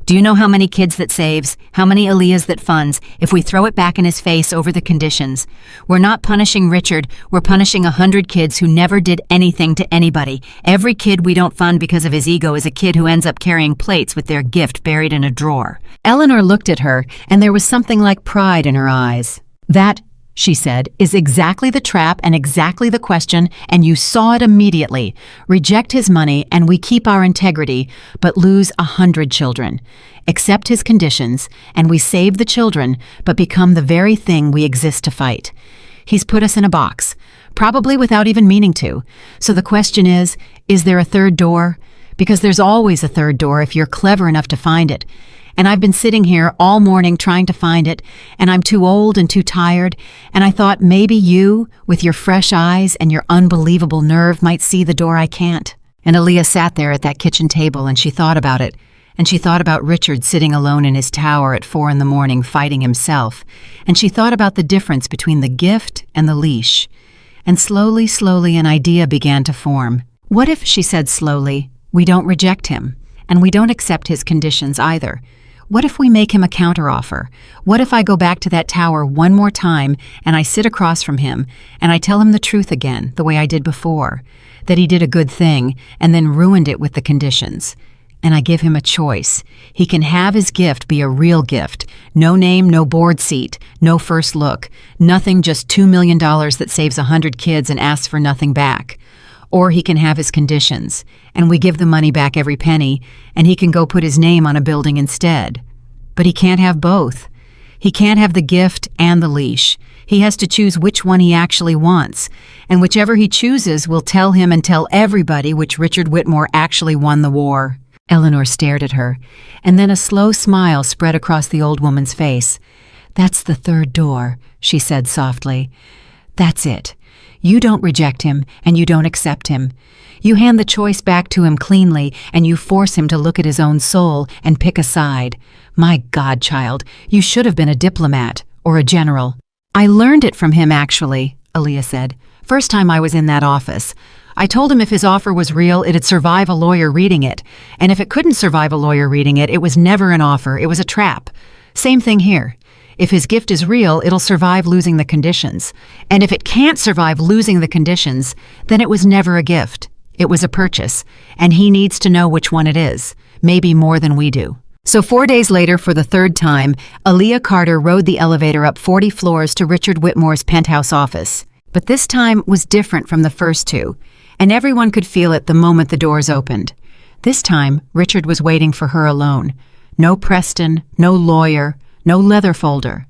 Do you know how many kids that saves, how many Aaliyahs that funds, if we throw it back in his face over the conditions? We're not punishing Richard, we're punishing 100 kids who never did anything to anybody. Every kid we don't fund because of his ego is a kid who ends up carrying plates with their gift buried in a drawer. Eleanor looked at her, and there was something like pride in her eyes. That, she said, is exactly the trap and exactly the question, and you saw it immediately. Reject his money and we keep our integrity, but lose 100 children. Accept his conditions and we save the children, but become the very thing we exist to fight. He's put us in a box, probably without even meaning to. So the question is there a third door? Because there's always a third door if you're clever enough to find it. And I've been sitting here all morning trying to find it, and I'm too old and too tired, and I thought maybe you, with your fresh eyes and your unbelievable nerve, might see the door I can't. And Aaliyah sat there at that kitchen table, and she thought about it. And she thought about Richard sitting alone in his tower at 4 a.m. fighting himself. And she thought about the difference between the gift and the leash. And slowly, an idea began to form. What if, she said slowly, we don't reject him, and we don't accept his conditions either? What if we make him a counteroffer? What if I go back to that tower one more time and I sit across from him and I tell him the truth again, the way I did before, that he did a good thing and then ruined it with the conditions? And I give him a choice. He can have his gift be a real gift. No name, no board seat, no first look, nothing, just $2 million that saves 100 kids and asks for nothing back. Or he can have his conditions, and we give the money back every penny, and he can go put his name on a building instead. But he can't have both. He can't have the gift and the leash. He has to choose which one he actually wants, and whichever he chooses will tell him and tell everybody which Richard Whitmore actually won the war. Eleanor stared at her, and then a slow smile spread across the old woman's face. "That's the third door," she said softly. "That's it. You don't reject him, and you don't accept him. You hand the choice back to him cleanly, and you force him to look at his own soul and pick a side. My God, child, you should have been a diplomat or a general." "I learned it from him, actually," Aaliyah said. "First time I was in that office. I told him if his offer was real, it'd survive a lawyer reading it. And if it couldn't survive a lawyer reading it, it was never an offer, it was a trap. Same thing here. If his gift is real, it'll survive losing the conditions. And if it can't survive losing the conditions, then it was never a gift. It was a purchase. And he needs to know which one it is, maybe more than we do." So 4 days later, for the third time, Aaliyah Carter rode the elevator up 40 floors to Richard Whitmore's penthouse office. But this time was different from the first two, and everyone could feel it the moment the doors opened. This time, Richard was waiting for her alone. No Preston, no lawyer, no leather folder,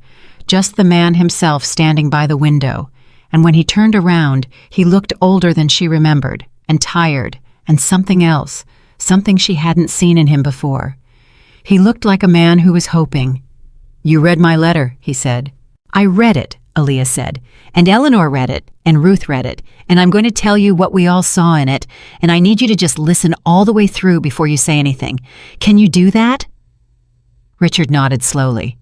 just the man himself standing by the window. And when he turned around, he looked older than she remembered, and tired, and something else, something she hadn't seen in him before. He looked like a man who was hoping. "You read my letter," he said. "I read it," Aaliyah said, "and Eleanor read it, and Ruth read it, and I'm going to tell you what we all saw in it, and I need you to just listen all the way through before you say anything. Can you do that?" Richard nodded slowly.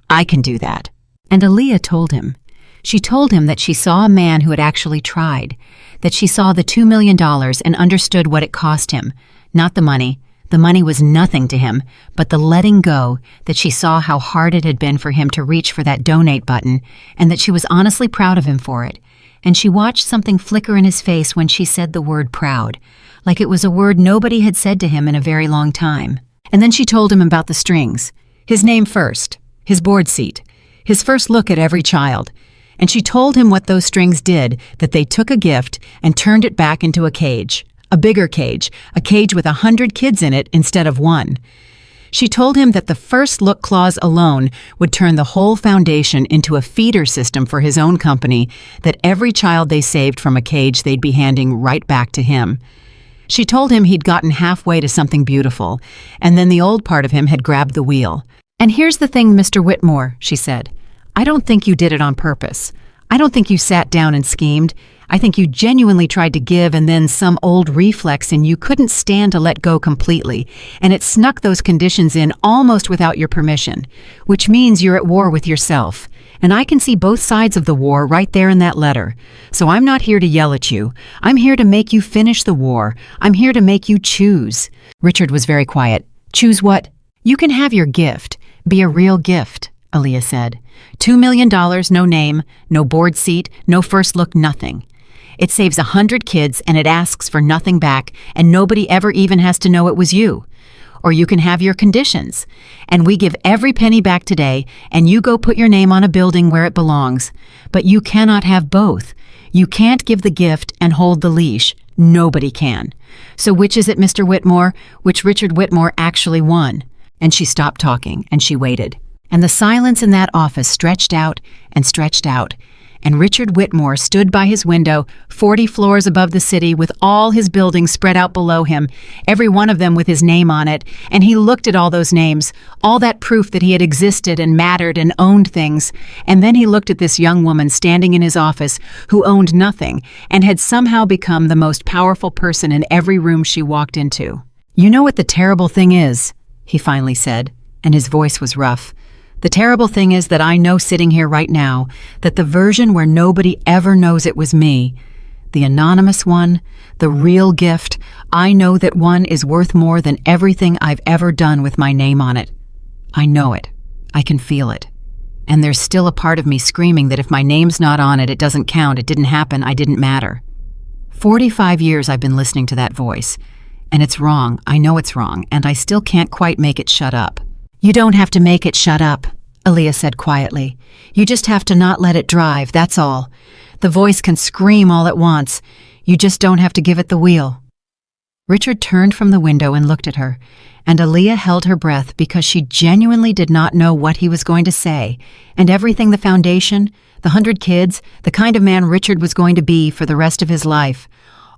"I can do that." And Aaliyah told him. She told him that she saw a man who had actually tried, that she saw the $2 million and understood what it cost him, not the money. The money was nothing to him, but the letting go, that she saw how hard it had been for him to reach for that donate button, and that she was honestly proud of him for it. And she watched something flicker in his face when she said the word proud, like it was a word nobody had said to him in a very long time. And then she told him about the strings. His name first, his board seat, his first look at every child. And she told him what those strings did, that they took a gift and turned it back into a cage. A bigger cage, a cage with 100 kids in it instead of one. She told him that the first look clause alone would turn the whole foundation into a feeder system for his own company, that every child they saved from a cage they'd be handing right back to him. She told him he'd gotten halfway to something beautiful, and then the old part of him had grabbed the wheel. "And here's the thing, Mr. Whitmore," she said. "I don't think you did it on purpose. I don't think you sat down and schemed. I think you genuinely tried to give, and then some old reflex in you couldn't stand to let go completely, and it snuck those conditions in almost without your permission, which means you're at war with yourself. And I can see both sides of the war right there in that letter. So I'm not here to yell at you. I'm here to make you finish the war. I'm here to make you choose." Richard was very quiet. "Choose what?" You can have your gift. Be a real gift, Aaliyah said. $2 million, no name, no board seat, no first look, nothing. It saves 100 kids and it asks for nothing back, and nobody ever even has to know it was you. Or you can have your conditions, and we give every penny back today, and you go put your name on a building where it belongs. But you cannot have both. You can't give the gift and hold the leash. Nobody can. So which is it, Mr. Whitmore? Which Richard Whitmore actually won? And she stopped talking, and she waited. And the silence in that office stretched out, and Richard Whitmore stood by his window, 40 floors above the city, with all his buildings spread out below him, every one of them with his name on it, and he looked at all those names, all that proof that he had existed and mattered and owned things, and then he looked at this young woman standing in his office who owned nothing and had somehow become the most powerful person in every room she walked into. "You know what the terrible thing is?" he finally said, and his voice was rough. "The terrible thing is that I know sitting here right now that the version where nobody ever knows it was me, the anonymous one, the real gift, I know that one is worth more than everything I've ever done with my name on it. I know it. I can feel it. And there's still a part of me screaming that if my name's not on it, it doesn't count, it didn't happen, I didn't matter. 45 years I've been listening to that voice. And it's wrong, I know it's wrong, and I still can't quite make it shut up." "You don't have to make it shut up," Aaliyah said quietly. "You just have to not let it drive, that's all. The voice can scream all it wants. You just don't have to give it the wheel." Richard turned from the window and looked at her, and Aaliyah held her breath because she genuinely did not know what he was going to say, and everything, the foundation, the 100 kids, the kind of man Richard was going to be for the rest of his life,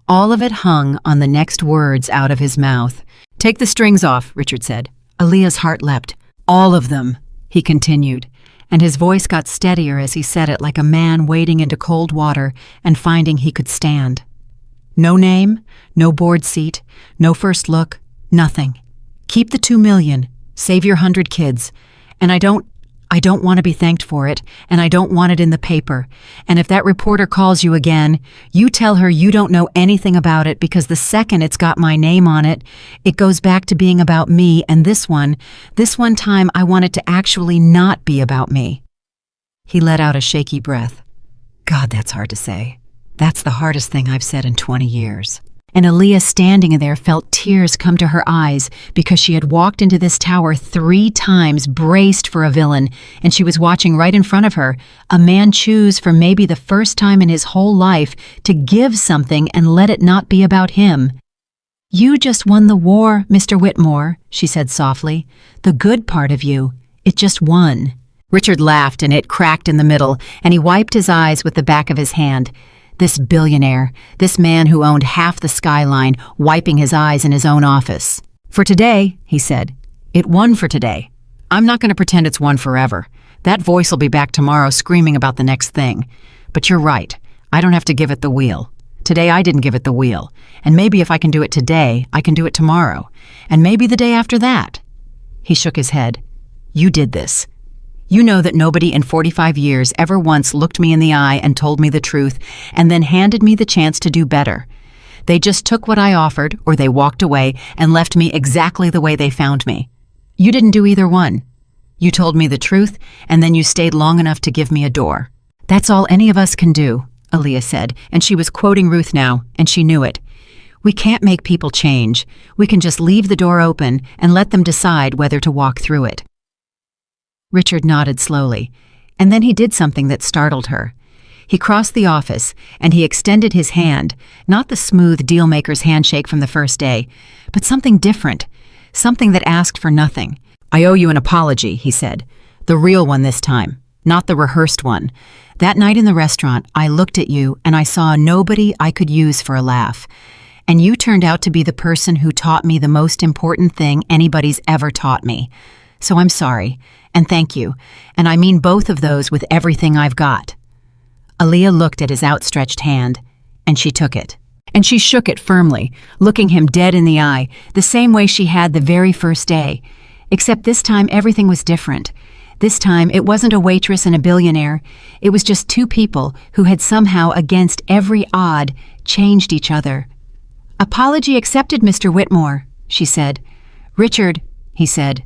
all of it hung on the next words out of his mouth. "Take the strings off," Richard said. Aaliyah's heart leapt. "All of them," he continued, and his voice got steadier as he said it, like a man wading into cold water and finding he could stand. "No name, no board seat, no first look, nothing. Keep the 2 million, save your 100 kids, and I don't want to be thanked for it, and I don't want it in the paper. And if that reporter calls you again, you tell her you don't know anything about it, because the second it's got my name on it, it goes back to being about me, and this one time I want it to actually not be about me." He let out a shaky breath. "God, that's hard to say. That's the hardest thing I've said in 20 years. And Aaliyah, standing there, felt tears come to her eyes because she had walked into this tower 3 times, braced for a villain, and she was watching right in front of her a man choose for maybe the first time in his whole life to give something and let it not be about him. "You just won the war, Mr. Whitmore," she said softly. "The good part of you, it just won." Richard laughed, and it cracked in the middle, and he wiped his eyes with the back of his hand. This billionaire, this man who owned half the skyline, wiping his eyes in his own office. "For today," he said. "It won for today. I'm not going to pretend it's won forever. That voice will be back tomorrow screaming about the next thing. But you're right. I don't have to give it the wheel. Today I didn't give it the wheel. And maybe if I can do it today, I can do it tomorrow. And maybe the day after that." He shook his head. "You did this. You know that nobody in 45 years ever once looked me in the eye and told me the truth and then handed me the chance to do better. They just took what I offered, or they walked away and left me exactly the way they found me. You didn't do either one. You told me the truth, and then you stayed long enough to give me a door. That's all any of us can do," Aaliyah said, and she was quoting Ruth now, and she knew it. "We can't make people change. We can just leave the door open and let them decide whether to walk through it." Richard nodded slowly, and then he did something that startled her. He crossed the office, and he extended his hand, not the smooth deal-maker's handshake from the first day, but something different, something that asked for nothing. "I owe you an apology," he said. "The real one this time, not the rehearsed one. That night in the restaurant, I looked at you, and I saw nobody I could use for a laugh. And you turned out to be the person who taught me the most important thing anybody's ever taught me. So I'm sorry, and thank you, and I mean both of those with everything I've got." Aaliyah looked at his outstretched hand, and she took it. And she shook it firmly, looking him dead in the eye, the same way she had the very first day. Except this time everything was different. This time it wasn't a waitress and a billionaire. It was just 2 people who had somehow, against every odd, changed each other. "Apology accepted, Mr. Whitmore," she said. "Richard," he said.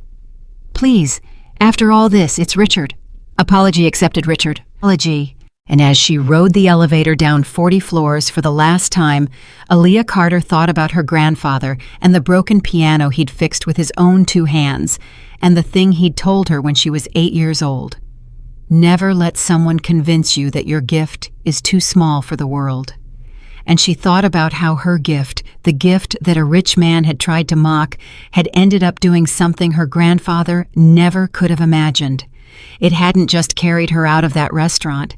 Please, after all this, it's Richard. Apology accepted, Richard. Apology. And as she rode the elevator down 40 floors for the last time, Aaliyah Carter thought about her grandfather and the broken piano he'd fixed with his own 2 hands, and the thing he'd told her when she was 8 years old. Never let someone convince you that your gift is too small for the world. And she thought about how her gift, the gift that a rich man had tried to mock, had ended up doing something her grandfather never could have imagined. It hadn't just carried her out of that restaurant.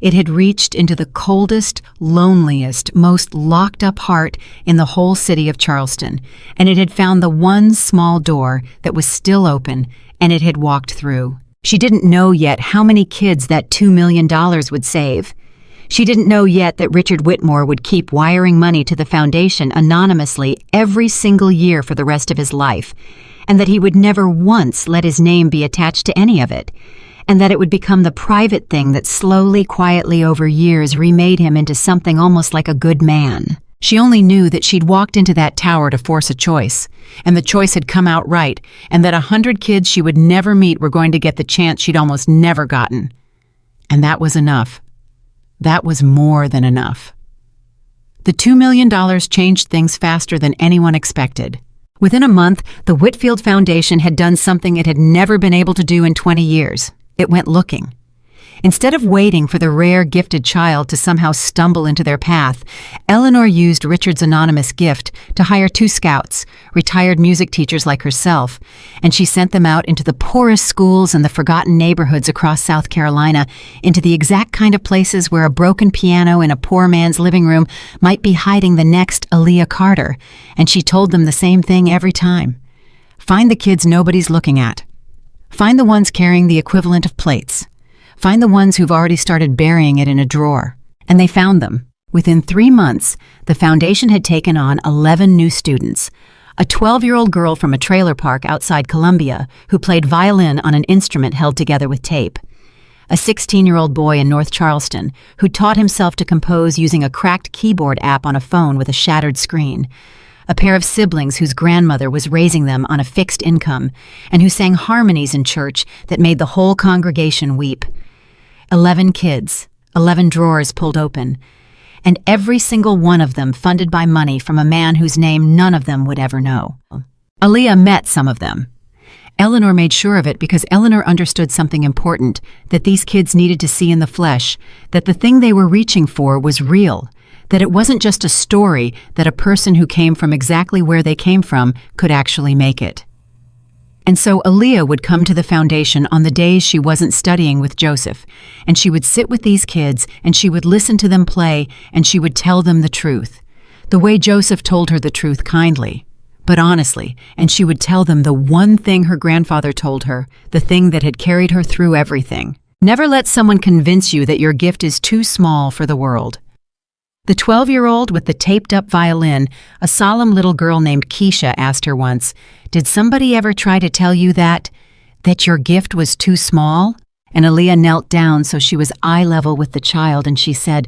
It had reached into the coldest, loneliest, most locked-up heart in the whole city of Charleston, and it had found the one small door that was still open, and it had walked through. She didn't know yet how many kids that $2 million would save. She didn't know yet that Richard Whitmore would keep wiring money to the foundation anonymously every single year for the rest of his life, and that he would never once let his name be attached to any of it, and that it would become the private thing that slowly, quietly over years remade him into something almost like a good man. She only knew that she'd walked into that tower to force a choice, and the choice had come out right, and that 100 kids she would never meet were going to get the chance she'd almost never gotten. And that was enough. That was more than enough. The $2 million changed things faster than anyone expected. Within a month, the Whitfield Foundation had done something it had never been able to do in 20 years. It went looking. Instead of waiting for the rare gifted child to somehow stumble into their path, Eleanor used Richard's anonymous gift to hire 2 scouts, retired music teachers like herself, and she sent them out into the poorest schools and the forgotten neighborhoods across South Carolina, into the exact kind of places where a broken piano in a poor man's living room might be hiding the next Aaliyah Carter, and she told them the same thing every time. Find the kids nobody's looking at. Find the ones carrying the equivalent of plates. Find the ones who've already started burying it in a drawer. And they found them. Within 3 months, the foundation had taken on 11 new students. A 12-year-old girl from a trailer park outside Columbia who played violin on an instrument held together with tape. A 16-year-old boy in North Charleston who taught himself to compose using a cracked keyboard app on a phone with a shattered screen. A pair of siblings whose grandmother was raising them on a fixed income and who sang harmonies in church that made the whole congregation weep. 11 kids, 11 drawers pulled open, and every single one of them funded by money from a man whose name none of them would ever know. Aaliyah met some of them. Eleanor made sure of it because Eleanor understood something important that these kids needed to see in the flesh, that the thing they were reaching for was real, that it wasn't just a story that a person who came from exactly where they came from could actually make it. And so Aaliyah would come to the foundation on the days she wasn't studying with Joseph, and she would sit with these kids, and she would listen to them play, and she would tell them the truth. The way Joseph told her the truth kindly, but honestly, and she would tell them the one thing her grandfather told her, the thing that had carried her through everything. Never let someone convince you that your gift is too small for the world. The 12-year-old with the taped-up violin, a solemn little girl named Keisha, asked her once, "Did somebody ever try to tell you that your gift was too small?" And Aaliyah knelt down so she was eye level with the child, and she said,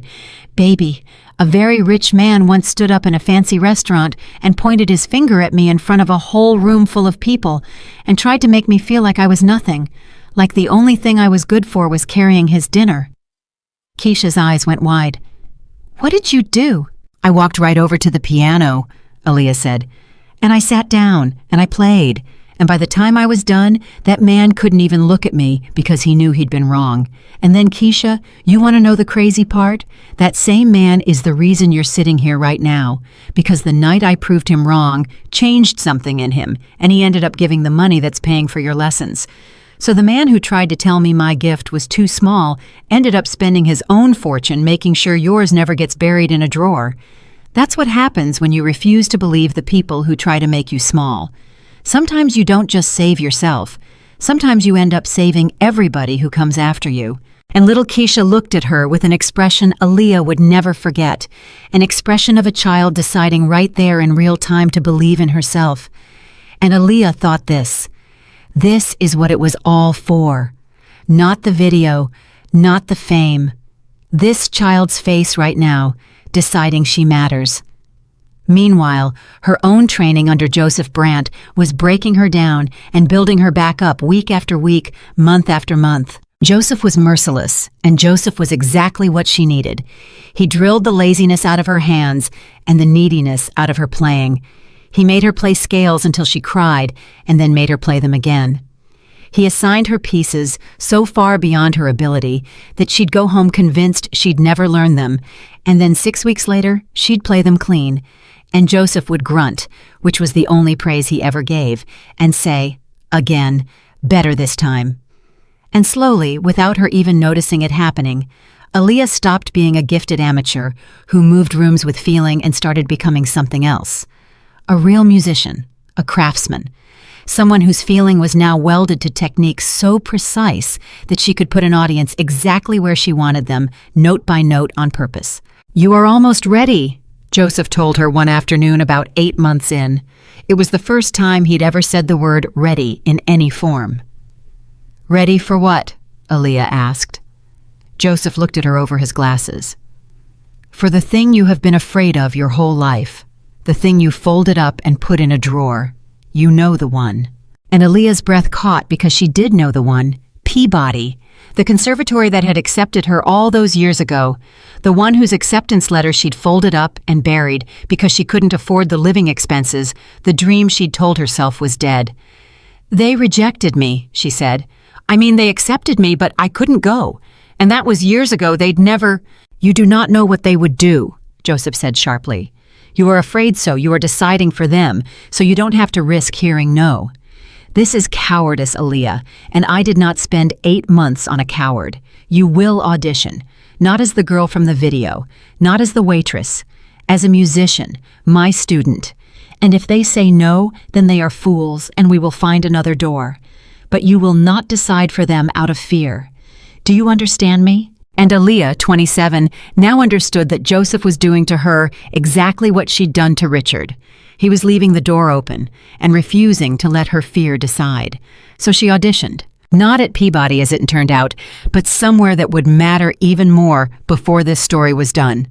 "Baby, a very rich man once stood up in a fancy restaurant and pointed his finger at me in front of a whole room full of people and tried to make me feel like I was nothing, like the only thing I was good for was carrying his dinner." Keisha's eyes went wide. "What did you do?" "I walked right over to the piano," Aaliyah said, "and I sat down and I played, and by the time I was done, that man couldn't even look at me because he knew he'd been wrong. And then, Keisha, you want to know the crazy part? That same man is the reason you're sitting here right now, because the night I proved him wrong changed something in him, and he ended up giving the money that's paying for your lessons. So the man who tried to tell me my gift was too small ended up spending his own fortune making sure yours never gets buried in a drawer. That's what happens when you refuse to believe the people who try to make you small. Sometimes you don't just save yourself. Sometimes you end up saving everybody who comes after you." And little Keisha looked at her with an expression Aaliyah would never forget, an expression of a child deciding right there in real time to believe in herself. And Aaliyah thought this. This is what it was all for. Not the video, not the fame. This child's face right now, deciding she matters. Meanwhile, her own training under Joseph Brandt was breaking her down and building her back up week after week, month after month. Joseph was merciless, and Joseph was exactly what she needed. He drilled the laziness out of her hands and the neediness out of her playing. He made her play scales until she cried, and then made her play them again. He assigned her pieces so far beyond her ability that she'd go home convinced she'd never learn them, and then 6 weeks later, she'd play them clean. And Joseph would grunt, which was the only praise he ever gave, and say, again, better this time. And slowly, without her even noticing it happening, Aaliyah stopped being a gifted amateur who moved rooms with feeling and started becoming something else. A real musician, a craftsman, someone whose feeling was now welded to techniques so precise that she could put an audience exactly where she wanted them, note by note on purpose. "You are almost ready," Joseph told her one afternoon about 8 months in. It was the first time he'd ever said the word ready in any form. "Ready for what?" Aaliyah asked. Joseph looked at her over his glasses. "For the thing you have been afraid of your whole life. The thing you folded up and put in a drawer. You know the one." And Aaliyah's breath caught because she did know the one. Peabody, the conservatory that had accepted her all those years ago, the one whose acceptance letter she'd folded up and buried because she couldn't afford the living expenses, the dream she'd told herself was dead. "They rejected me," she said. "I mean, they accepted me, but I couldn't go. And that was years ago. They'd never—" "You do not know what they would do," Joseph said sharply. "You are afraid so. You are deciding for them, so you don't have to risk hearing no. This is cowardice, Aaliyah, and I did not spend 8 months on a coward. You will audition, not as the girl from the video, not as the waitress, as a musician, my student. And if they say no, then they are fools, and we will find another door. But you will not decide for them out of fear. Do you understand me?" And Aaliyah, 27, now understood that Joseph was doing to her exactly what she'd done to Richard. He was leaving the door open and refusing to let her fear decide. So she auditioned. Not at Peabody, as it turned out, but somewhere that would matter even more before this story was done.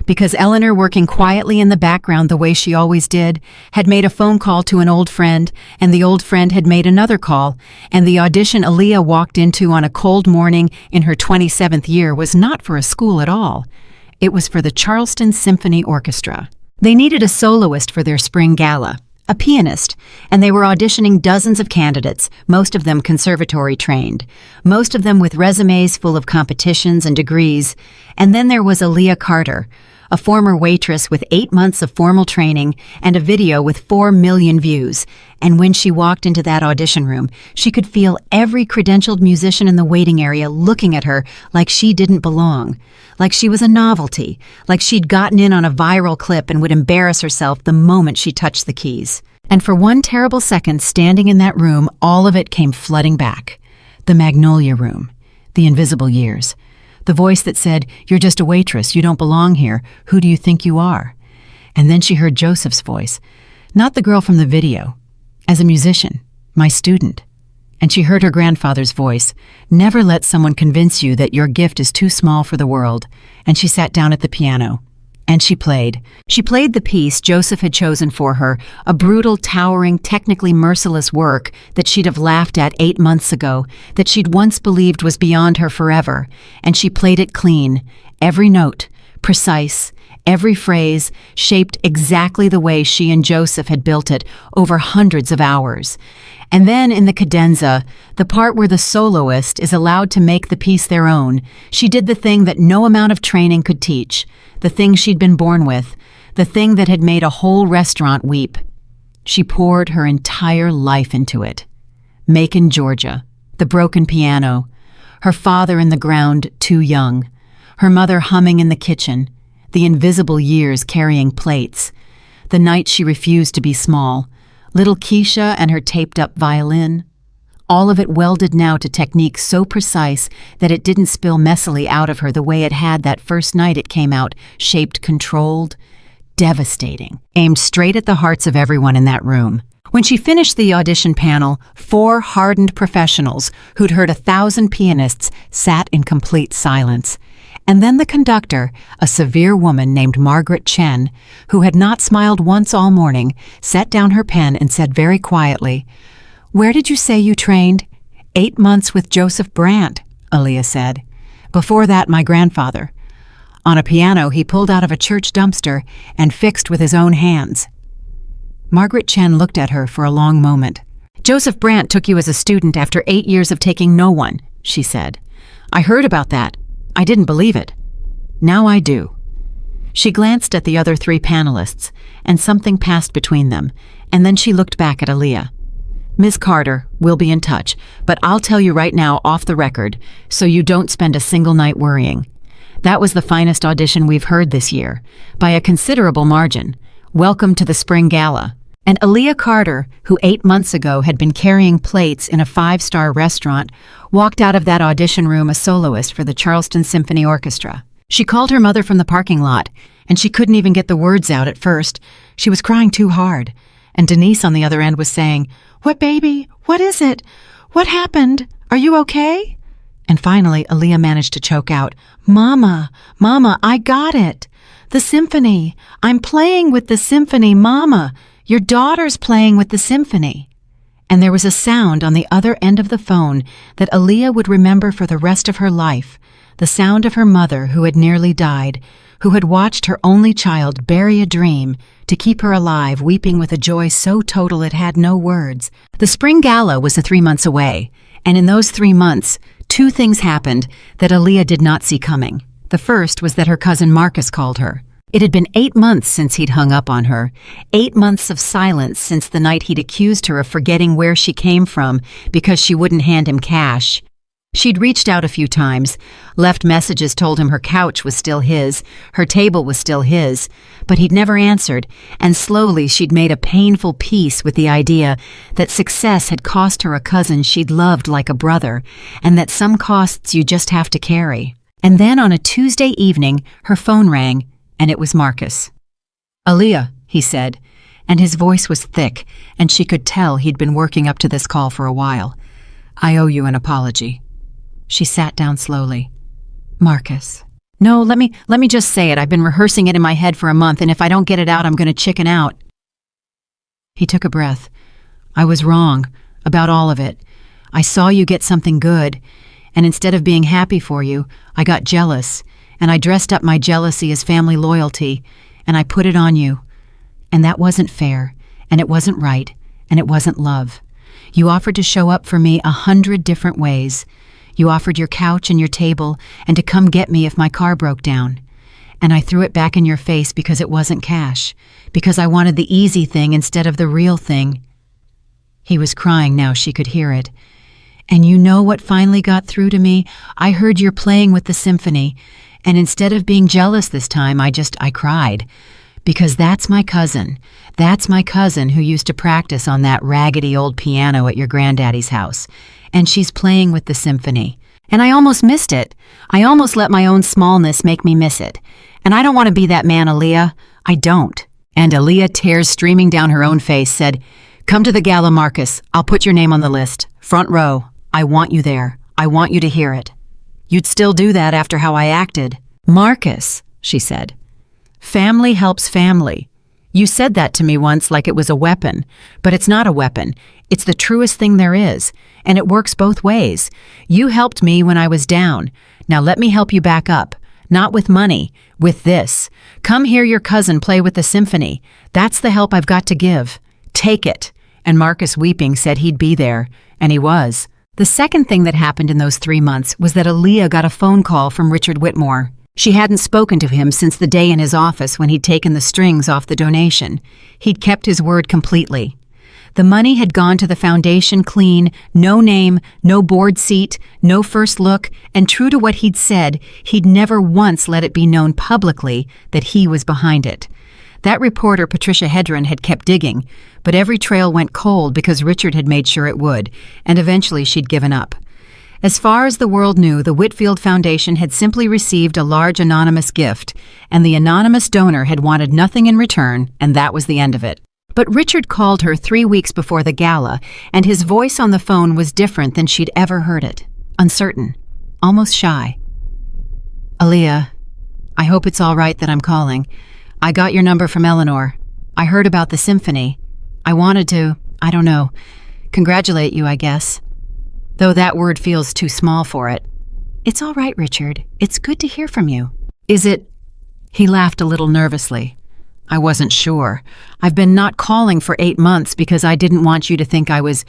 Because Eleanor, working quietly in the background the way she always did, had made a phone call to an old friend, and the old friend had made another call, and the audition Aaliyah walked into on a cold morning in her 27th year was not for a school at all. It was for the Charleston Symphony Orchestra. They needed a soloist for their spring gala, a pianist, and they were auditioning dozens of candidates, most of them conservatory trained, most of them with resumes full of competitions and degrees. And then there was Aaliyah Carter, a former waitress with 8 months of formal training and a video with 4 million views. And when she walked into that audition room, she could feel every credentialed musician in the waiting area looking at her like she didn't belong, like she was a novelty, like she'd gotten in on a viral clip and would embarrass herself the moment she touched the keys. And for one terrible second standing in that room, all of it came flooding back. The Magnolia Room, the invisible years. The voice that said, "You're just a waitress, you don't belong here, who do you think you are?" And then she heard Joseph's voice, not the girl from the video, as a musician, my student. And she heard her grandfather's voice, "Never let someone convince you that your gift is too small for the world." And she sat down at the piano. And she played. She played the piece Joseph had chosen for her, a brutal, towering, technically merciless work that she'd have laughed at 8 months ago, that she'd once believed was beyond her forever. And she played it clean, every note, precise, every phrase shaped exactly the way she and Joseph had built it over hundreds of hours. And then in the cadenza, the part where the soloist is allowed to make the piece their own, she did the thing that no amount of training could teach, the thing she'd been born with, the thing that had made a whole restaurant weep. She poured her entire life into it. Macon, Georgia, the broken piano, her father in the ground too young, her mother humming in the kitchen, the invisible years carrying plates, the night she refused to be small, little Keisha and her taped-up violin. All of it welded now to technique so precise that it didn't spill messily out of her the way it had that first night it came out, shaped, controlled, devastating, aimed straight at the hearts of everyone in that room. When she finished the audition panel, 4 hardened professionals who'd heard 1,000 pianists sat in complete silence. And then the conductor, a severe woman named Margaret Chen, who had not smiled once all morning, set down her pen and said very quietly, "Where did you say you trained?" 8 months with Joseph Brandt, Aaliyah said. "Before that, my grandfather." On a piano he pulled out of a church dumpster and fixed with his own hands. Margaret Chen looked at her for a long moment. "Joseph Brandt took you as a student after 8 years of taking no one," she said. "I heard about that. I didn't believe it. Now I do." She glanced at the other 3 panelists, and something passed between them, and then she looked back at Aaliyah. "Ms. Carter, we'll be in touch, but I'll tell you right now off the record, so you don't spend a single night worrying. That was the finest audition we've heard this year, by a considerable margin. Welcome to the Spring Gala." And Aaliyah Carter, who 8 months ago had been carrying plates in a 5-star restaurant, walked out of that audition room a soloist for the Charleston Symphony Orchestra. She called her mother from the parking lot, and she couldn't even get the words out at first. She was crying too hard. And Denise on the other end was saying, "What, baby? What is it? What happened? Are you okay?" And finally, Aaliyah managed to choke out, "Mama, Mama, I got it. The symphony. I'm playing with the symphony, Mama. Your daughter's playing with the symphony." And there was a sound on the other end of the phone that Aaliyah would remember for the rest of her life, the sound of her mother who had nearly died, who had watched her only child bury a dream to keep her alive, weeping with a joy so total it had no words. The Spring Gala was 3 months away, and in those 3 months, 2 things happened that Aaliyah did not see coming. The first was that her cousin Marcus called her. It had been 8 months since he'd hung up on her, 8 months of silence since the night he'd accused her of forgetting where she came from because she wouldn't hand him cash. She'd reached out a few times, left messages, told him her couch was still his, her table was still his, but he'd never answered, and slowly she'd made a painful peace with the idea that success had cost her a cousin she'd loved like a brother, and that some costs you just have to carry. And then on a Tuesday evening, her phone rang, and it was Marcus. "Aaliyah," he said, and his voice was thick, and she could tell he'd been working up to this call for a while. "I owe you an apology." She sat down slowly. "Marcus." "No, let me just say it. I've been rehearsing it in my head for a month, and if I don't get it out, I'm going to chicken out." He took a breath. "I was wrong about all of it. I saw you get something good, and instead of being happy for you, I got jealous, and I dressed up my jealousy as family loyalty, and I put it on you. And that wasn't fair, and it wasn't right, and it wasn't love. You offered to show up for me 100 different ways. You offered your couch and your table, and to come get me if my car broke down. And I threw it back in your face because it wasn't cash, because I wanted the easy thing instead of the real thing." He was crying now, she could hear it. "And you know what finally got through to me? I heard you're playing with the symphony, and instead of being jealous this time, I cried. Because that's my cousin. That's my cousin who used to practice on that raggedy old piano at your granddaddy's house. And she's playing with the symphony. And I almost missed it. I almost let my own smallness make me miss it. And I don't want to be that man, Aaliyah. I don't." And Aaliyah, tears streaming down her own face, said, "Come to the gala, Marcus. I'll put your name on the list. Front row. I want you there. I want you to hear it." "You'd still do that after how I acted." "Marcus," she said, "family helps family. You said that to me once like it was a weapon, but it's not a weapon. It's the truest thing there is, and it works both ways. You helped me when I was down. Now let me help you back up. Not with money, with this. Come hear your cousin play with the symphony. That's the help I've got to give. Take it." And Marcus, weeping, said he'd be there, and he was. The second thing that happened in those 3 months was that Aaliyah got a phone call from Richard Whitmore. She hadn't spoken to him since the day in his office when he'd taken the strings off the donation. He'd kept his word completely. The money had gone to the foundation clean, no name, no board seat, no first look, and true to what he'd said, he'd never once let it be known publicly that he was behind it. That reporter, Patricia Hedren, had kept digging, but every trail went cold because Richard had made sure it would, and eventually she'd given up. As far as the world knew, the Whitfield Foundation had simply received a large anonymous gift, and the anonymous donor had wanted nothing in return, and that was the end of it. But Richard called her 3 weeks before the gala, and his voice on the phone was different than she'd ever heard it. Uncertain, almost shy. Aaliyah, I hope it's all right that I'm calling. I got your number from Eleanor. I heard about the symphony. I wanted to, I don't know, congratulate you, I guess. Though that word feels too small for it. It's all right, Richard. It's good to hear from you. Is it? He laughed a little nervously. I wasn't sure. I've been not calling for 8 months because I didn't want you to think I was,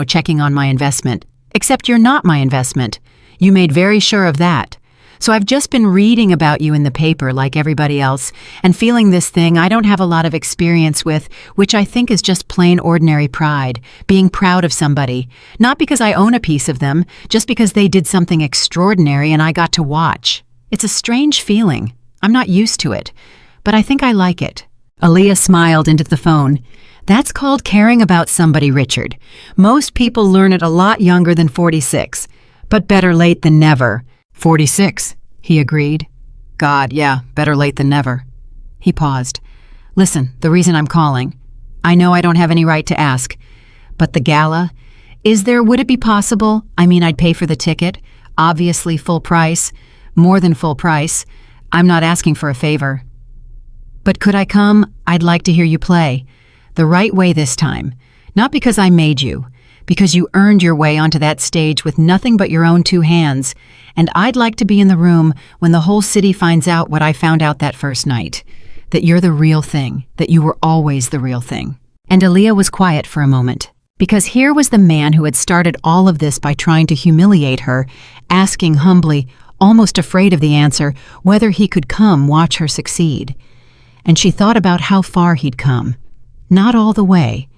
checking on my investment. Except you're not my investment. You made very sure of that. So I've just been reading about you in the paper like everybody else and feeling this thing I don't have a lot of experience with, which I think is just plain ordinary pride, being proud of somebody. Not because I own a piece of them, just because they did something extraordinary and I got to watch. It's a strange feeling. I'm not used to it, but I think I like it. Aaliyah smiled into the phone. That's called caring about somebody, Richard. Most people learn it a lot younger than 46, but better late than never. 46, he agreed. God, yeah, better late than never. He paused. Listen, the reason I'm calling, I know I don't have any right to ask, but the gala, would it be possible? I'd pay for the ticket, obviously full price, more than full price. I'm not asking for a favor. But could I come? I'd like to hear you play. The right way this time. Not because I made you, because you earned your way onto that stage with nothing but your own 2 hands, and I'd like to be in the room when the whole city finds out what I found out that first night, that you're the real thing, that you were always the real thing. And Aaliyah was quiet for a moment, because here was the man who had started all of this by trying to humiliate her, asking humbly, almost afraid of the answer, whether he could come watch her succeed. And she thought about how far he'd come. Not all the way.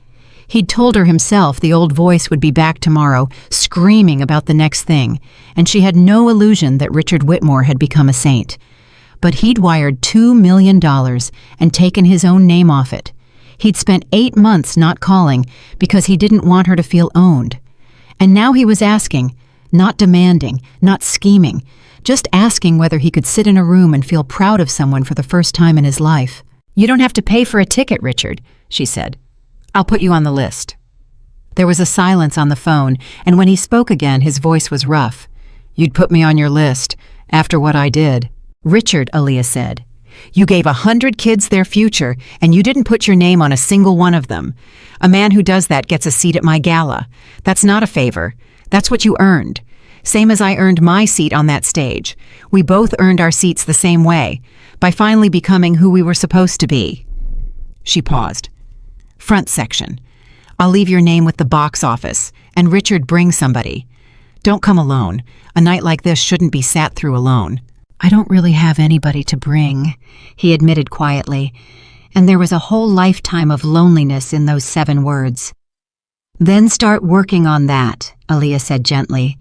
He'd told her himself the old voice would be back tomorrow, screaming about the next thing, and she had no illusion that Richard Whitmore had become a saint. But he'd wired $2 million and taken his own name off it. He'd spent 8 months not calling because he didn't want her to feel owned. And now he was asking, not demanding, not scheming, just asking whether he could sit in a room and feel proud of someone for the first time in his life. You don't have to pay for a ticket, Richard, she said. I'll put you on the list. There was a silence on the phone, and when he spoke again, his voice was rough. You'd put me on your list, after what I did. Richard, Aaliyah said, you gave 100 kids their future, and you didn't put your name on a single one of them. A man who does that gets a seat at my gala. That's not a favor. That's what you earned. Same as I earned my seat on that stage. We both earned our seats the same way, by finally becoming who we were supposed to be. She paused. Front section. I'll leave your name with the box office, and Richard, bring somebody. Don't come alone. A night like this shouldn't be sat through alone. I don't really have anybody to bring, he admitted quietly, and there was a whole lifetime of loneliness in those 7 words. Then start working on that, Aaliyah said gently.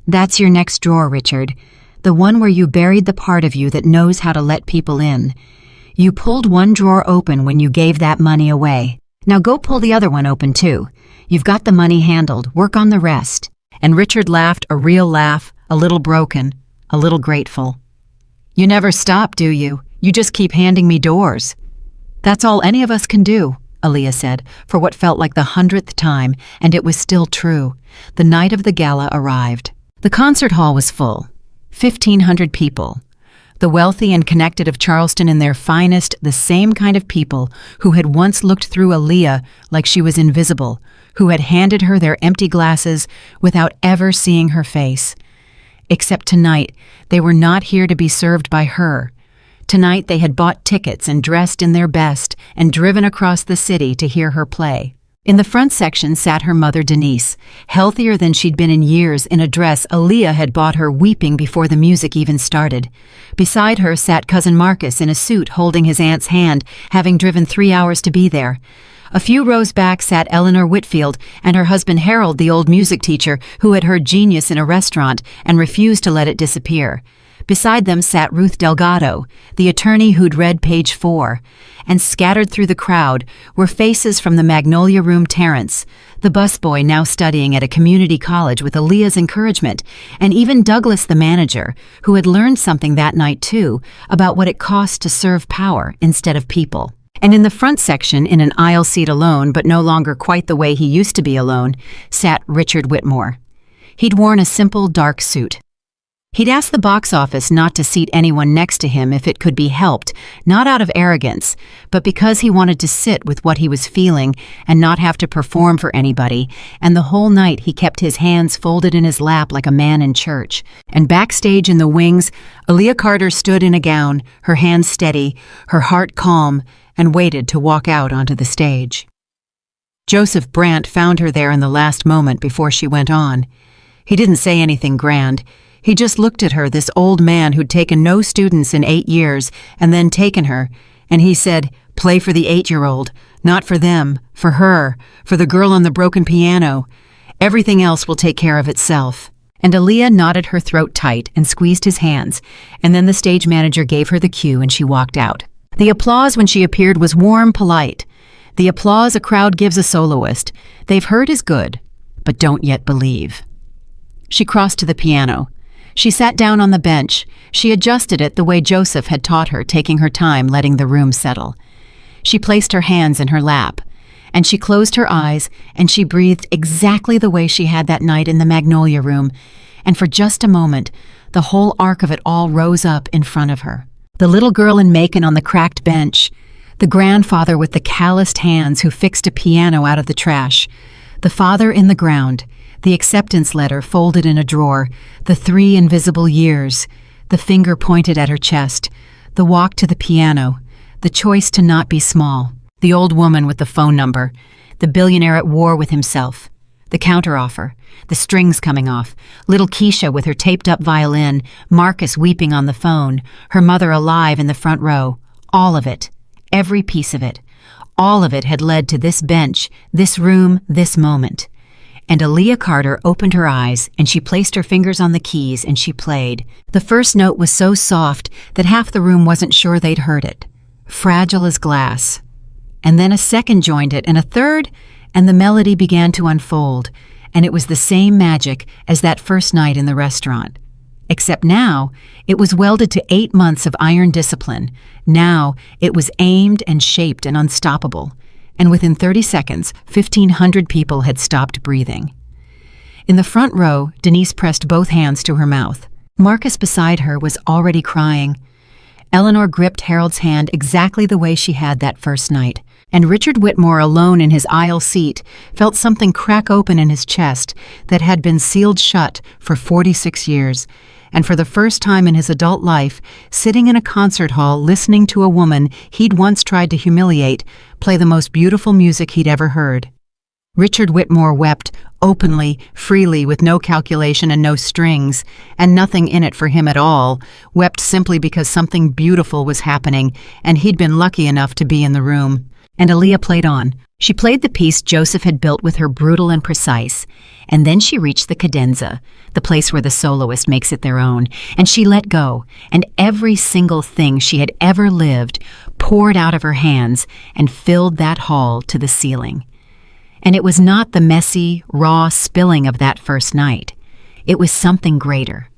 That's your next drawer, Richard, the one where you buried the part of you that knows how to let people in. You pulled one drawer open when you gave that money away. Now go pull the other one open too. You've got the money handled. Work on the rest. And Richard laughed, a real laugh, a little broken, a little grateful. You never stop, do you? You just keep handing me doors. That's all any of us can do, Aaliyah said, for what felt like the 100th time, and it was still true. The night of the gala arrived. The concert hall was full. 1,500 people. The wealthy and connected of Charleston in their finest, the same kind of people who had once looked through Aaliyah like she was invisible, who had handed her their empty glasses without ever seeing her face. Except tonight, they were not here to be served by her. Tonight they had bought tickets and dressed in their best and driven across the city to hear her play. In the front section sat her mother Denise, healthier than she'd been in years, in a dress Aaliyah had bought her, weeping before the music even started. Beside her sat cousin Marcus in a suit, holding his aunt's hand, having driven 3 hours to be there. A few rows back sat Eleanor Whitfield and her husband Harold, the old music teacher who had heard genius in a restaurant and refused to let it disappear. Beside them sat Ruth Delgado, the attorney who'd read page 4, and scattered through the crowd were faces from the Magnolia Room Terrace, the busboy now studying at a community college with Aaliyah's encouragement, and even Douglas the manager, who had learned something that night too about what it costs to serve power instead of people. And in the front section, in an aisle seat alone, but no longer quite the way he used to be alone, sat Richard Whitmore. He'd worn a simple dark suit. He'd asked the box office not to seat anyone next to him if it could be helped, not out of arrogance, but because he wanted to sit with what he was feeling and not have to perform for anybody, and the whole night he kept his hands folded in his lap like a man in church. And backstage in the wings, Aaliyah Carter stood in a gown, her hands steady, her heart calm, and waited to walk out onto the stage. Joseph Brandt found her there in the last moment before she went on. He didn't say anything grand. He just looked at her, this old man who'd taken no students in 8 years and then taken her, and he said, "Play for the 8-year-old, not for them, for her, for the girl on the broken piano. Everything else will take care of itself." And Aaliyah knotted her throat tight and squeezed his hands, and then the stage manager gave her the cue and she walked out. The applause when she appeared was warm, polite. The applause a crowd gives a soloist. They've heard is good, but don't yet believe. She crossed to the piano. She sat down on the bench. She adjusted it the way Joseph had taught her, taking her time, letting the room settle. She placed her hands in her lap, and she closed her eyes, and she breathed exactly the way she had that night in the Magnolia Room, and for just a moment, the whole arc of it all rose up in front of her. The little girl in Macon on the cracked bench, the grandfather with the calloused hands who fixed a piano out of the trash, the father in the ground, the acceptance letter folded in a drawer, the 3 invisible years, the finger pointed at her chest, the walk to the piano, the choice to not be small, the old woman with the phone number, the billionaire at war with himself, the counteroffer, the strings coming off, little Keisha with her taped-up violin, Marcus weeping on the phone, her mother alive in the front row, all of it, every piece of it, all of it had led to this bench, this room, this moment. And Aaliyah Carter opened her eyes, and she placed her fingers on the keys, and she played. The first note was so soft that half the room wasn't sure they'd heard it. Fragile as glass. And then a second joined it, and a third, and the melody began to unfold, and it was the same magic as that first night in the restaurant. Except now, it was welded to 8 months of iron discipline. Now, it was aimed and shaped and unstoppable. And within 30 seconds, 1,500 people had stopped breathing. In the front row, Denise pressed both hands to her mouth. Marcus beside her was already crying. Eleanor gripped Harold's hand exactly the way she had that first night. And Richard Whitmore, alone in his aisle seat, felt something crack open in his chest that had been sealed shut for 46 years. And for the first time in his adult life, sitting in a concert hall listening to a woman he'd once tried to humiliate play the most beautiful music he'd ever heard. Richard Whitmore wept openly, freely, with no calculation and no strings, and nothing in it for him at all, wept simply because something beautiful was happening, and he'd been lucky enough to be in the room. And Aaliyah played on. She played the piece Joseph had built with her brutal and precise, and then she reached the cadenza, the place where the soloist makes it their own, and she let go, and every single thing she had ever lived poured out of her hands and filled that hall to the ceiling. And it was not the messy, raw spilling of that first night. It was something greater.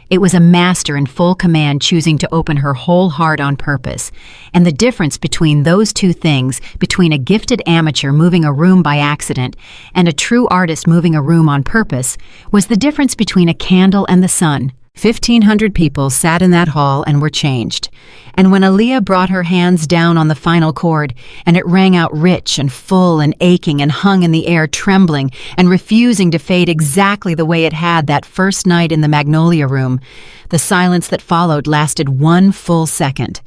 It was a master in full command choosing to open her whole heart on purpose. And the difference between those two things, between a gifted amateur moving a room by accident and a true artist moving a room on purpose, was the difference between a candle and the sun. 1,500 people sat in that hall and were changed. And when Aaliyah brought her hands down on the final chord, and it rang out rich and full and aching and hung in the air trembling and refusing to fade exactly the way it had that first night in the Magnolia Room, the silence that followed lasted 1 full second.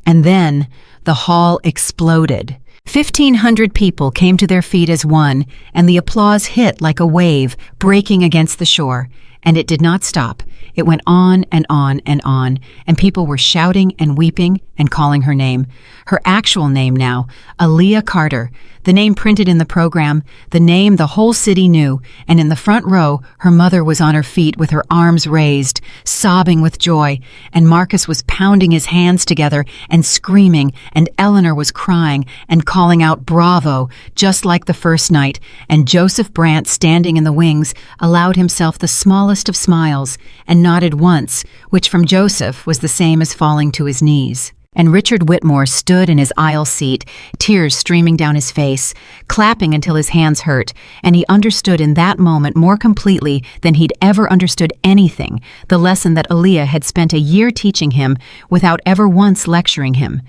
And then the hall exploded. 1,500 people came to their feet as one, and the applause hit like a wave breaking against the shore. And it did not stop. It went on and on and on, and people were shouting and weeping and calling her name. Her actual name now, Aaliyah Carter, the name printed in the program, the name the whole city knew, and in the front row, her mother was on her feet with her arms raised, sobbing with joy, and Marcus was pounding his hands together and screaming, and Eleanor was crying and calling out bravo, just like the first night, and Joseph Brandt, standing in the wings, allowed himself the smallest of smiles and nodded once, which from Joseph was the same as falling to his knees. And Richard Whitmore stood in his aisle seat, tears streaming down his face, clapping until his hands hurt, and he understood in that moment more completely than he'd ever understood anything, the lesson that Aaliyah had spent a year teaching him without ever once lecturing him.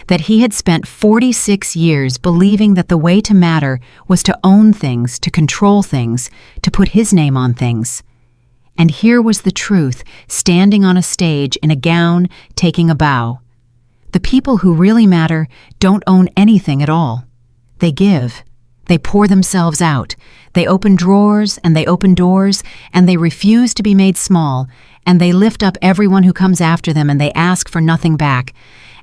That he had spent 46 years believing that the way to matter was to own things, to control things, to put his name on things. And here was the truth, standing on a stage in a gown, taking a bow. The people who really matter don't own anything at all. They give. They pour themselves out. They open drawers and they open doors, and they refuse to be made small, and they lift up everyone who comes after them, and they ask for nothing back.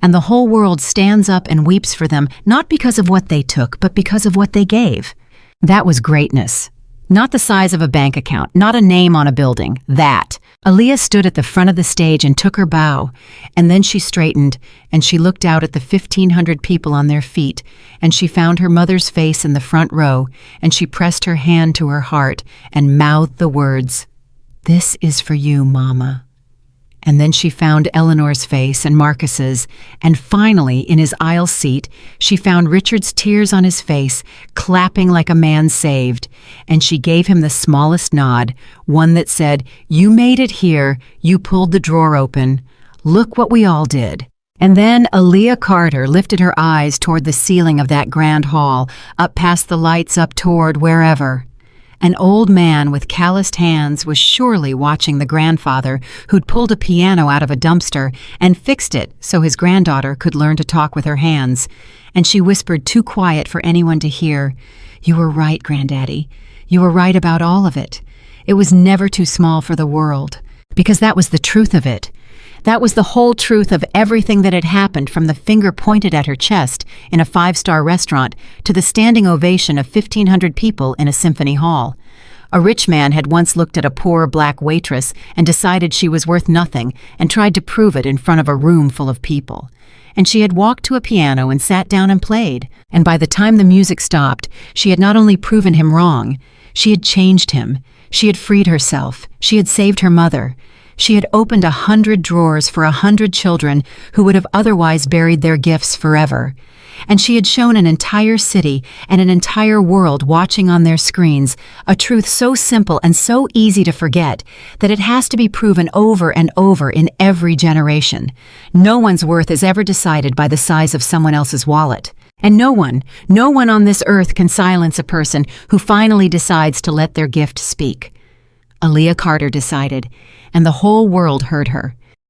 And the whole world stands up and weeps for them, not because of what they took, but because of what they gave. That was greatness. Not the size of a bank account, not a name on a building, that. Aaliyah stood at the front of the stage and took her bow, and then she straightened, and she looked out at the 1,500 people on their feet, and she found her mother's face in the front row, and she pressed her hand to her heart and mouthed the words, "This is for you, Mama." And then she found Eleanor's face and Marcus's, and finally, in his aisle seat, she found Richard's tears on his face, clapping like a man saved, and she gave him the smallest nod, one that said, "You made it here, you pulled the drawer open. Look what we all did." And then Aaliyah Carter lifted her eyes toward the ceiling of that grand hall, up past the lights, up toward wherever. An old man with calloused hands was surely watching the grandfather who'd pulled a piano out of a dumpster and fixed it so his granddaughter could learn to talk with her hands. And she whispered, too quiet for anyone to hear, "You were right, Granddaddy. You were right about all of it. It was never too small for the world." Because that was the truth of it. That was the whole truth of everything that had happened, from the finger pointed at her chest in a 5-star restaurant to the standing ovation of 1,500 people in a symphony hall. A rich man had once looked at a poor black waitress and decided she was worth nothing and tried to prove it in front of a room full of people. And she had walked to a piano and sat down and played. And by the time the music stopped, she had not only proven him wrong, she had changed him. She had freed herself. She had saved her mother. She had opened 100 drawers for 100 children who would have otherwise buried their gifts forever. And she had shown an entire city and an entire world watching on their screens a truth so simple and so easy to forget that it has to be proven over and over in every generation. No one's worth is ever decided by the size of someone else's wallet. And no one on this earth can silence a person who finally decides to let their gift speak. Aaliyah Carter decided, and the whole world heard her.